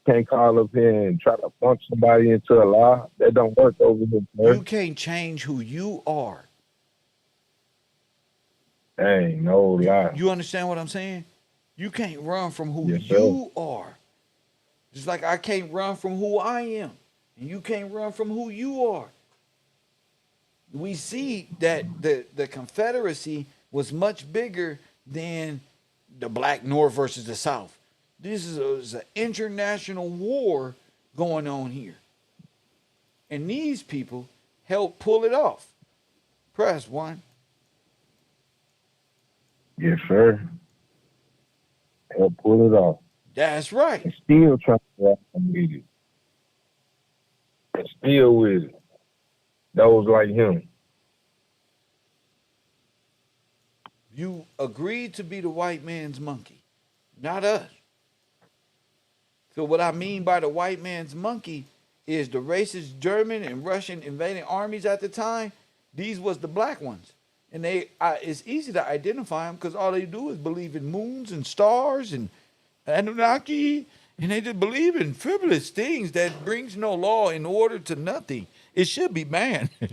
Can't call up here and try to punch somebody into a lie. That don't work over here, man. You can't change who you are. Ain't no lie. You understand what I'm saying? You can't run from who you are. Just like I can't run from who I am. And you can't run from who you are. We see that the Confederacy was much bigger than the Black North versus the South. This is an international war going on here. And these people helped pull it off. Press one. Yes, sir. Help pull it off. That's right. And still trying to rock with it. And still with it. Those like him. You agreed to be the white man's monkey, not us. So what I mean by the white man's monkey is the racist German and Russian invading armies at the time. These was the black ones. And it's easy to identify them because all they do is believe in moons and stars and Anunnaki. And they just believe in frivolous things that brings no law and order to nothing. It should be banned. They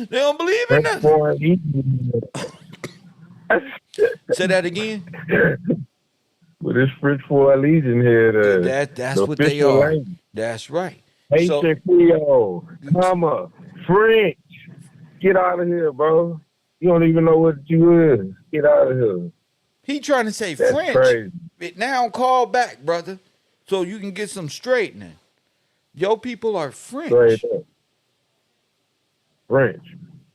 don't believe in nothing. Say that again. With this French for a Legion here, that's what they are. Language. That's right. Haitian Creole, French. Get out of here, bro. You don't even know what you is. Get out of here. He trying to say that's French. Crazy. It now call back, brother, so you can get some straightening. Your people are French. French.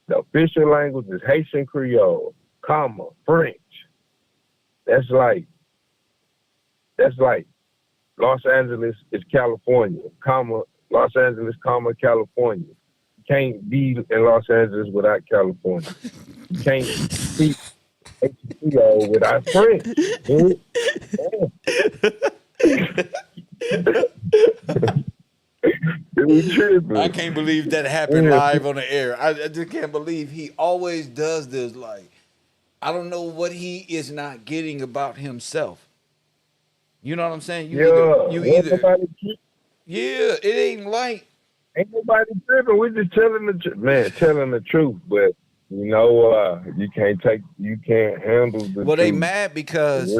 The official language is Haitian Creole, French. That's like Los Angeles is California, Los Angeles, California. You can't be in Los Angeles without California. You can't speak Haitian Creole without French. I can't believe that happened live on the air. I just can't believe he always does this. Like, I don't know what he is not getting about himself. You know what I'm saying? Yeah, it ain't like. Ain't nobody tripping. We're just telling the truth. But you know, you can't handle the truth. Well, they mad because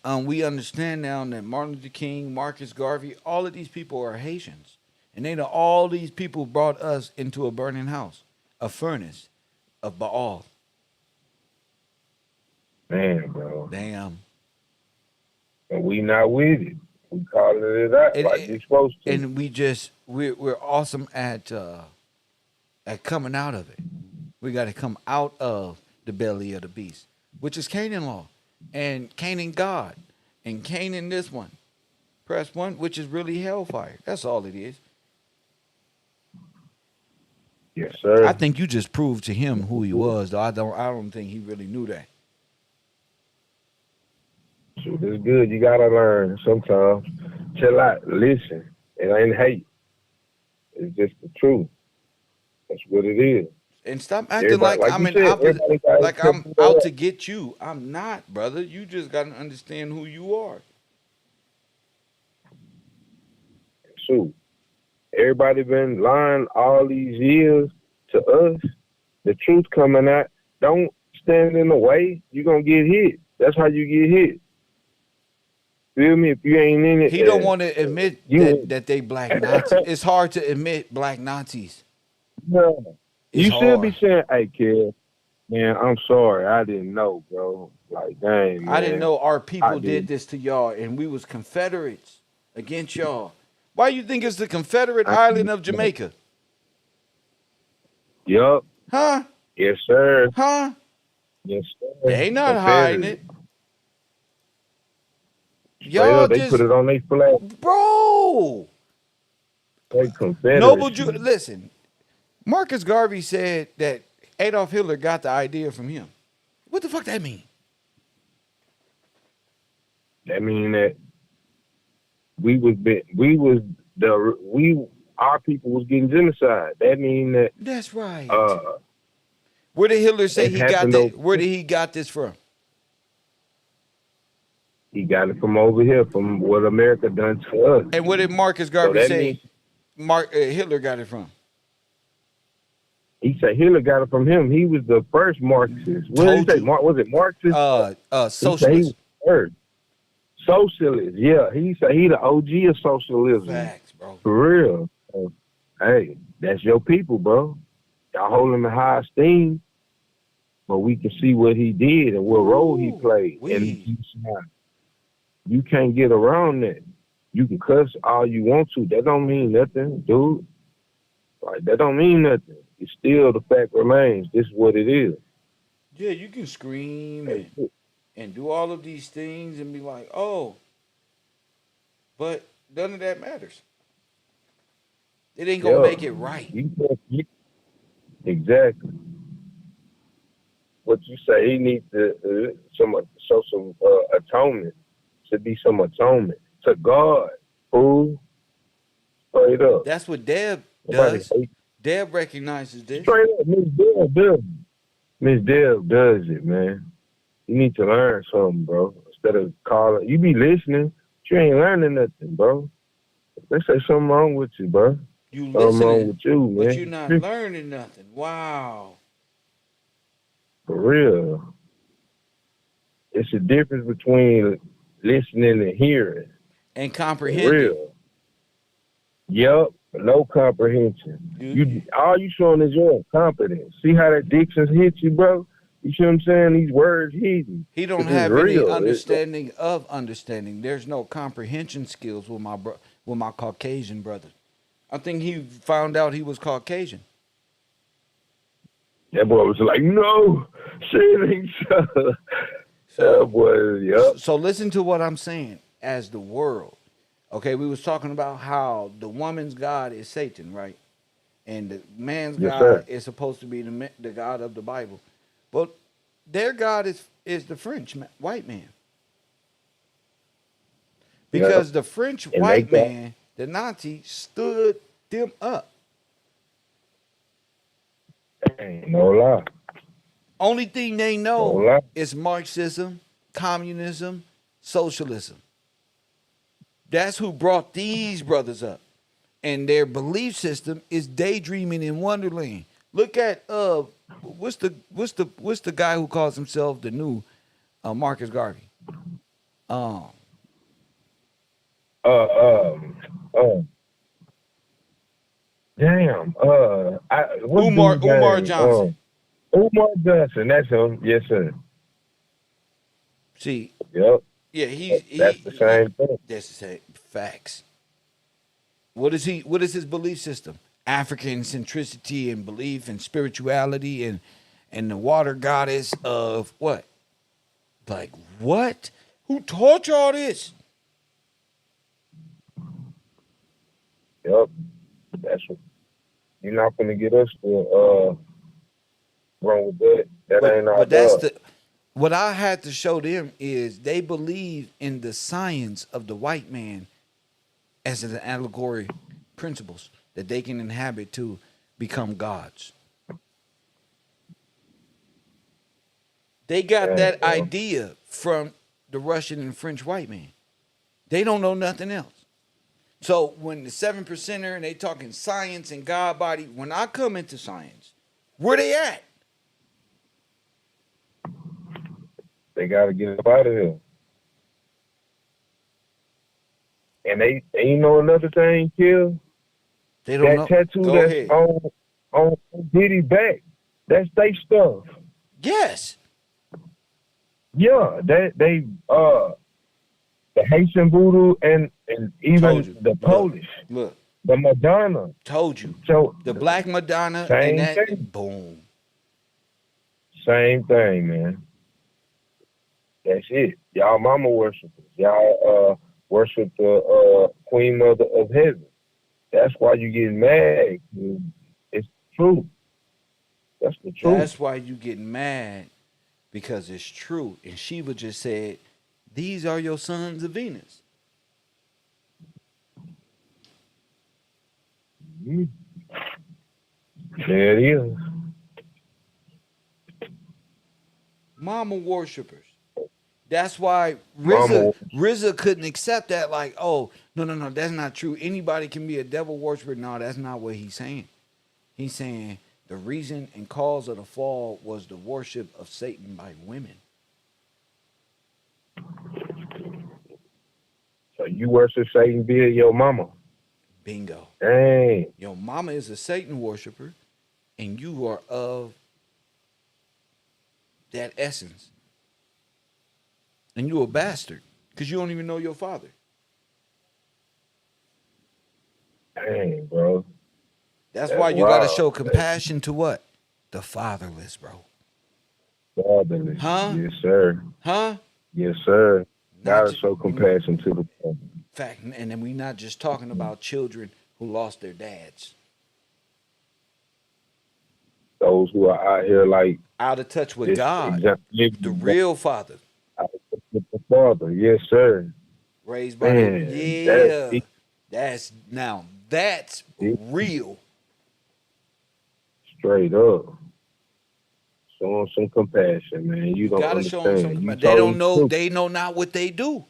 we understand now that Martin Luther King, Marcus Garvey, all of these people are Haitians. And they know all these people brought us into a burning house, a furnace of Baal. Man, bro. Damn. And we not with it. We calling it out like you're supposed to. And we're awesome at coming out of it. We got to come out of the belly of the beast, which is Canaan law, and Canaan God, and Canaan this one. Press one, which is really hellfire. That's all it is. Yes, sir. I think you just proved to him who he was, though. I don't think he really knew that. Shoot, it's good. You gotta learn sometimes. Chill out. Listen. It ain't hate. It's just the truth. That's what it is. And stop acting like I'm I'm out to get you. I'm not, brother. You just gotta understand who you are. Shoot. Everybody been lying all these years to us, the truth coming out, don't stand in the way. You're going to get hit. That's how you get hit. Feel me? If you ain't in it. He don't want to admit that they black Nazis. It's hard to admit black Nazis. No. It's You should be hard. saying, hey, kid, man, I'm sorry. I didn't know, bro. Like, dang, man. I didn't know our people did this to y'all, and we was Confederates against y'all. Why you think it's the Confederate island of Jamaica? Yup. Huh? Yes, sir. Huh? Yes, sir. They not hiding it. Y'all they put it on their flag. Bro. They Confederate. Noble Jew. Listen, Marcus Garvey said that Adolf Hitler got the idea from him. What the fuck that mean? That mean that our people was getting genocide. That mean that. That's right. Where did Hitler say he got that? Where did he got this from? He got it from over here, from what America done to us. And what did Marcus Garvey say? Hitler got it from? He said Hitler got it from him. He was the first Marxist. What did he say? Was it Marxist? Socialist. Socialist. Yeah, he said he the OG of socialism. Facts, bro. For real. Hey, that's your people, bro. Y'all hold him in high esteem, but we can see what he did and what role he played. And you can't get around that. You can cuss all you want to. That don't mean nothing, dude. Like, that don't mean nothing. It's still the fact remains. This is what it is. Yeah, you can scream and do all of these things and be like, oh, but none of that matters. It ain't gonna make it right. Exactly. What you say, he needs to show some atonement. Should be some atonement to God. Fool. Straight up. That's what Deb does. Deb recognizes this. Straight up, Miss Deb does it. Miss Deb does it, man. You need to learn something, bro. Instead of calling, you be listening, but you ain't learning nothing, bro. They say something wrong with you, bro. You something listening, wrong with you, man. but you're not learning nothing. Wow. For real. It's a difference between listening and hearing. And comprehending. For real. Yup. No comprehension. All you showing is your incompetence. See how that Dixon's hit you, bro? You see what I'm saying? These words hit you. He don't have any understanding of understanding. There's no comprehension skills with my Caucasian brother. I think he found out he was Caucasian. That boy was like, no, shit ain't so. That boy, yup. So listen to what I'm saying. As the world, okay, we was talking about how the woman's God is Satan, right? And the man's God is supposed to be the God of the Bible. But their God is the French white man. Because the French white man, the Nazi, stood them up. Ain't no lie. Only thing they know is Marxism, communism, socialism. That's who brought these brothers up. And their belief system is daydreaming in Wonderland. Look at what's the guy who calls himself the new Marcus Garvey? Umar Johnson. Umar Johnson, that's him. Yes, sir. See. Yep. Yeah, that's the same thing. That's the same facts. What is his belief system? African centricity and belief and spirituality and the water goddess of what? Like what? Who taught y'all this? Yep. That's what you're not gonna get us to wrong with that. That ain't our job. What I had to show them is they believe in the science of the white man as an allegory principles that they can inhabit to become gods. They got that idea from the Russian and French white man. They don't know nothing else. So when the 7%er and they talking science and God body, when I come into science Where they at? They gotta get up out of here. And you know another thing, Kill? They don't know. That tattoo Go that's ahead. on Diddy back, that's they stuff. Yes. Yeah, they the Haitian voodoo and even the Polish. Look. The Madonna. Told you. So the Black Madonna same and that thing. boom. Same thing, man. That's it. Y'all mama worshipers. Y'all worship the Queen Mother of Heaven. That's why you get mad. It's true. That's the truth. That's why you get mad, because it's true. And Sheba just said, these are your sons of Venus. Mm-hmm. There it is. Mama worshipers. That's why RZA couldn't accept that. Like, oh, no, that's not true. Anybody can be a devil worshiper. No, that's not what he's saying. He's saying the reason and cause of the fall was the worship of Satan by women. So you worship Satan via your mama. Bingo. Dang. Your mama is a Satan worshiper, and you are of that essence. And you a bastard, because you don't even know your father. Dang, bro. That's why you got to show compassion to what? The fatherless, bro. Fatherless. Huh? Yes, sir. Huh? Yes, sir. Gotta show compassion to the father. Fact, and then we're not just talking about children who lost their dads. Those who are out here like out of touch with God, the real father. Out of touch with the father, yes, sir. Raised by him. That's real. Straight up. Show them some compassion, man. You don't gotta understand. Show them some compassion. They don't know. They know not what they do.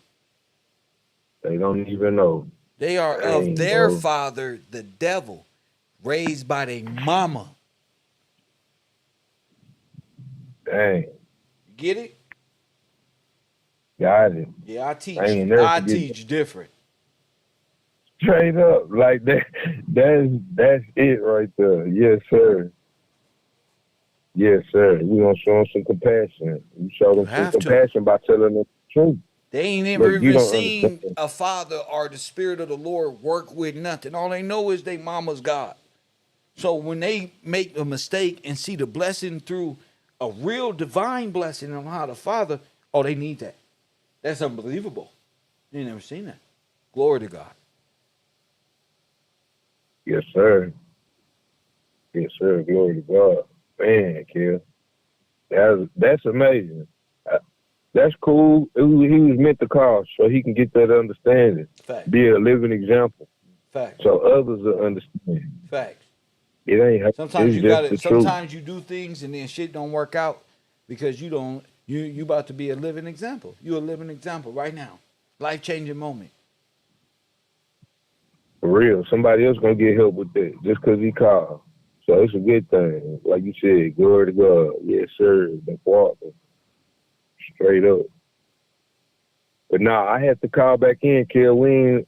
They don't even know. They are of their father, the devil, raised by their mama. Dang. Get it? Got it. Yeah, I teach different. Straight up. Like that. That's it right there. Yes, sir. Yes, sir. You gonna show them some compassion. You show them some compassion by telling them the truth. They ain't never even seen a father or the spirit of the Lord work with nothing. All they know is they mama's God. So when they make a mistake and see the blessing through a real divine blessing on how the father, they need that. That's unbelievable. They never seen that. Glory to God. Yes, sir. Yes, sir. Glory to God. Man, Kill. That's amazing. That's cool. He was meant to call so he can get that understanding. Fact. Be a living example. Fact. So others will understand. Fact. It ain't. Sometimes you got it. Sometimes you do things and then shit don't work out because you don't. You about to be a living example. You a living example right now. Life-changing moment. For real. Somebody else gonna get help with that just because he called. So it's a good thing. Like you said, glory to God. Yes, sir. The Father. Straight up. But nah, I had to call back in, Kill. It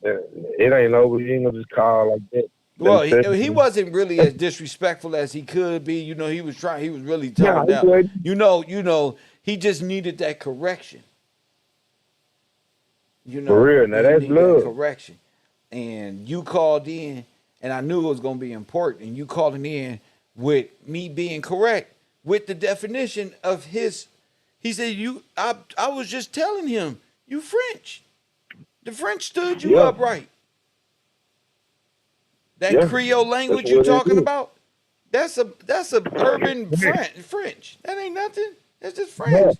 ain't over. You ain't gonna just call like that. Well, he wasn't really as disrespectful as he could be. You know, he was really telling them. You know, he just needed that correction. You know, for real. Now that's love. That correction. And you called in, and I knew it was gonna be important. And you calling in with me being correct with the definition of his. He said, I was just telling him, you French. The French stood you up right. That Creole language you talking about, that's a urban French. That ain't nothing. That's just French.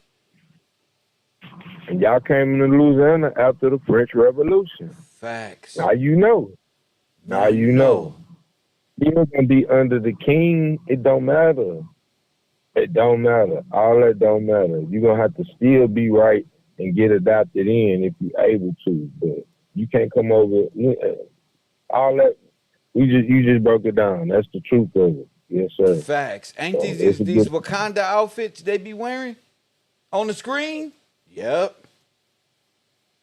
Yeah. And y'all came into Louisiana after the French Revolution. Facts. Now you know. Now you know. You're gonna be under the king, it don't matter. It don't matter. All that don't matter. You're gonna have to still be right and get adopted in if you're able to. But you can't come over all that. You just broke it down. That's the truth of it. Yes, sir. Facts. Ain't So these it's a good. Wakanda outfits they be wearing on the screen? Yep.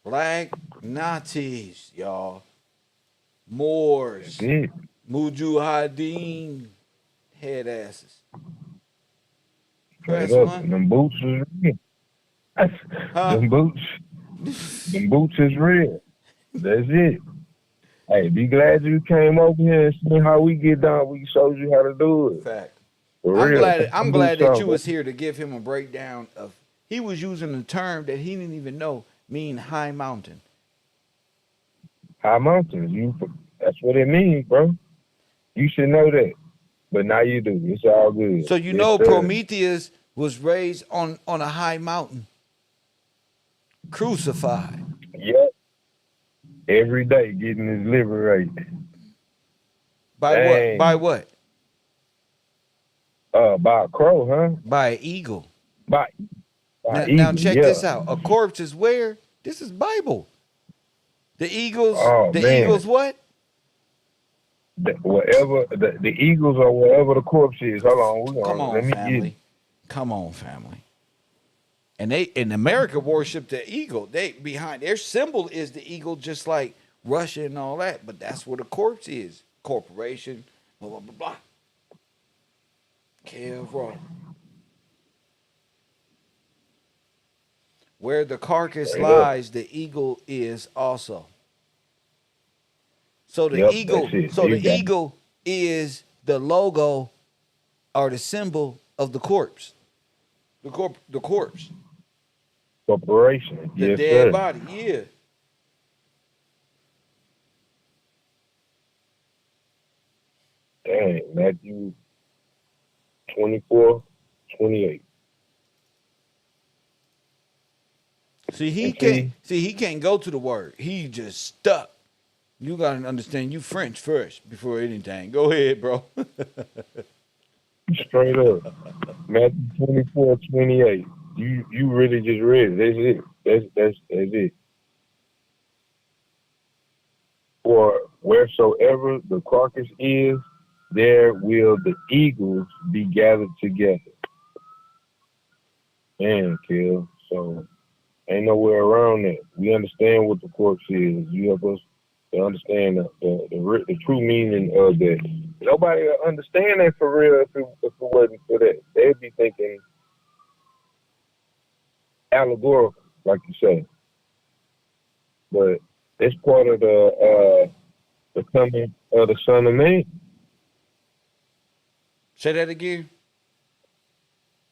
Black Nazis, y'all. Moors. That's it. Mujahideen. Head asses. Straight Press up. one. And them boots is real. Huh? Them boots is real. That's it. Hey, be glad you came over here and see how we get down. We showed you how to do it. Fact. For I'm real. glad that you was here to give him a breakdown of. He was using a term that he didn't even know mean high mountain. High mountains. That's what it means, bro. You should know that. But now you do. It's all good. So you know Prometheus was raised on a high mountain, crucified. Yep. Every day getting his liver right. By Dang. what? By what? By a crow, huh? By an eagle. By Now check this out. A corpse is where? This is Bible. The eagles. Eagles what? Wherever the eagles or wherever the corpse is. Hold on. Come on, family. Come on, family. And they in America worship the eagle. Their symbol is the eagle, just like Russia and all that. But that's where the corpse is. Corporation. Blah blah blah blah. Raw. Where the carcass lies, the eagle is also. So the eagle is the logo or the symbol of the corpse. The corpse. Corporation. The dead body, yeah. Dang, Matthew 24:28. See, he can't go to the word. He just stuck. You gotta understand you French first before anything. Go ahead, bro. Straight up. Matthew 24:28. You really just read it. That's it. For wheresoever the carcass is, there will the eagles be gathered together. Man, kill. So ain't nowhere around that. We understand what the corpse is. You help us to understand the true meaning of that. Nobody will understand that for real if it wasn't for that. They'd be thinking allegorical, like you say. But it's part of the coming of the Son of Man. Say that again.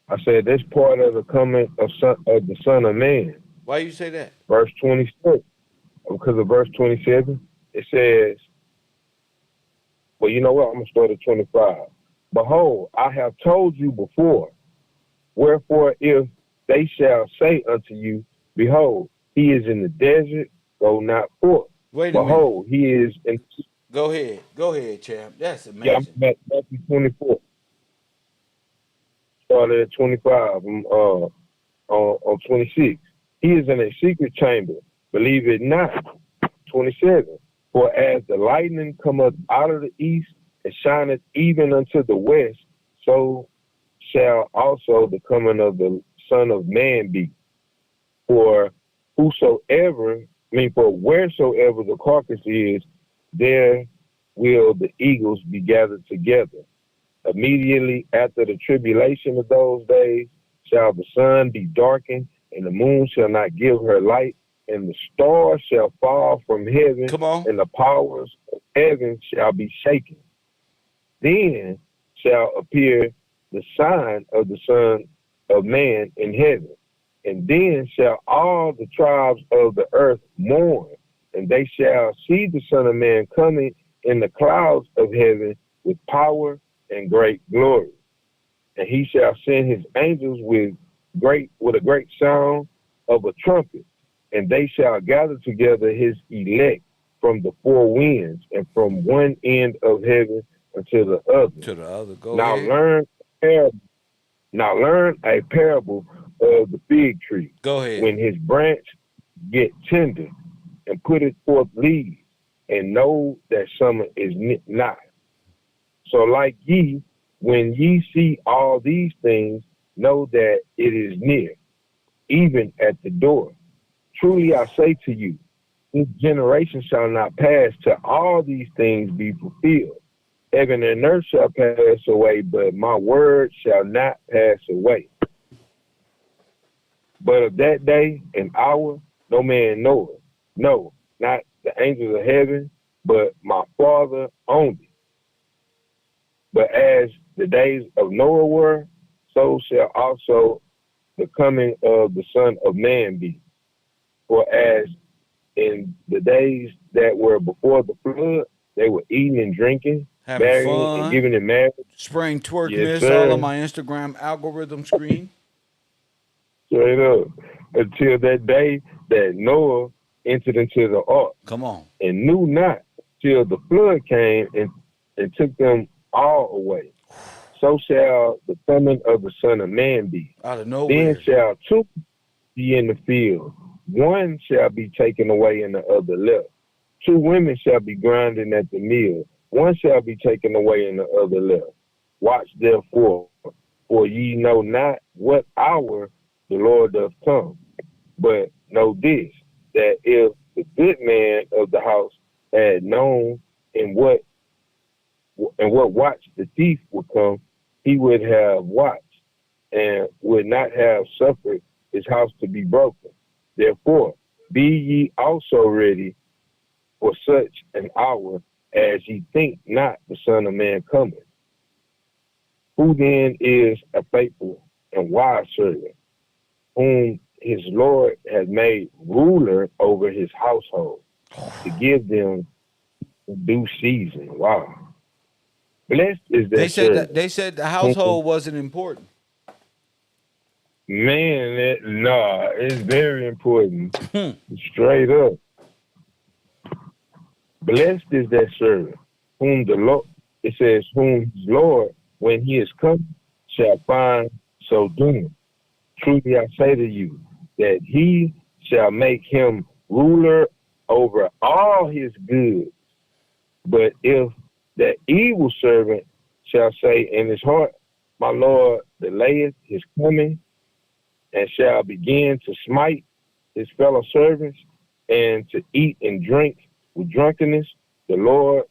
I said that's part of the coming of the Son of Man. Why you say that? Verse 26. Because of verse 27, it says, well, you know what? I'm going to start at 25. Behold, I have told you before. Wherefore, if they shall say unto you, behold, he is in the desert, go not forth. Wait a Behold, minute. he is in. Go ahead, champ. That's amazing. Yeah, I'm at Matthew 24. Started at 25. On 26. He is in a secret chamber. Believe it not. 27. For as the lightning cometh out of the east and shineth even unto the west, so shall also the coming of the Son of Man be. For wheresoever the carcass is, there will the eagles be gathered together. Immediately after the tribulation of those days shall the sun be darkened, and the moon shall not give her light, and the stars shall fall from heaven, and the powers of heaven shall be shaken. Then shall appear the sign of the Son of Man in heaven. And then shall all the tribes of the earth mourn, and they shall see the Son of Man coming in the clouds of heaven with power and great glory. And he shall send his angels with a great sound of a trumpet, and they shall gather together his elect from the four winds and from one end of heaven unto the other. To the other. Now learn a parable of the fig tree. Go ahead. When his branch get tender and put it forth leaves, and know that summer is nigh. So like ye, When ye see all these things, know that it is near, even at the door. Truly I say to you, this generation shall not pass till all these things be fulfilled. Heaven and earth shall pass away, but my word shall not pass away. But of that day and hour, no man knoweth. No, not the angels of heaven, but my Father only. But as the days of Noah were, so shall also the coming of the Son of Man be. For as in the days that were before the flood, they were eating and drinking, Having marrying fun. and giving in marriage. Spraying twerk Yes, mist sir. all on my Instagram algorithm screen. Straight up. Until that day that Noah entered into the ark. Come on. And knew not till the flood came and took them all away. So shall the coming of the Son of Man be. Out of nowhere. Then shall two be in the field. One shall be taken away and the other left. Two women shall be grinding at the mill. One shall be taken away and the other left. Watch therefore, for ye know not what hour the Lord doth come. But know this, that if the good man of the house had known in what watch the thief would come, he would have watched and would not have suffered his house to be broken. Therefore, be ye also ready for such an hour as ye think not the Son of Man cometh. Who then is a faithful and wise servant, whom his Lord has made ruler over his household, to give them due season? Wow. Blessed is that They said the household wasn't important. Man, it's very important. Straight up. Blessed is that servant, whom the Lord, it says, whom his Lord, when he is come, shall find so doing. Truly I say to you, that he shall make him ruler over all his goods. But if that evil servant shall say in his heart, my Lord delayeth his coming, and shall begin to smite his fellow servants, and to eat and drink with drunkenness, the Lord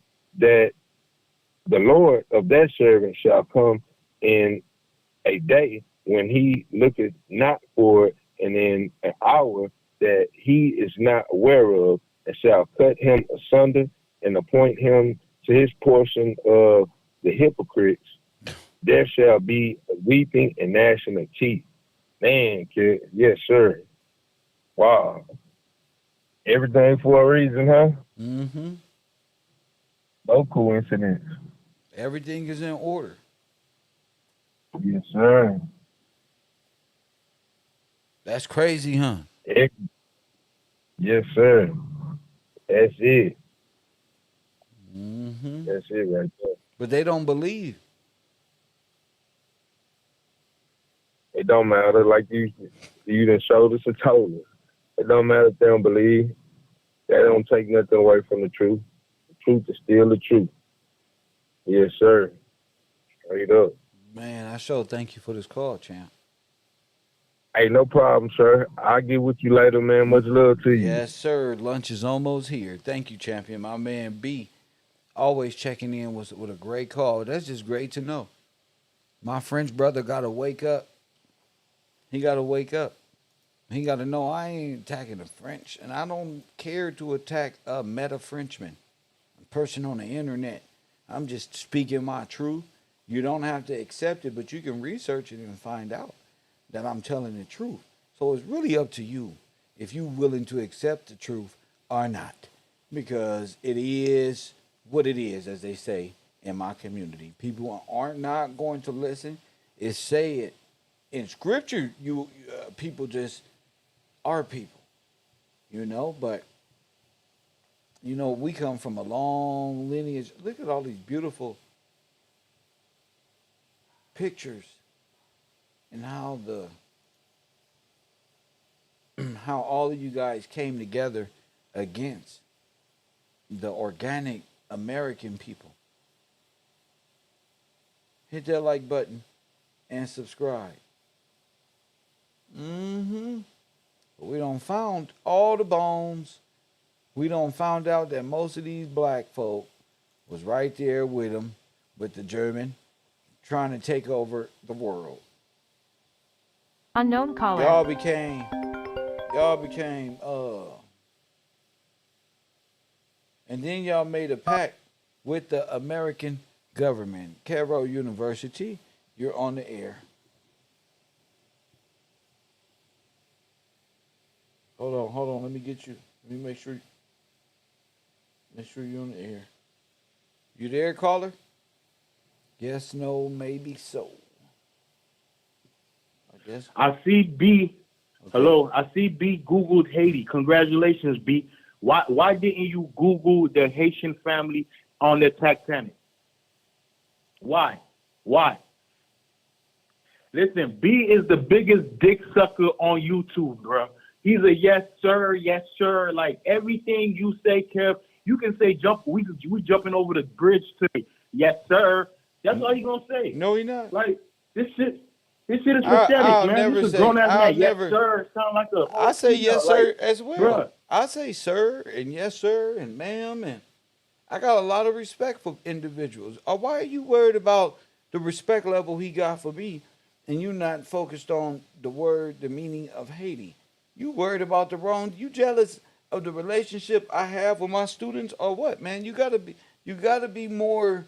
of that servant shall come in a day when he looketh not for it, and in an hour that he is not aware of, and shall cut him asunder and appoint him to his portion of the hypocrites. There shall be weeping and gnashing of teeth. Man, kid, yes, sir. Wow. Everything for a reason, huh? Mm-hmm. No coincidence. Everything is in order. Yes, sir. That's crazy, huh? Yes, sir. That's it. Mm-hmm. That's it right there. But they don't believe. It don't matter. Like you done showed us and told us. It don't matter if they don't believe. That don't take nothing away from the truth. The truth is still the truth. Yes, sir. Straight up. Man, I sure thank you for this call, champ. Hey, no problem, sir. I'll get with you later, man. Much love to you. Yes, sir. Lunch is almost here. Thank you, champion. My man B, always checking in with a great call. That's just great to know. My French brother got to wake up. He got to wake up. He got to know I ain't attacking the French, and I don't care to attack a meta Frenchman, a person on the internet. I'm just speaking my truth. You don't have to accept it, but you can research it and find out that I'm telling the truth. So it's really up to you if you're willing to accept the truth or not, because it is what it is, as they say in my community. People aren't not going to listen. It's say it in scripture. People just are people, but we come from a long lineage. Look at all these beautiful pictures and how how all of you guys came together against the organic American people. hit that like button and subscribe. Mm-hmm. We done found all the bones. We done found out that most of these black folk was right there with them, with the German, trying to take over the world. Unknown caller. Y'all became, and then y'all made a pact with the American government. Cairo University, you're on the air. Hold on. Let me get you. Let me make sure you're on the air. You there, caller? Yes, no, maybe so. I guess. I see B. Okay. Hello, I see B Googled Haiti. Congratulations, B. Why didn't you Google the Haitian family on the Titanic? Why? Listen, B is the biggest dick sucker on YouTube, bro. He's a yes sir. Like everything you say, Kev, you can say jump. We jumping over the bridge to yes sir. That's all he gonna say. No, he not. Like this shit is pathetic, man. This is a grown ass man. Yes sir. Sound like a. I say yes sir as well. Bruh. I say sir and yes sir and ma'am, and I got a lot of respect for individuals. Why are you worried about the respect level he got for me, and you not focused on the meaning of Haiti? You worried about the wrong? You jealous of the relationship I have with my students, or what, man? You gotta be more.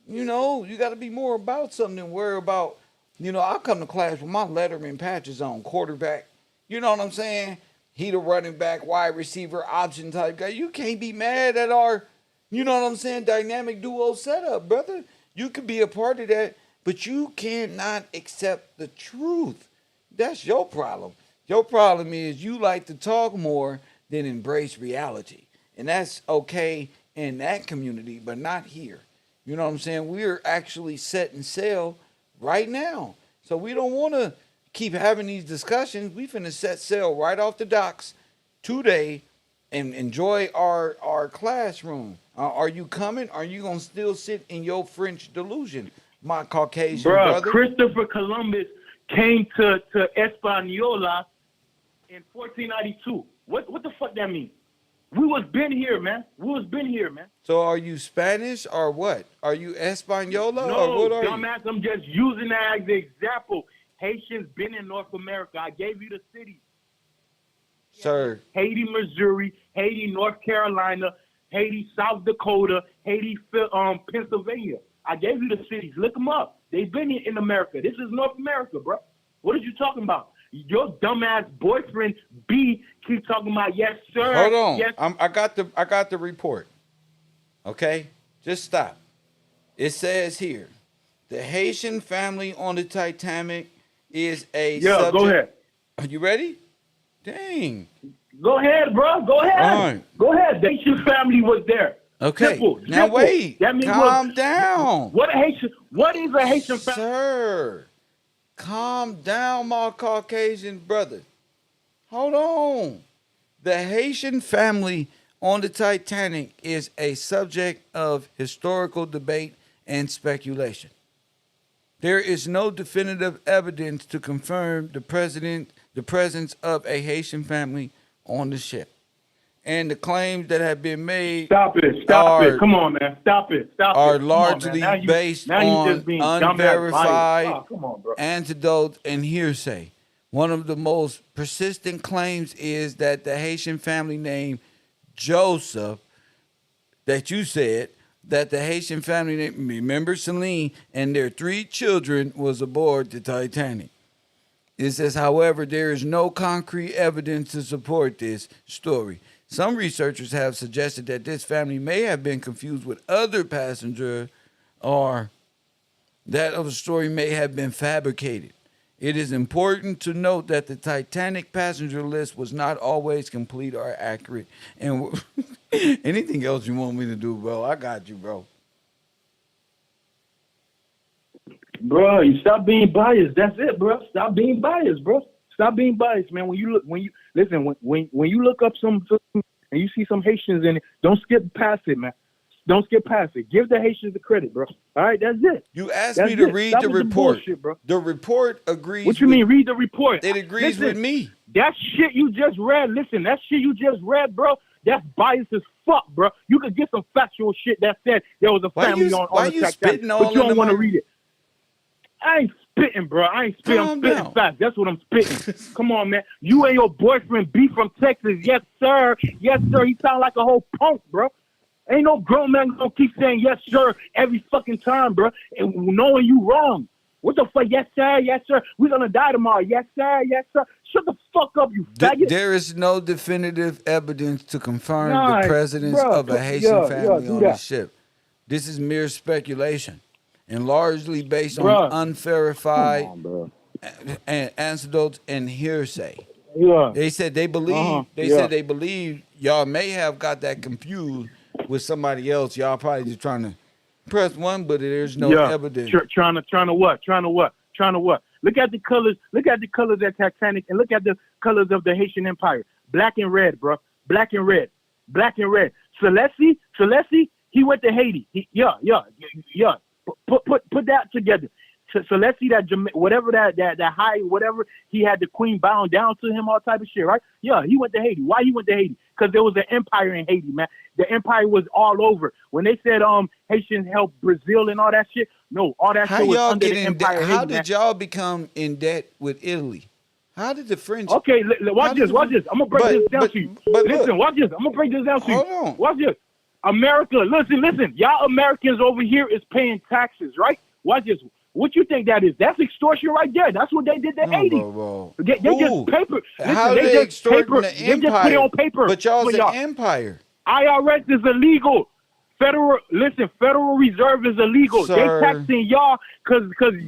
You gotta be more about something than worry about. I come to class with my Letterman patches on, quarterback. You know what I'm saying? He the running back, wide receiver, option type guy. You can't be mad at our, dynamic duo setup, brother. You could be a part of that, but you cannot accept the truth. That's your problem. Your problem is you like to talk more than embrace reality. And that's okay in that community, but not here. You know what I'm saying? We're actually setting sail right now. So we don't want to keep having these discussions. We finna set sail right off the docks today and enjoy our classroom. Are you coming? Are you going to still sit in your French delusion, my Caucasian brother? Christopher Columbus came to Hispaniola in 1492. What the fuck that mean? We was been here, man. So are you Spanish or what? Are you Española or what are dumbass, I'm just using that as the example. Haitians been in North America. I gave you the cities. Sir. Haiti, Missouri, Haiti, North Carolina, Haiti, South Dakota, Haiti, Pennsylvania. I gave you the cities. Look them up. They've been here in America. This is North America, bro. What are you talking about? Your dumbass boyfriend B keep talking about yes sir. Hold on. Yes. I got the report. Okay, just stop. It says here, the Haitian family on the Titanic is a subject. Go ahead. Are you ready? Dang. Go ahead, bro. Go ahead. All right. Go ahead. The Haitian family was there. Okay. Simple. Now wait. That means calm down. What is a Haitian family? Sir, calm down, my Caucasian brother. Hold on. The Haitian family on the Titanic is a subject of historical debate and speculation. There is no definitive evidence to confirm the presence of a Haitian family on the ship. And the claims that have been made Stop it. Come on, man. Stop it. Are largely based on unverified anecdotes and hearsay. One of the most persistent claims is that the Haitian family name Joseph, that you said, that the Haitian family name, remember Celine, and their 3 children was aboard the Titanic. It says, however, there is no concrete evidence to support this story. Some researchers have suggested that this family may have been confused with other passengers, or that of the story may have been fabricated. It is important to note that the Titanic passenger list was not always complete or accurate. And anything else you want me to do, bro? I got you, bro. Bro, you stop being biased. That's it, bro. Stop being biased, bro. Stop being biased, man. When you look up some and you see some Haitians in it, don't skip past it, man. Don't skip past it. Give the Haitians the credit, bro. All right, that's it. You asked That's me to it. read Stop the with report. bullshit, bro. The report agrees. What you mean? Read the report. It agrees Listen, with me. That shit you just read. Listen, that shit you just read, bro. That's biased as fuck, bro. You could get some factual shit that said there was a family on Why the you track, spitting all but you in don't want to my- read it. I ain't spitting, bro. I ain't spitting. I'm Calm spitting down. facts. That's what I'm spitting. Come on, man. You and your boyfriend B from Texas. Yes, sir. Yes, sir. He sound like a whole punk, bro. Ain't no grown man gonna keep saying yes, sir, every fucking time, bro, and knowing you wrong. What the fuck? Yes, sir. Yes, sir. We're gonna die tomorrow. Yes, sir. Yes, sir. Shut the fuck up, you faggot. There is no definitive evidence to confirm Nah, the presence bruh, of a Haitian family do on that. the ship. This is mere speculation and largely based Bruh. on unverified Come on, bro. anecdotes and hearsay. Yeah. They said they believe. Uh-huh, They yeah. said they believe y'all may have got that confused with somebody else. Y'all probably just trying to press one, but there's no evidence. Trying to what? Trying to what? Look at the colors. Look at the colors at Titanic, and look at the colors of the Haitian Empire. Black and red, bro. Black and red. Black and red. Celeste, he went to Haiti. Yeah. Put that together. Celeste, whatever that high, whatever, he had the queen bound down to him, all type of shit, right? Yeah, he went to Haiti. Why he went to Haiti? Because there was an empire in Haiti, man. The empire was all over. When they said Haitians helped Brazil and all that shit, no, all that How shit was y'all under get the in empire. debt? of How Haiti, did man. y'all become in debt with Italy? How did the French? Okay, watch this. I'm gonna break this down to you. Listen, watch this. I'm gonna break this down to you. Hold on. Watch this. America, listen. Y'all Americans over here is paying taxes, right? Watch this. What you think that is? That's extortion right there. That's what they did to Haiti. Bro. They just paper. Listen, How they they just extorting paper. the They just put it empire? on paper. But y'all's for an y'all. empire. IRS is illegal. Federal Reserve is illegal. Sir. They taxing y'all because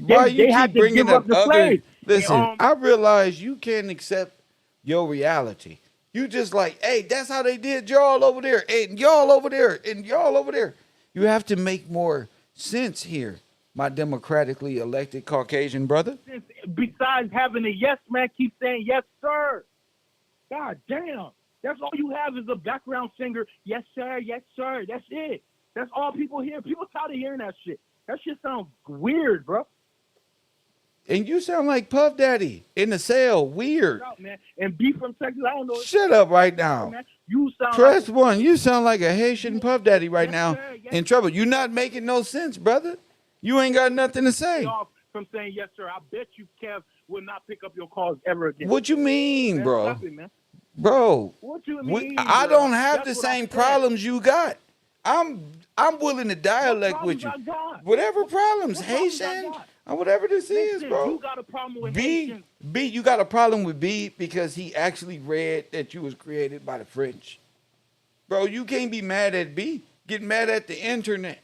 Why you they keep had to bringing give up up the other? slaves. Listen, And, I realize you can't accept your reality. You just like, hey, that's how they did y'all over there, and y'all over there, and y'all over there. You have to make more sense here, my democratically elected Caucasian brother. besides having a yes man, keep saying yes sir. God damn. That's all you have is a background singer. Yes sir, yes sir. That's it. That's all people hear. People tired of hearing that shit. That shit sounds weird, bro. And you sound like Puff Daddy in the cell. Weird. Out, man. And B from Texas, I don't know. Shut up right now. Man. You sound Press like one. You sound like a Haitian Puff Daddy right Yes, now sir. Yes, in trouble. You're not making no sense, brother. You ain't got nothing to say. off from saying yes sir. I bet you Kev will not pick up your calls ever again. What you mean, Man, bro? stop it, man. Bro, What you mean? I bro? don't have That's the what same I'm saying. problems you got. I'm willing to dialect What with you. problems I got? Whatever problems, What problems I Haitian, got? or whatever this is, Listen, bro. you got a problem with B, Haitians. you got a problem with B because he actually read that you was created by the French. Bro, you can't be mad at B. Get mad at the internet.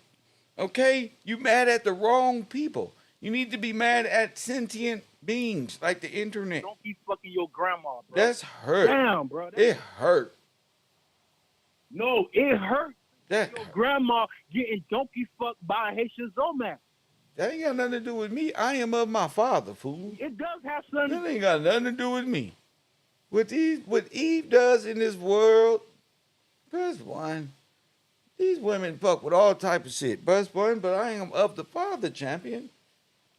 Okay? You mad at the wrong people. You need to be mad at sentient beings like the internet. Don't be fucking your grandma, bro. That's hurt. Damn, bro. It hurt. No, it hurt. That Your grandma getting donkey fucked by a Haitian Zomac. That ain't got nothing to do with me. I am of my father, fool. It does have something. That ain't got nothing to do with me. What Eve does in this world, press one. These women fuck with all type of shit. Press one, but I am of the father, champion.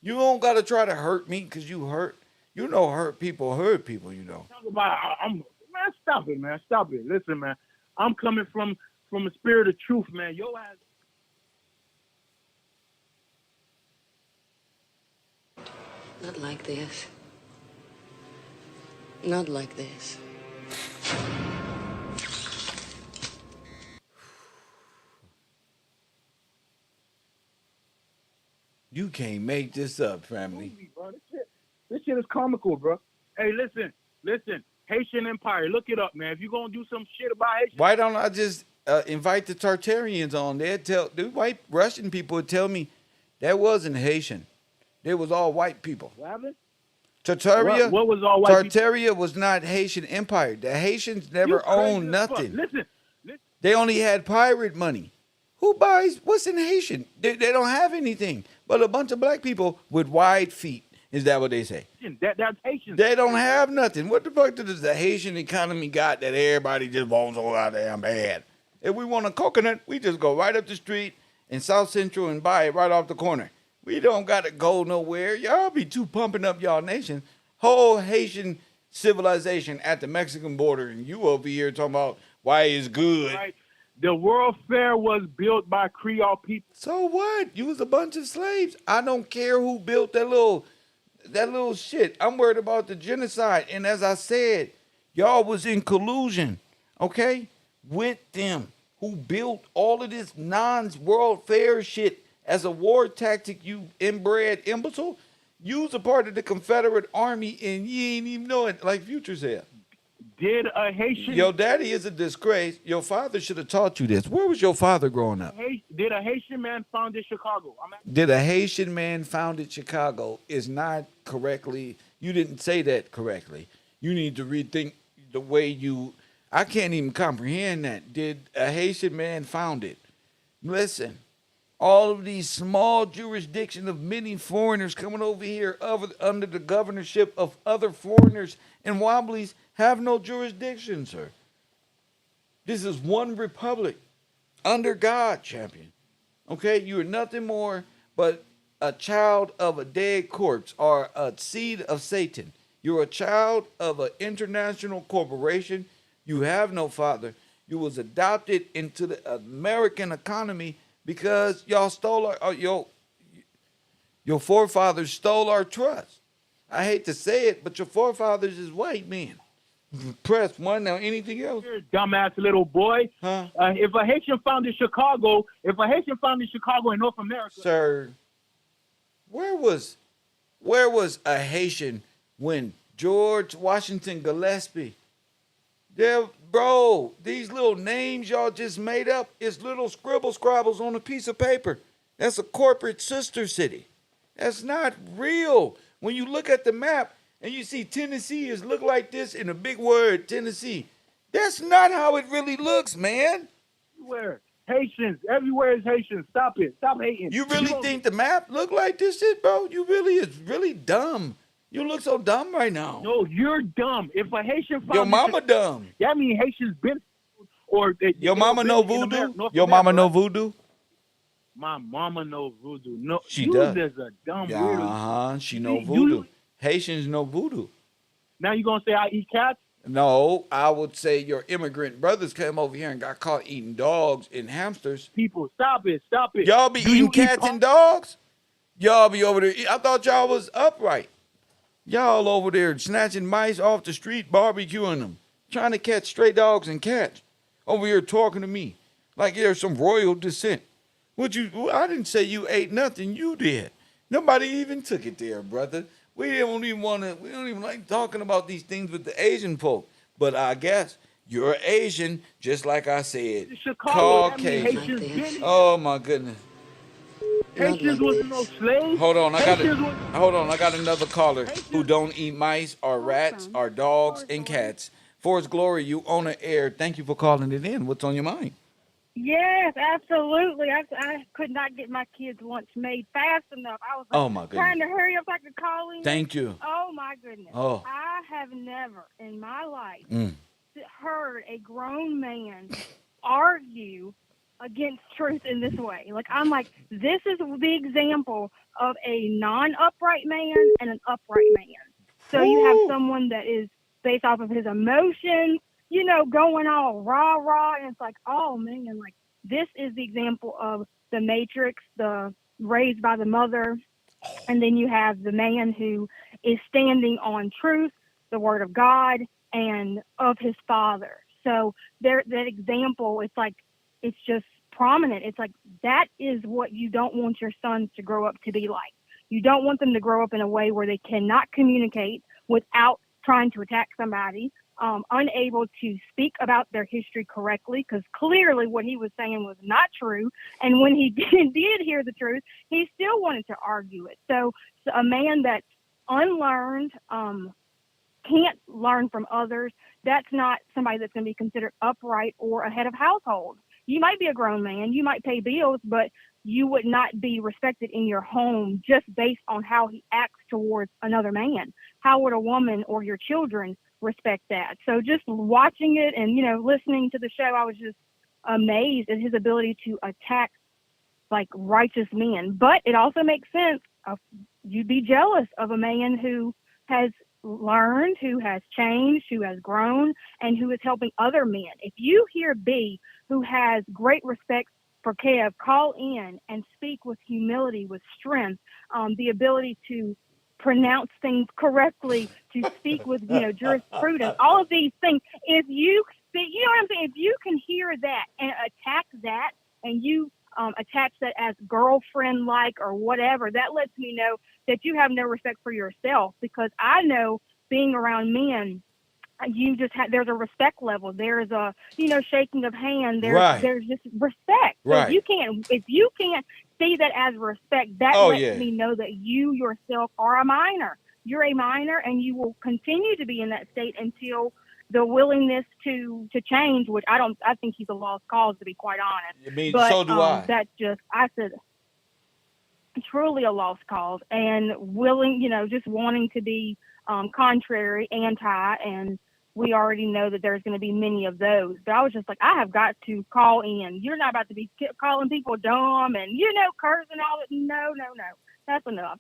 You don't gotta try to hurt me because you hurt. You know hurt people, you know. Talk about, man, stop it, man. Stop it. Listen, man. I'm coming from a spirit of truth, man. Your ass. Not like this. Not like this. You can't make this up, family. Bro. This shit is comical, bro. Hey, listen. Haitian Empire. Look it up, man. If you're going to do some shit about Haitian. Why don't I just invite the Tartarians on? The white Russian people would tell me that wasn't Haitian. They was all white people. What happened? Tartaria, What was all white people? Tartaria was not Haitian Empire. The Haitians never You crazy owned as fuck. nothing. Listen. They only had pirate money. Who buys what's in Haitian? They don't have anything but a bunch of black people with wide feet. Is that what they say? That's Haitian. They don't have nothing. What the fuck does the Haitian economy got that everybody just wants so goddamn bad? If we want a coconut, we just go right up the street in South Central and buy it right off the corner. We don't got to go nowhere. Y'all be too pumping up y'all nation. Whole Haitian civilization at the Mexican border, and you over here talking about why it's good. Right. The World Fair was built by Creole people. So what? You was a bunch of slaves. I don't care who built that little shit. I'm worried about the genocide. And as I said, y'all was in collusion, okay, with them who built all of this non-World Fair shit as a war tactic, you inbred imbecile. You was a part of the Confederate Army and you ain't even know it, like Future said. Did a Haitian... Your daddy is a disgrace. Your father should have taught you this. Where was your father growing up? Did a Haitian man founded Chicago? Did a Haitian man founded Chicago is not correctly... You didn't say that correctly. You need to rethink the way you... I can't even comprehend that. Did a Haitian man found it? Listen, all of these small jurisdictions of many foreigners coming over here under the governorship of other foreigners and Wobblies have no jurisdiction, sir. This is one republic under God, champion. Okay? You are nothing more but a child of a dead corpse or a seed of Satan. You're a child of an international corporation. You have no father. You was adopted into the American economy because y'all stole your forefathers stole our trust. I hate to say it, but your forefathers is white men. Press one now. Anything else? You're a dumbass little boy. Huh? If a Haitian founded Chicago in North America, sir, where was a Haitian when George Washington Gillespie? There, bro, these little names y'all just made up is little scribbles on a piece of paper. That's a corporate sister city. That's not real. When you look at the map and you see Tennessee is look like this in a big word, Tennessee, that's not how it really looks, man. Everywhere. Haitians. Everywhere is Haitians. Stop it. Stop hating. You really think the map look like this shit, bro? You really is really dumb. You look so dumb right now. No, you're dumb. If a Haitian found your mama dumb. That means Haitians been or your mama know voodoo? Your mama know voodoo? My mama know voodoo. No, she you does. Just a dumb weirdo. Uh-huh. She know voodoo. Haitians know voodoo. Now you gonna say I eat cats? No, I would say your immigrant brothers came over here and got caught eating dogs and hamsters. People, stop it. Y'all be eating cats and dogs? Y'all be over there. I thought y'all was upright. Y'all over there snatching mice off the street, barbecuing them, trying to catch stray dogs and cats. Over here talking to me like there's some royal descent. I didn't say you ate nothing. You did. Nobody even took it there, brother. We don't even like talking about these things with the Asian folk. But I guess you're Asian, just like I said. Caucasian. Oh my goodness. Haitians wasn't no slaves. Hold on, I got another caller who don't eat mice or rats or dogs and cats. For His glory, you on the air. Thank you for calling it in. What's on your mind? Yes, absolutely. I could not get my kids' lunch made fast enough. I was oh my goodness. trying to hurry up so I could call in. Thank you. Oh my goodness. Oh. I have never in my life heard a grown man argue against truth in this way. Like, I'm like, this is the example of a non-upright man and an upright man. So you have someone that is based off of his emotions, you know, going all rah, and it's like, oh man, like, this is the example of the Matrix, the raised by the mother, and then you have the man who is standing on truth, the word of God, and of his father. So that example, it's like, it's just prominent. It's like, that is what you don't want your sons to grow up to be like. You don't want them to grow up in a way where they cannot communicate without trying to attack somebody, unable to speak about their history correctly, because clearly what he was saying was not true. And when he did hear the truth, he still wanted to argue it. So a man that's unlearned, can't learn from others, that's not somebody that's going to be considered upright or a head of household. You might be a grown man, you might pay bills, but you would not be respected in your home just based on how he acts towards another man. How would a woman or your children respect that? So just watching it and, you know, listening to the show, I was just amazed at his ability to attack like righteous men. But it also makes sense. You'd be jealous of a man who has learned, who has changed, who has grown, and who is helping other men. If you hear B, who has great respect for Kev, call in and speak with humility, with strength, the ability to pronounce things correctly, to speak with, jurisprudence, all of these things. If you speak, you know what I'm saying? If you can hear that and attack that, and you attach that as girlfriend-like or whatever, that lets me know that you have no respect for yourself, because I know being around men, you just have, there's a respect level. There's a, shaking of hand. There's just respect. Right. So if you can't see that as respect, that lets me know that you yourself are a minor. You're a minor, and you will continue to be in that state until the willingness to change, which I think he's a lost cause, to be quite honest. But, so do I. That's just, I said, truly a lost cause, and willing, just wanting to be contrary, anti, and we already know that there's going to be many of those. But I was just like, I have got to call in. You're not about to be calling people dumb and, cursing all that. No. That's enough.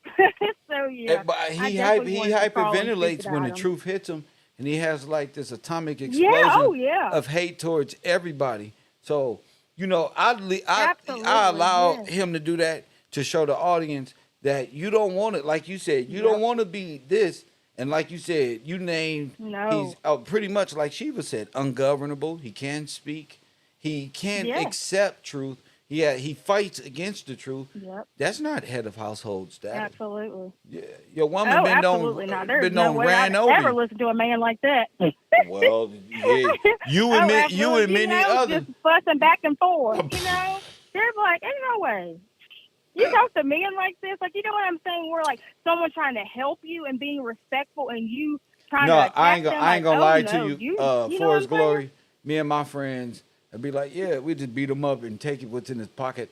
So, yeah. But he hyperventilates when the truth hits him, and he has like this atomic explosion of hate towards everybody. So, I allow him to do that to show the audience that you don't want it. Like you said, you don't want to be this. And like you said, you named, he's pretty much like Sheba said, ungovernable. He can't speak. He can't accept truth. He fights against the truth. Yep. That's not head of household status. Absolutely. Yeah, your woman absolutely not. There's no way I'd ever listen to a man like that. Well, yeah, you and many others. Just fussing back and forth. They're like, ain't no way. You talk to men like this, like, you know what I'm saying? We're like someone trying to help you and being respectful, and you trying to attack I ain't gonna lie to you. For his glory, me and my friends, I'd be like, yeah, we just beat him up and take what's in his pocket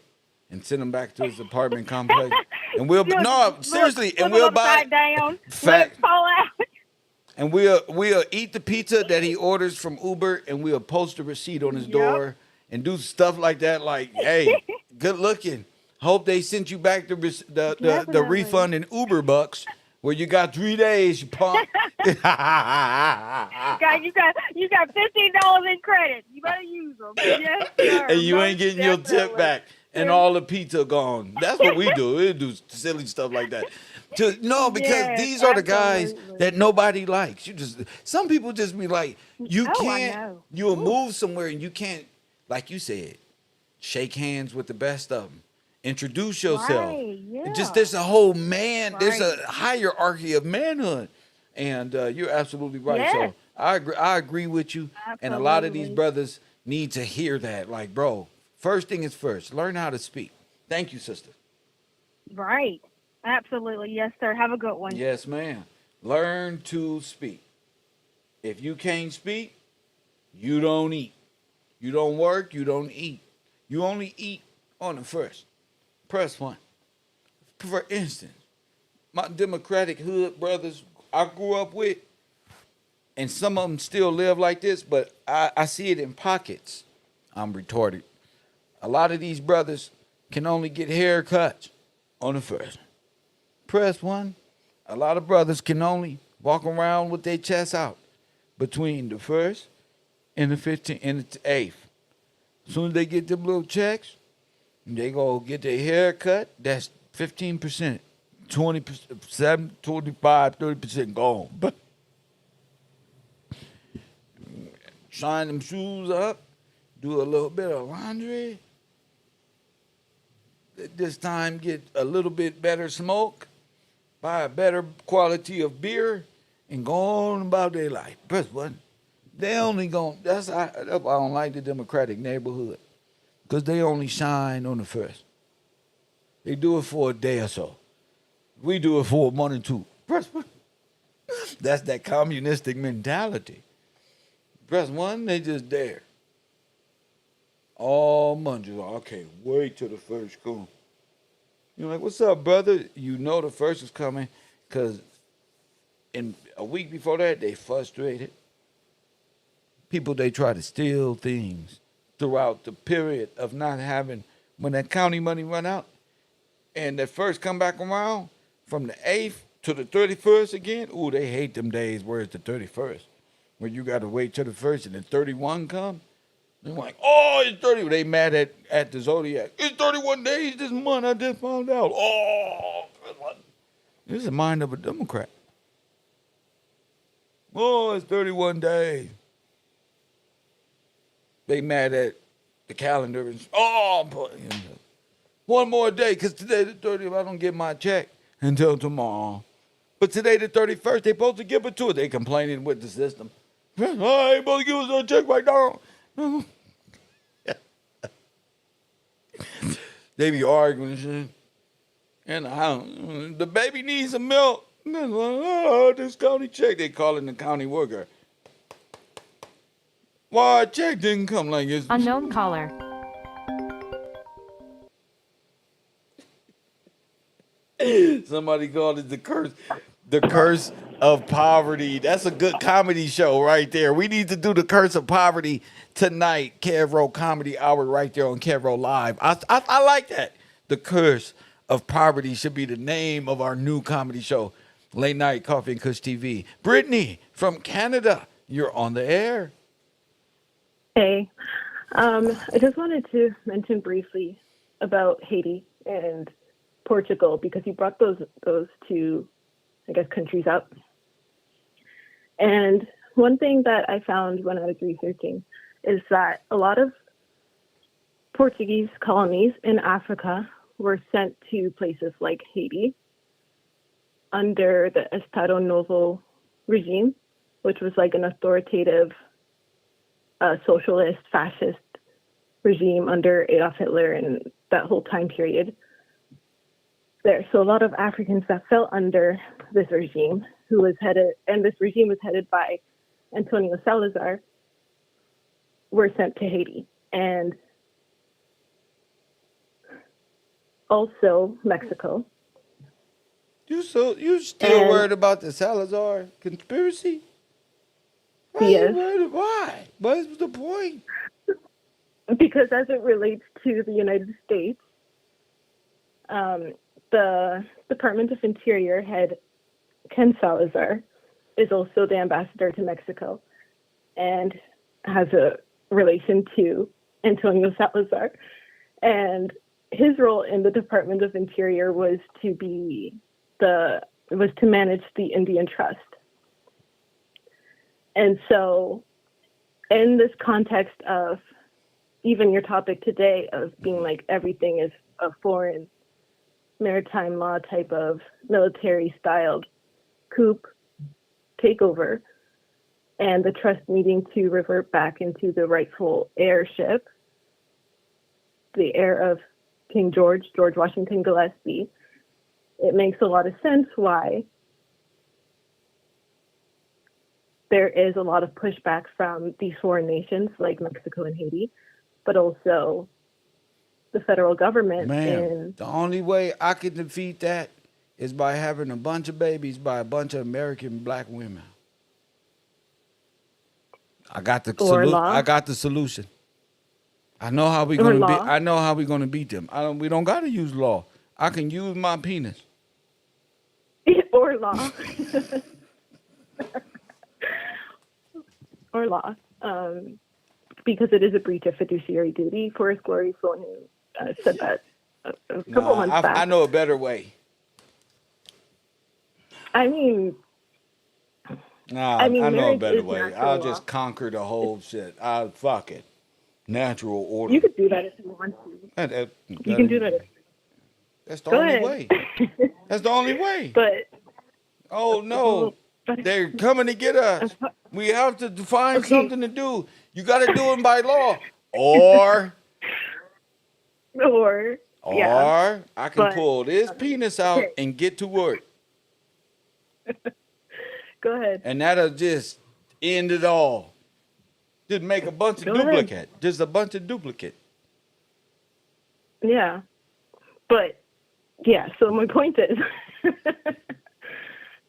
and send him back to his apartment complex. And we'll seriously, and we'll buy down, let it fall out. And we'll eat the pizza that he orders from Uber, and we'll post a receipt on his door and do stuff like that. Like, hey, good looking. Hope they sent you back the refund in Uber bucks, where you got 3 days, you punk. You got $15 in credit. You better use them. Yes, sir. And you ain't getting your tip back, and all the pizza gone. That's what we do. We do silly stuff like that. Because these are the guys that nobody likes. Some people just be like, you'll move somewhere and you can't, like you said, shake hands with the best of them. Introduce yourself. Right, there's a whole there's a hierarchy of manhood, and you're absolutely right. Yeah. So I agree with you. Absolutely. And a lot of these brothers need to hear that. Like, bro, first thing is first. Learn how to speak. Thank you, sister. Right. Absolutely. Yes, sir. Have a good one. Yes, ma'am. Learn to speak. If you can't speak, you don't eat. You don't work, you don't eat. You only eat on the first. Press 1. For instance, my Democratic hood brothers I grew up with, and some of them still live like this, but I see it in pockets. I'm retarded. A lot of these brothers can only get haircuts on the first. Press 1. A lot of brothers can only walk around with their chest out between the first and the 15th and the 8th. As soon as they get them little checks, they go get their hair cut. That's 15%, 20%, 25, 30% gone. But shine them shoes up, do a little bit of laundry. This time get a little bit better smoke, buy a better quality of beer, and go on about their life. Press 1. They only go. That's why I don't like the Democratic neighborhood. Because they only shine on the first. They do it for a day or so. We do it for a month or two. That's that communistic mentality. Press 1, they just there. All months. I can't wait till the first comes. You're like, what's up, brother? You know the first is coming because in a week before that, they frustrated. People, they try to steal things. throughout the period of not having, when that county money run out, and that first come back around from the 8th to the 31st again. Ooh, they hate them days where it's the 31st. When you got to wait till the 1st and then 31 come. They're like, oh, it's 30. They mad at the Zodiac. It's 31 days this month. I just found out. Oh, this is the mind of a Democrat. Oh, it's 31 days. They mad at the calendar. And, one more day, because today the 30th, I don't get my check until tomorrow. But today the 31st, they supposed to give it to us. They complaining with the system. I ain't supposed to give us a check right now. They be arguing and shit. And the baby needs some milk. Oh, this county check. They calling the county worker. Why check didn't come like this? Unknown caller. Somebody called it the curse. The curse of poverty. That's a good comedy show right there. We need to do the curse of poverty tonight. Kev Comedy Hour right there on Kev Live. I like that. The curse of poverty should be the name of our new comedy show. Late night coffee and Kush TV. Brittany from Canada, you're on the air. Hey, I just wanted to mention briefly about Haiti and Portugal because you brought those two, I guess, countries up. And one thing that I found when I was researching is that a lot of Portuguese colonies in Africa were sent to places like Haiti under the Estado Novo regime, which was like an authoritative socialist, fascist regime under Adolf Hitler and that whole time period there. So a lot of Africans that fell under this regime, this regime was headed by Antonio Salazar, were sent to Haiti. And also Mexico. You still worried about the Salazar conspiracy? Yes. Why? What's the point? Because as it relates to the United States, the Department of Interior head Ken Salazar is also the ambassador to Mexico and has a relation to Antonio Salazar. And his role in the Department of Interior was to manage the Indian Trust. And so in this context of even your topic today of being like everything is a foreign maritime law type of military styled coup takeover and the trust needing to revert back into the rightful heirship, the heir of King George Washington Gillespie, it makes a lot of sense why there is a lot of pushback from these foreign nations like Mexico and Haiti, but also the federal government. Man, the only way I can defeat that is by having a bunch of babies by a bunch of American black women. I got the solution. I know how we're gonna beat them. We don't gotta use law. I can use my penis. Or law. Or law. Because it is a breach of fiduciary duty. Forrest Glory Phone said that a couple months back. I know a better way. I mean, I know a better way. I'll just conquer the whole shit. Fuck it. Natural order. You could do that if you want to. You can do that. That's the only way. That's the only way. But oh no, they're coming to get us. We have to find something to do. You got to do it by law, or I can pull this penis out and get to work. Go ahead. And that'll just end it all. Just make a bunch of duplicate. Just a bunch of duplicate. Yeah. But, yeah, so my point is,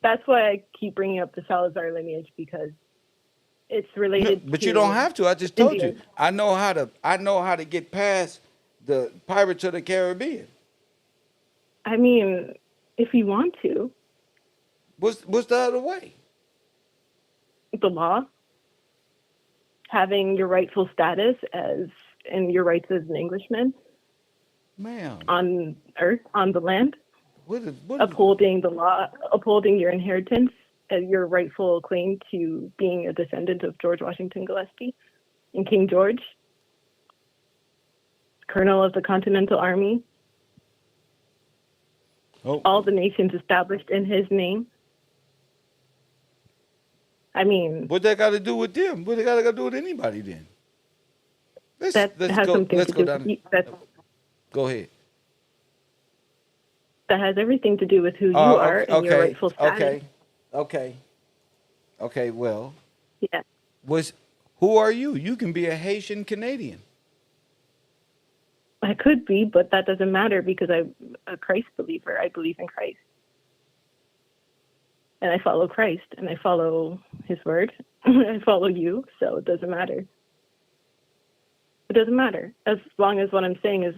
that's why I keep bringing up the Salazar lineage, because it's related. But to you don't have to. I just told India. you. I know how to get past the Pirates of the Caribbean. I mean, if you want to, What's the other way? the law, having your rightful status as and your rights as an Englishman, ma'am, on Earth, on the land, what is upholding the law, upholding your inheritance, your rightful claim to being a descendant of George Washington Gillespie and King George, Colonel of the Continental Army, all the nations established in his name. I mean, what that got to do with them? What they got to do with anybody then? Let's go down. Go ahead. That has everything to do with who you are and your rightful status. Okay. Well, yeah. Who are you? You can be a Haitian Canadian. I could be, but that doesn't matter because I'm a Christ believer. I believe in Christ. And I follow Christ, and I follow his word. I follow you, so it doesn't matter. It doesn't matter. As long as what I'm saying is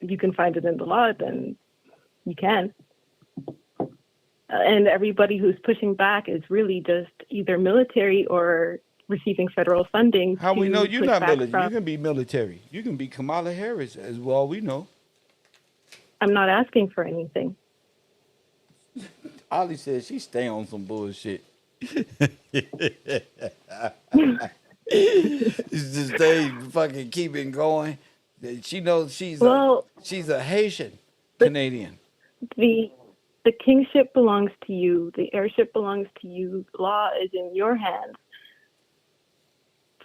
you can find it in the law, then you can. And everybody who's pushing back is really just either military or receiving federal funding. How we know you're not military? You can be military. You can be Kamala Harris, as well we know. I'm not asking for anything. Ollie says she stay on some bullshit. Just stay fucking keep it going. She knows she's a Haitian Canadian. The kingship belongs to you. The heirship belongs to you. Law is in your hands.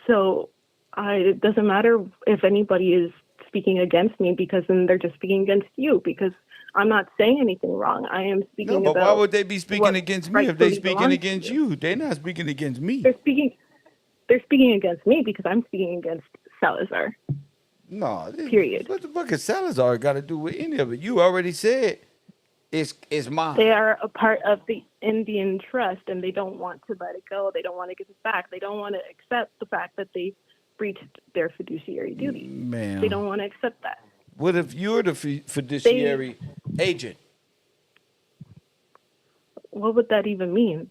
So it doesn't matter if anybody is speaking against me, because then they're just speaking against you, because I'm not saying anything wrong. I am speaking about. No, but why would they be speaking against me if they're speaking against you? They're not speaking against me. They're speaking against me because I'm speaking against Salazar. No. Period. What the fuck has Salazar got to do with any of it? You already said it's mine. They are a part of the Indian trust, and they don't want to let it go. They don't want to give it back. They don't want to accept the fact that they breached their fiduciary duty. Man. They don't want to accept that. What if you're the fiduciary agent? What would that even mean?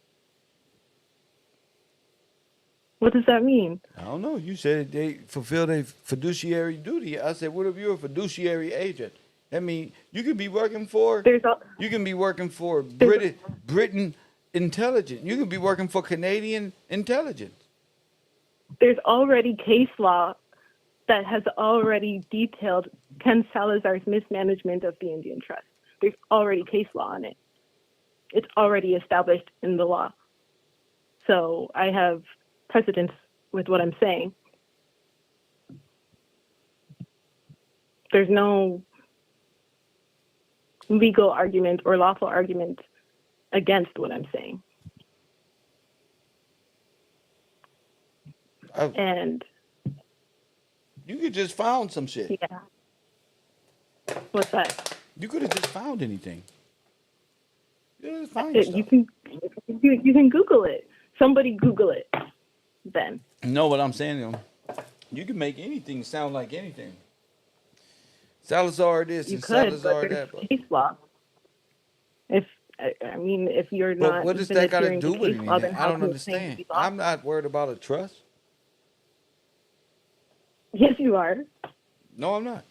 What does that mean? I don't know. You said they fulfill their fiduciary duty. I said, what if you're a fiduciary agent? I mean, you could be working for Britain intelligence. You could be working for Canadian intelligence. There's already case law that has already detailed Ken Salazar's mismanagement of the Indian Trust. There's already case law on it. It's already established in the law. So I have precedence with what I'm saying. There's no legal argument or lawful argument against what I'm saying. And you could just found some shit. Yeah. What's that? You could have just found anything. You can Google it. Somebody Google it. Then. No, what I'm saying, you can make anything sound like anything. Salazar this and Salazar that. Case law. If you're not. But what does that got to do with anything? I don't understand. I'm not worried about a trust. Yes, you are. No, I'm not.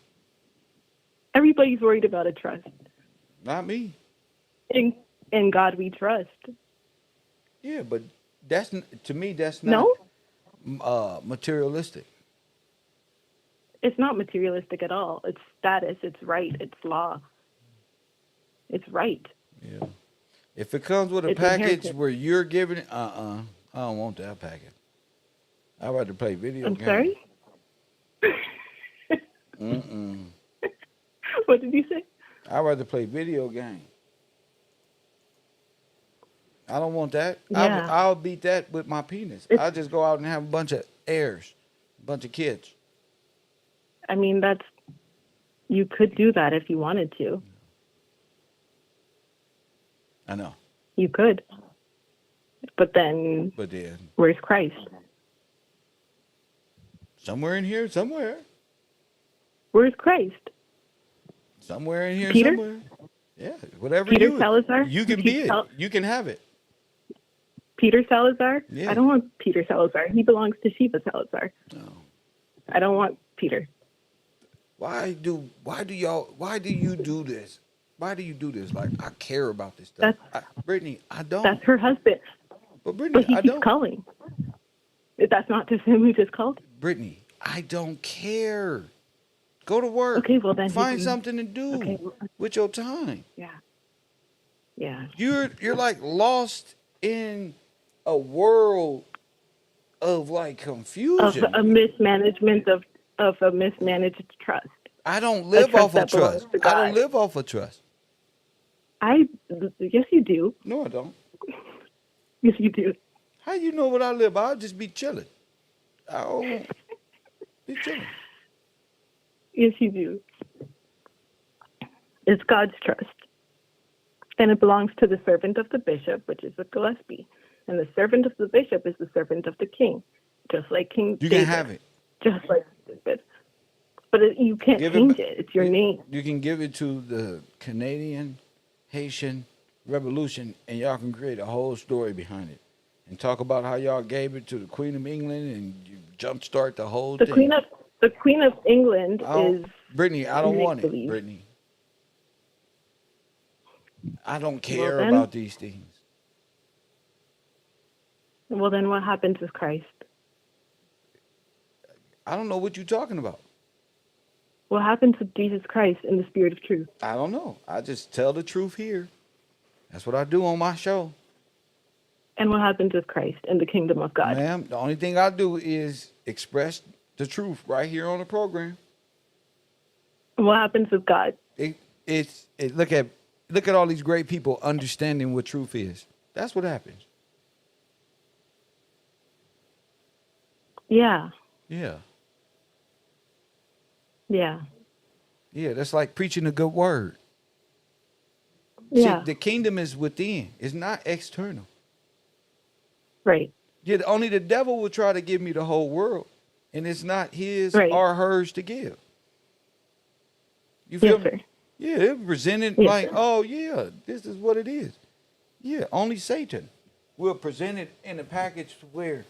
Everybody's worried about a trust. Not me. In God we trust. Yeah, but to me that's not materialistic. It's not materialistic at all. It's status. It's right. It's law. It's right. Yeah. If it comes with a package where you're giving it, I don't want that package. I'd rather play video games. I'm sorry? Mm-mm. What did you say? I'd rather play video games. I don't want that. Yeah. I'll beat that with my penis. I'll just go out and have a bunch of heirs, a bunch of kids. I mean, you could do that if you wanted to. I know. You could. But then, where's Christ? Somewhere in here, somewhere. Where's Christ? Somewhere in here, Peter? somewhere. Yeah, whatever Peter you Salazar? you can be it. You can have it. Peter Salazar? Yeah. I don't want Peter Salazar. He belongs to Shiva Salazar. No. I don't want Peter. Why do you do this? Why do you do this? Like, I care about this stuff. Brittany, I don't. That's her husband. But Brittany, he I keeps don't. calling. That's not just him who just called? Brittany, I don't care. Go to work. Okay, well then find something to do with your time. Yeah. Yeah. You're like lost in a world of like confusion. Of a mismanagement of a mismanaged trust. I don't live off of trust. I don't live off of trust. Yes, you do. No, I don't. Yes, you do. How you know what I live? I'll just be chilling. I don't be chilling. Yes, you do. It's God's trust. And it belongs to the servant of the bishop, which is a Gillespie. And the servant of the bishop is the servant of the king, just like King David. You can have it. Just like David. But you can't change it. It's your name. You can give it to the Canadian, Haitian Revolution, and y'all can create a whole story behind it. And talk about how y'all gave it to the Queen of England and you jumpstart the whole thing. The Queen of England is... Brittany, I don't want it, Brittany. I don't care about these things. Well, then what happens with Christ? I don't know what you're talking about. What happens with Jesus Christ in the spirit of truth? I don't know. I just tell the truth here. That's what I do on my show. And what happens with Christ in the kingdom of God? Ma'am, the only thing I do is express the truth right here on the program. What happens with God? Look at all these great people understanding what truth is. That's what happens. Yeah. Yeah. Yeah. Yeah, that's like preaching a good word. Yeah. See, the kingdom is within. It's not external. Right. Yeah, only the devil will try to give me the whole world. And it's not his or hers to give. You feel me? Yeah, they're presented like, oh, yeah, this is what it is. Yeah, only Satan will present it in a package where,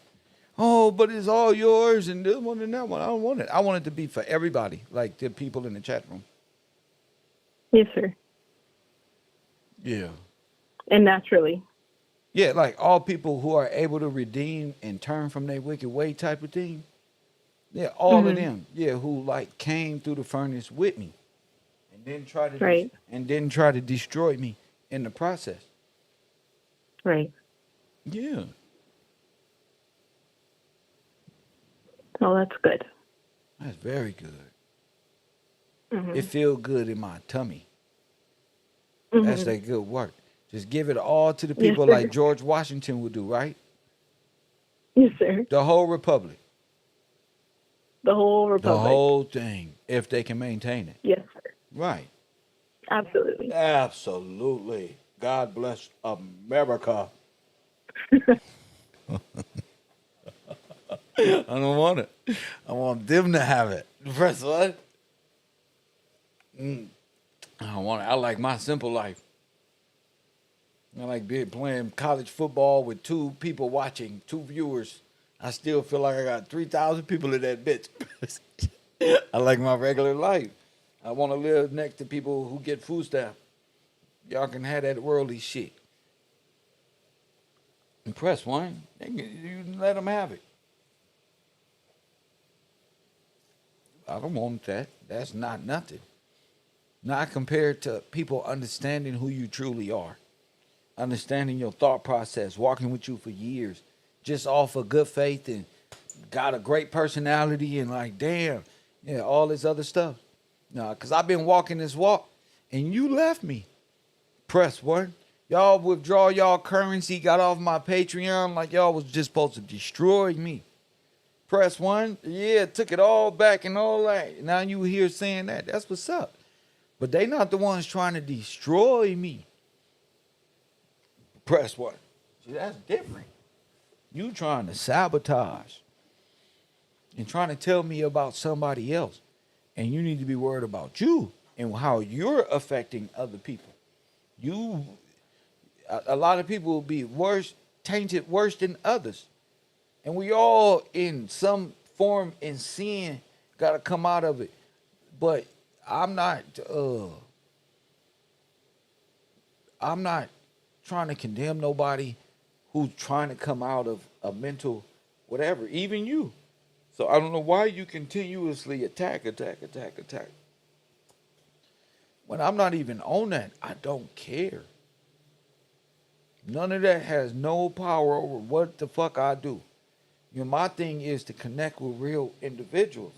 oh, but it's all yours and this one and that one. I don't want it. I want it to be for everybody, like the people in the chat room. Yes, sir. Yeah. And naturally. Yeah, like all people who are able to redeem and turn from their wicked way type of thing. Yeah, all of them. Yeah, who like came through the furnace with me. And then try to destroy me in the process. Right. Yeah. Oh, that's good. That's very good. Mm-hmm. It feels good in my tummy. That's that good work. Just give it all to the people like George Washington would do, right? Yes, sir. The whole republic. The whole republic. The whole thing, if they can maintain it. Yes, sir. Right. Absolutely. Absolutely. God bless America. I don't want it. I want them to have it. Press what? I don't want it. I like my simple life. I like playing college football with 2 people watching, 2 viewers. I still feel like I got 3,000 people in that bitch. I like my regular life. I want to live next to people who get food stamps. Y'all can have that worldly shit. And press one. You let them have it. I don't want that. That's not nothing. Not compared to people understanding who you truly are. Understanding your thought process, walking with you for years, just off of good faith and got a great personality and like, damn, yeah, all this other stuff. No, because I've been walking this walk and you left me. Press one. Y'all withdraw y'all currency, got off my Patreon like y'all was just supposed to destroy me. Press one. Yeah, took it all back and all that. Now you here saying that. That's what's up. But they not the ones trying to destroy me. Press one. See, that's different. You trying to sabotage. and trying to tell me about somebody else. And you need to be worried about you and how you're affecting other people. A lot of people will be tainted worse than others. And we all in some form in sin got to come out of it. But I'm not trying to condemn nobody who's trying to come out of a mental whatever, even you. So I don't know why you continuously attack. When I'm not even on that, I don't care. None of that has no power over what the fuck I do. You know, my thing is to connect with real individuals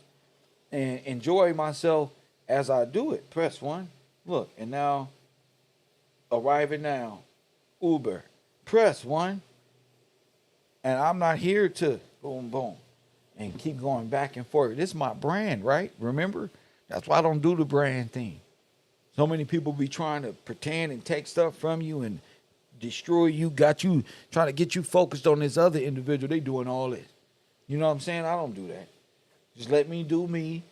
and enjoy myself as I do it. Press 1. Look, and now, arriving now, Uber. Press 1. And I'm not here to boom, boom, and keep going back and forth. This is my brand, right? Remember? That's why I don't do the brand thing. So many people be trying to pretend and take stuff from you and destroy you, got you, trying to get you focused on this other individual. They doing all this. You know what I'm saying? I don't do that. Just let me do me,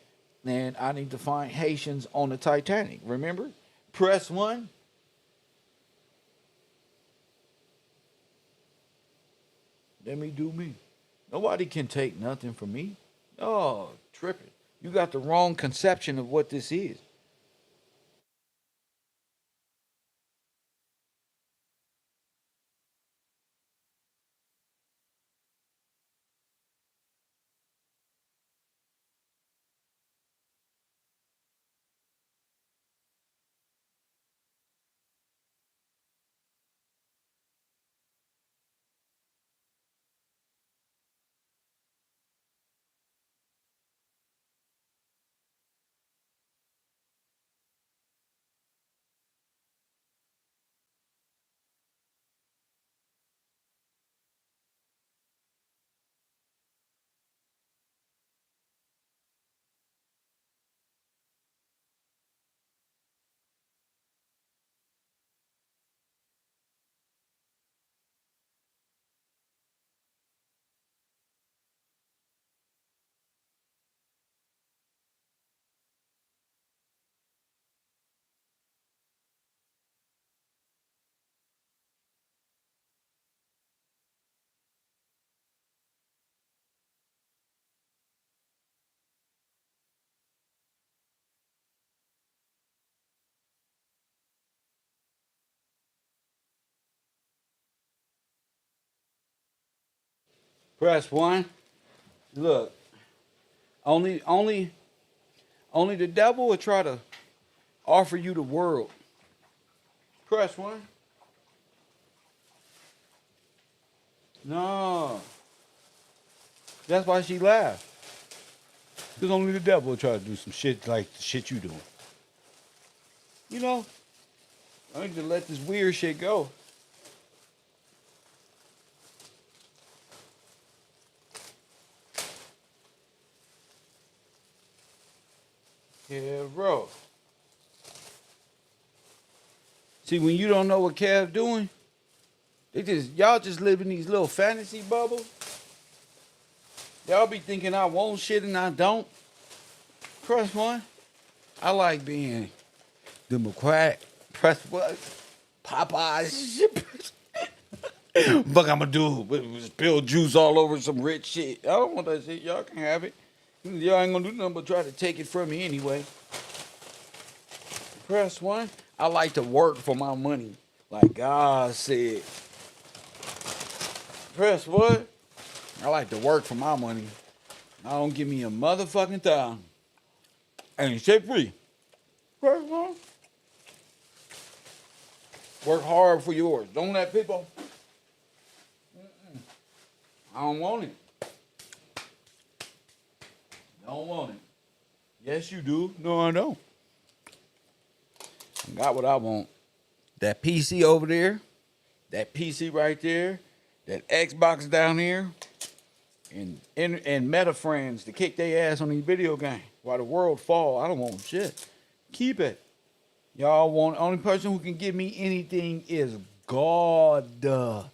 and I need to find Haitians on the Titanic. Remember? Press 1. Let me do me. Nobody can take nothing from me. Oh, tripping. You got the wrong conception of what this is. Press 1. Look, only the devil will try to offer you the world. Press 1. No. That's why she laughed. Because only the devil will try to do some shit like the shit you doing. You know, I need to let this weird shit go. Yeah, bro. See, when you don't know what Kev doing, y'all just live in these little fantasy bubbles. Y'all be thinking I want shit and I don't. Press 1. I like being Democrat. Press what? Popeyes. Fuck, I'ma do spill juice all over some rich shit. I don't want that shit. Y'all can have it. Y'all ain't gonna do nothing but try to take it from me anyway. Press 1. I like to work for my money, like God said. Press what? I like to work for my money. I don't give me a motherfucking thing. Ain't shit free. Press 1. Work hard for yours. Don't let people. I don't want it. Don't want it. Yes, you do. No, I don't. I got what I want. That PC over there, that PC right there, that Xbox down here, and Meta friends to kick their ass on these video games while the world fall. I don't want shit. Keep it. Y'all want, only person who can give me anything is God.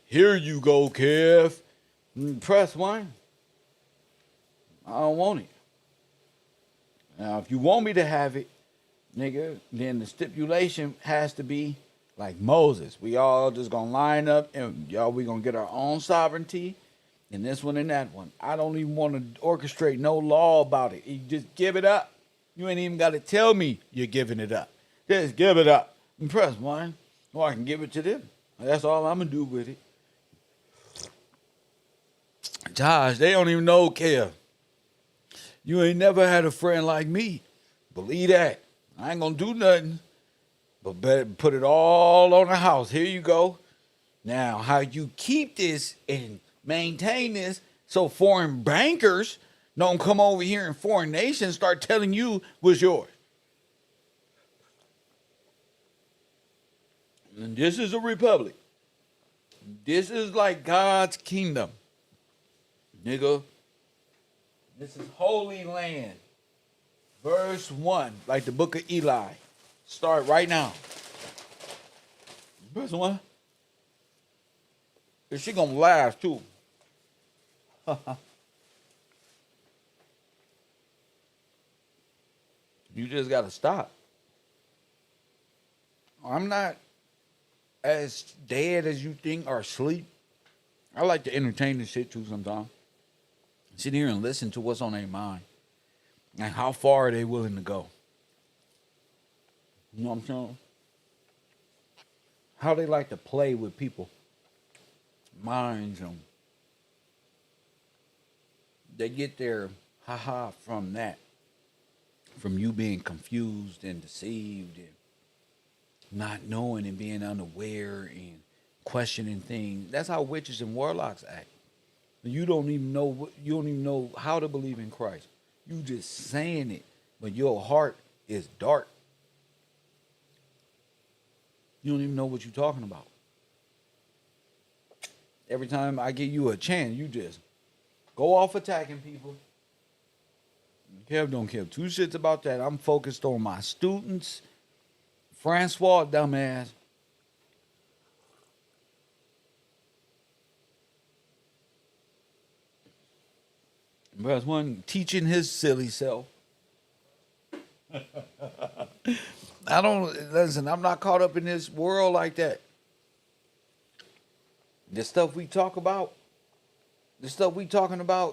Here you go, Kev. Press 1. I don't want it. Now, if you want me to have it, nigga, then the stipulation has to be like Moses. We all just gonna line up and y'all, we gonna get our own sovereignty and this one and that one. I don't even want to orchestrate no law about it. You just give it up. You ain't even got to tell me you're giving it up. Just give it up and press one, or I can give it to them. That's all I'm gonna do with it. Josh, they don't even know, Kev. You ain't never had a friend like me. Believe that. I ain't gonna do nothing, but better put it all on the house. Here you go. Now, how you keep this and maintain this so foreign bankers don't come over here and foreign nations start telling you what's yours. And this is a republic. This is like God's kingdom. Nigga. This is Holy Land. Verse 1, like the book of Eli. Start right now. Verse 1. And she gonna laugh too. You just gotta stop. I'm not as dead as you think or asleep. I like to entertain this shit too sometimes. Sit here and listen to what's on their mind. And how far are they willing to go? You know what I'm saying? How they like to play with people. Minds and they get their ha-ha from that. From you being confused and deceived and not knowing and being unaware and questioning things. That's how witches and warlocks act. You don't even know how to believe in Christ. You just saying it, but your heart is dark. You don't even know what you're talking about. Every time I give you a chance, you just go off attacking people. Kev don't care two shits about that. I'm focused on my students. Francois, dumbass. Verse 1, teaching his silly self. I'm not caught up in this world like that. The stuff we talking about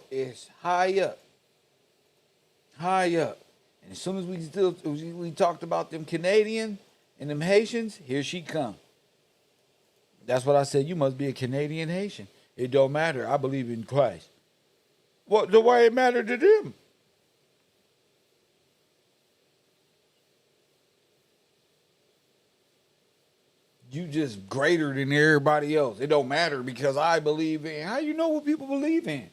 is high up. High up. And as soon as we talked about them Canadian and them Haitians, here she come. That's what I said. You must be a Canadian Haitian. It don't matter. I believe in Christ. What the way it mattered to them? You just greater than everybody else. It don't matter because I believe in. How you know what people believe in?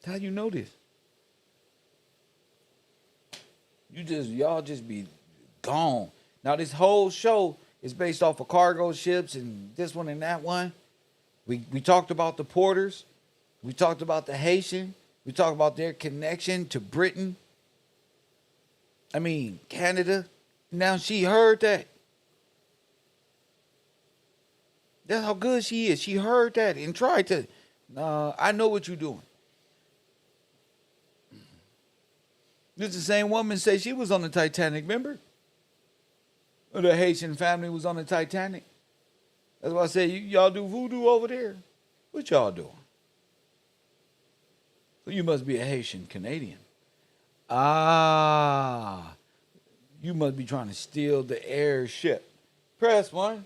How you know this? Y'all just be gone. Now this whole show is based off of cargo ships and this one and that one. We talked about the porters. We talked about the Haitian. We talked about their connection to Britain. I mean, Canada. Now she heard that. That's how good she is. She heard that and tried to. I know what you're doing. This is the same woman say she was on the Titanic, remember? The Haitian family was on the Titanic. That's why I say y'all do voodoo over there. What y'all doing? So you must be a Haitian Canadian. Ah, you must be trying to steal the airship. Press 1.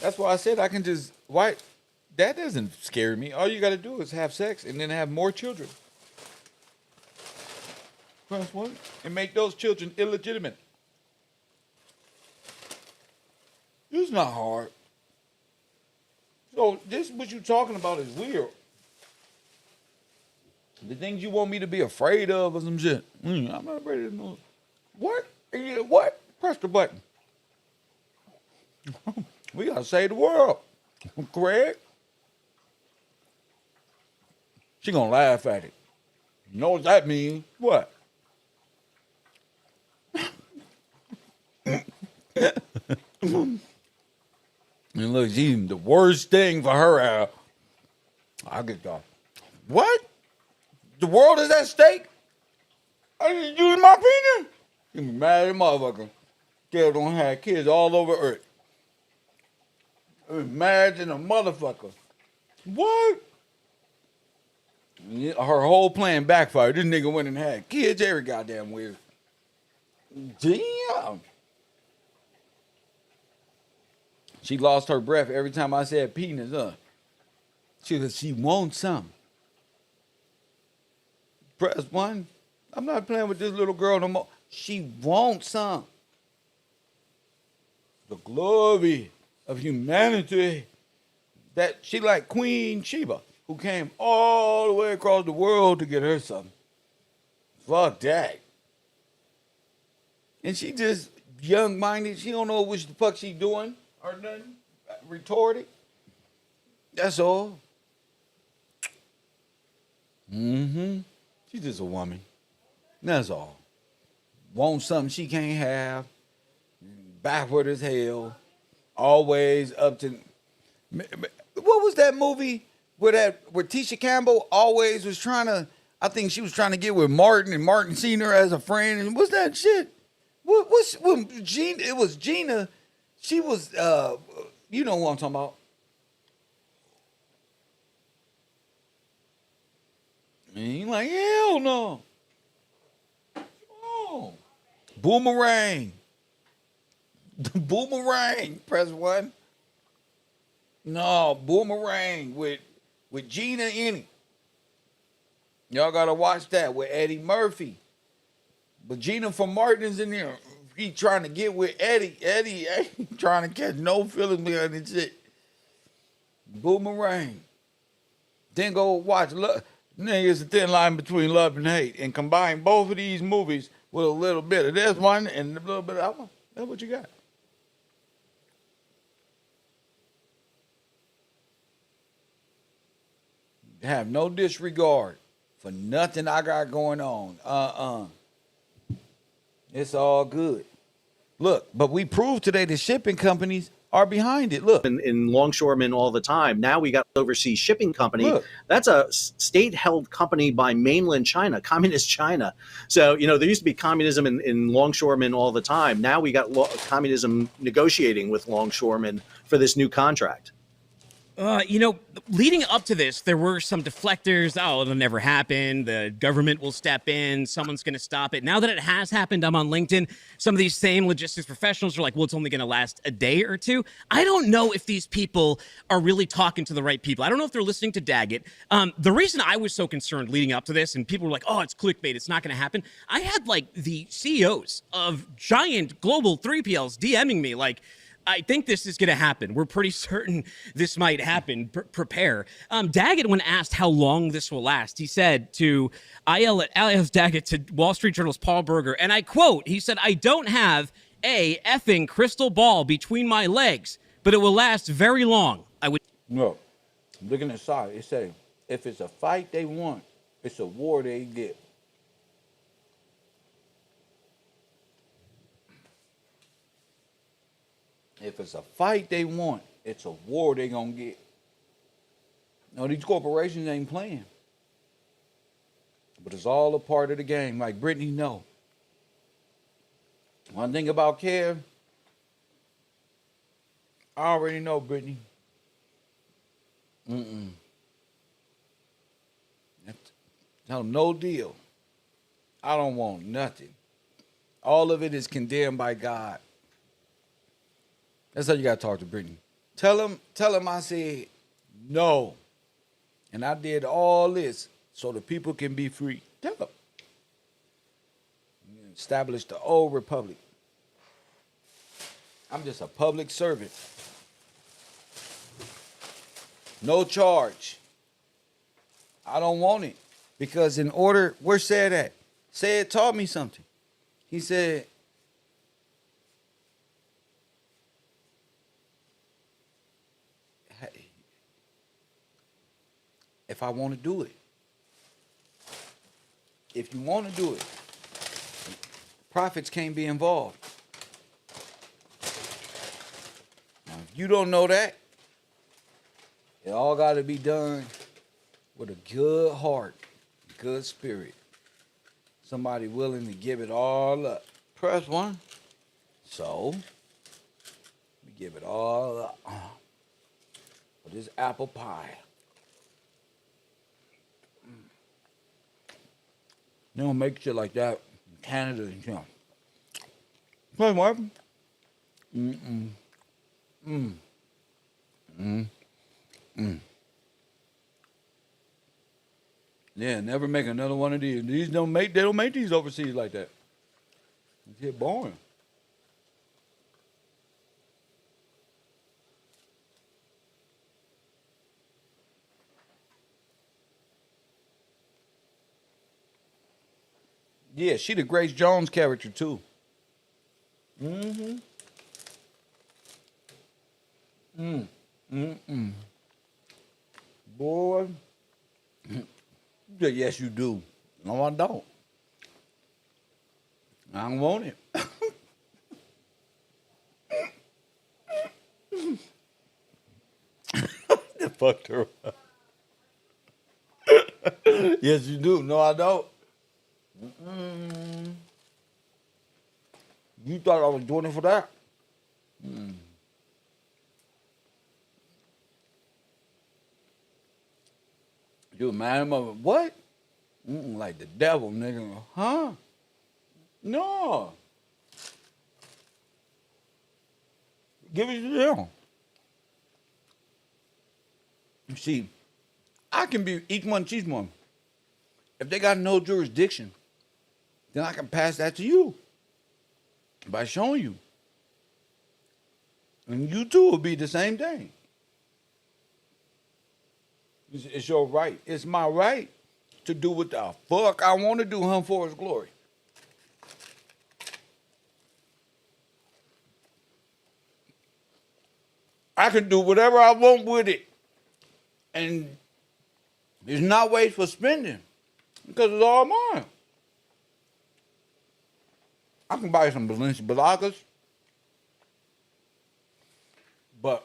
That's why I said I can just, why? That doesn't scare me. All you got to do is have sex and then have more children. Press 1. And make those children illegitimate. It's not hard. So this what you're talking about is weird. The things you want me to be afraid of or some shit. I'm not afraid of no. What? What? Press the button. We gotta save the world. Craig. She gonna laugh at it. You know what that means? What? And look, she's the worst thing for her. I get that. What? The world is at stake? I just use my penis? You mad at motherfucker. Still don't have kids all over Earth. Imagine a motherfucker. What? Her whole plan backfired. This nigga went and had kids every goddamn weird. Damn. She lost her breath every time I said penis, huh? She wants some. Press 1. I'm not playing with this little girl no more. She wants some. The glory of humanity. That she like Queen Sheba, who came all the way across the world to get her something. Fuck that. And she just young-minded. She don't know what the fuck she doing or nothing. Retarded. That's all. Mm-hmm. She's just a woman. That's all. Want something she can't have. Backward as hell. Always up to... What was that movie where Tisha Campbell always was trying to... I think she was trying to get with Martin, and Martin seen her as a friend. And what's that shit? What Gina? It was Gina. She was... you know what I'm talking about. And you like, hell no. Oh. Boomerang. Boomerang. Press 1. No, Boomerang with Gina in it. Y'all gotta watch that with Eddie Murphy. But Gina from Martin's in there. He trying to get with Eddie. Eddie ain't trying to catch no feelings behind this shit. Boomerang. Then go watch There's a thin line between love and hate. And combine both of these movies with a little bit of this one and a little bit of that one. That's what you got. Have no disregard for nothing I got going on. It's all good. Look, but we proved today the shipping companies are behind it. Look. In longshoremen all the time. Now we got overseas shipping company. Look. That's a state-held company by mainland China, communist China. So, there used to be communism in longshoremen all the time. Now we got communism negotiating with longshoremen for this new contract. Leading up to this, there were some deflectors. Oh, it'll never happen. The government will step in. Someone's going to stop it. Now that it has happened, I'm on LinkedIn. Some of these same logistics professionals are like, well, it's only going to last a day or two. I don't know if these people are really talking to the right people. I don't know if they're listening to Daggett. The reason I was so concerned leading up to this, and people were like, oh, it's clickbait, it's not going to happen. I had the CEOs of giant global 3PLs DMing me like, I think this is going to happen. We're pretty certain this might happen. Prepare. Daggett, when asked how long this will last, he said to I.L.F. Daggett to Wall Street Journal's Paul Berger, and I quote, he said, I don't have a effing crystal ball between my legs, but it will last very long. No. Looking at the side, it says, if it's a fight they want, it's a war they get. If it's a fight they want, it's a war they gonna get. No, these corporations ain't playing. But it's all a part of the game, like Brittany know. One thing about Kev, I already know, Brittany. Tell them no deal. I don't want nothing. All of it is condemned by God. That's how you got to talk to Brittany. Tell him I said no. And I did all this so the people can be free. Tell them. Establish the old republic. I'm just a public servant. No charge. I don't want it. Because in order, where's Said at? Said taught me something. He said, if I want to do it. If you want to do it, profits can't be involved. Now, if You don't know that? It all got to be done with a good heart, good spirit. Somebody willing to give it all up. Press 1. So, we give it all up for this apple pie. They don't make shit like that in Canada. Press 1. Yeah, never make another one of these. They don't make these overseas like that. It's get boring. Yeah, she the Grace Jones character too. Boy. Yes, you do. No, I don't. I don't want it. They fucked her up. Yes, you do. No, I don't. You thought I was doing it for that? You mad mother? What? Like the devil, nigga. Huh? No. Give it to them. You see, I can be each one, cheese one. If they got no jurisdiction, then I can pass that to you by showing you. And you too will be the same thing. It's your right. It's my right to do what the fuck I want to do, for his glory. I can do whatever I want with it. And there's not waste for spending because it's all mine. I can buy some Balenciagas, but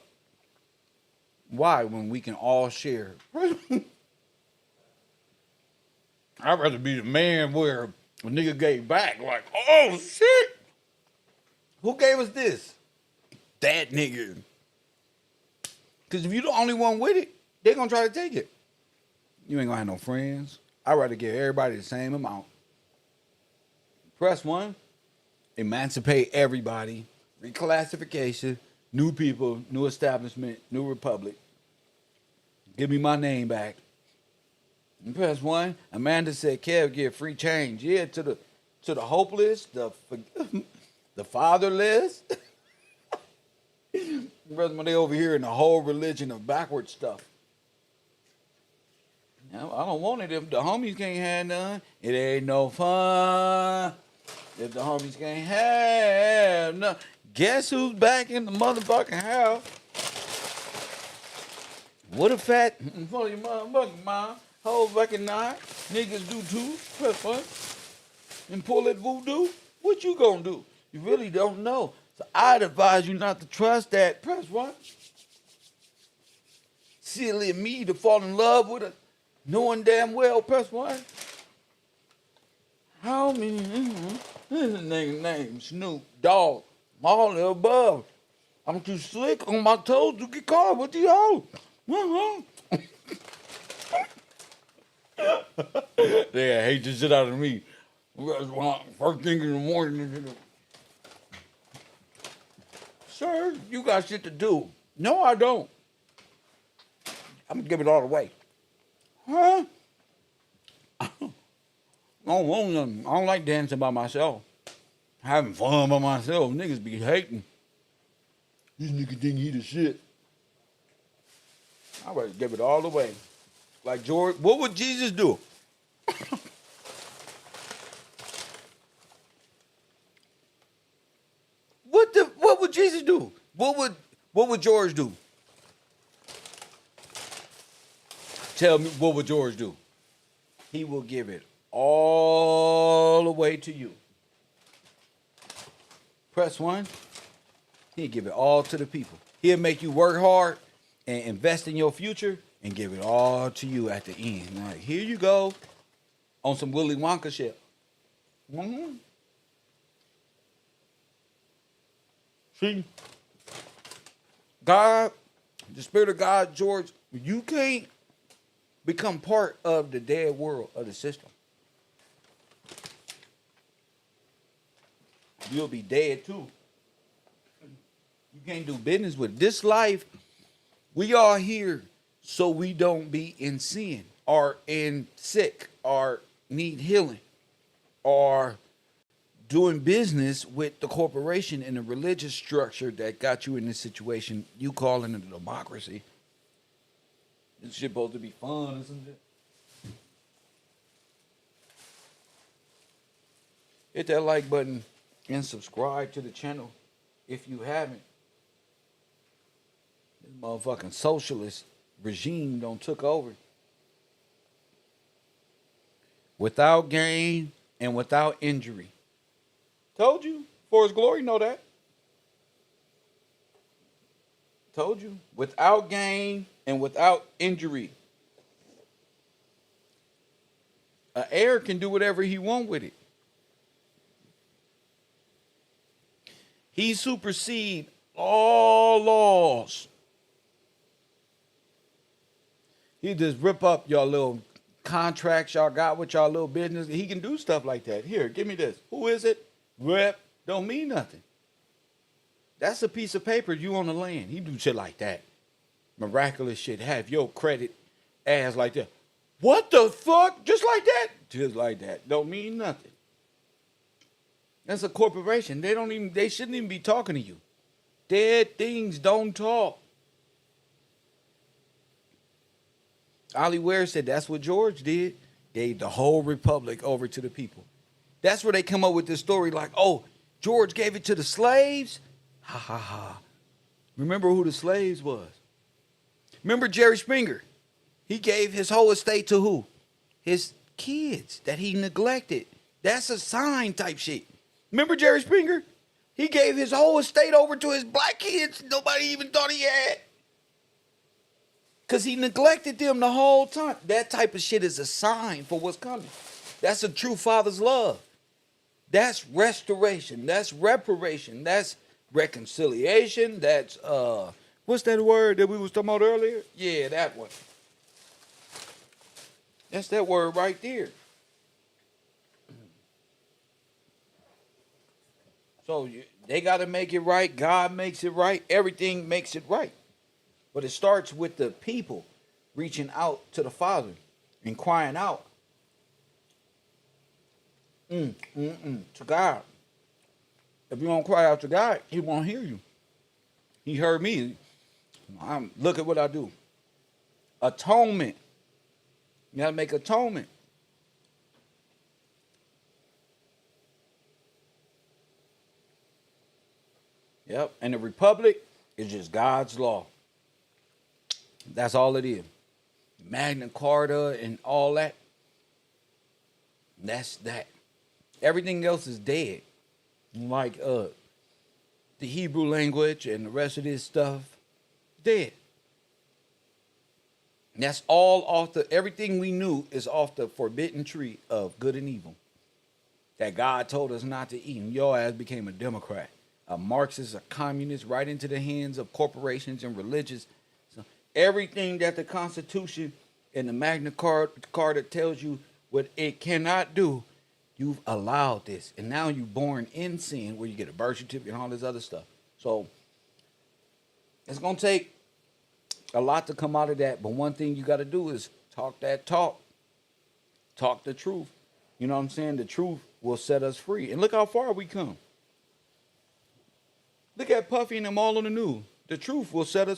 why when we can all share? I'd rather be the man where a nigga gave back, like, oh shit, who gave us this? That nigga. Because if you're the only one with it, they're going to try to take it. You ain't going to have no friends. I'd rather give everybody the same amount. Press 1, emancipate everybody, reclassification, new people, new establishment, new republic. Give me my name back. And press 1, Amanda said, Kev, give free change. Yeah, to the hopeless, the fatherless. Brother, they over here in the whole religion of backward stuff. Now, I don't want it if the homies can't have none. It ain't no fun if the homies can't have none. Guess who's back in the motherfucking house? What a fat in front of your motherfucking mom. Whole fucking nine. Niggas do too. Press 1. And pull that voodoo. What you gonna do? You really don't know. So I'd advise you not to trust that. Press 1. Silly me to fall in love with her, knowing damn well. Press 1. How many? There's a nigga named Snoop Dogg. All the above. I'm too slick on my toes to get caught with the hoe. They hate the shit out of me. First thing in the morning. Sir, you got shit to do. No, I don't. I'm gonna give it all away. Huh? I don't want nothing. I don't like dancing by myself. Having fun by myself. Niggas be hating. This nigga think he the shit. I would give it all away. Like George, what would Jesus do? What would Jesus do? What would George do? Tell me, what would George do? He will give it all away to you. Press 1. He'll give it all to the people. He'll make you work hard and invest in your future and give it all to you at the end. Like, here you go on some Willy Wonka shit. Mm-hmm. See, God, the Spirit of God, George, you can't become part of the dead world of the system. You'll be dead too. You can't do business with this life. We are here so we don't be in sin or in sick or need healing or doing business with the corporation and the religious structure that got you in this situation. You calling it a democracy. This shit supposed to be fun, isn't it? Hit that like button and subscribe to the channel if you haven't. This motherfucking socialist regime done took over. Without gain and without injury. Told you. For his glory, know that. Told you. Without gain and without injury. An heir can do whatever he want with it. He supersede all laws. He just rip up your little contracts y'all got with y'all little business. He can do stuff like that. Here, give me this. Who is it? Rep. Don't mean nothing. That's a piece of paper you on the land. He do shit like that. Miraculous shit. Have your credit ass like that. What the fuck? Just like that? Just like that. Don't mean nothing. That's a corporation. They shouldn't even be talking to you. Dead things don't talk. Ollie Ware said that's what George did. Gave the whole republic over to the people. That's where they come up with this story like, oh, George gave it to the slaves? Ha ha ha. Remember who the slaves was? Remember Jerry Springer? He gave his whole estate to who? His kids that he neglected. That's a sign type shit. Remember Jerry Springer? He gave his whole estate over to his black kids nobody even thought he had. Because he neglected them the whole time. That type of shit is a sign for what's coming. That's a true father's love. That's restoration. That's reparation. That's reconciliation. That's, what's that word that we was talking about earlier? Yeah, that one. That's that word right there. So they got to make it right. God makes it right. Everything makes it right. But it starts with the people reaching out to the Father and crying out to God. If you don't cry out to God, he won't hear you. He heard me. Look at what I do. Atonement. You got to make atonement. Yep. And the republic is just God's law. That's all it is. Magna Carta and all that. That's that. Everything else is dead. Like the Hebrew language and the rest of this stuff, dead. And that's all off everything we knew is off the forbidden tree of good and evil. That God told us not to eat. And your ass became a Democrat, a Marxist, a communist, right into the hands of corporations and religious. So everything that the Constitution and the Magna Carta tells you what it cannot do, you've allowed this. And now you're born in sin where you get a birth certificate and all this other stuff. So it's going to take a lot to come out of that. But one thing you got to do is talk that talk. Talk the truth. You know what I'm saying? The truth will set us free. And look how far we come. Look at Puffy and them all on the news. The truth will set us free.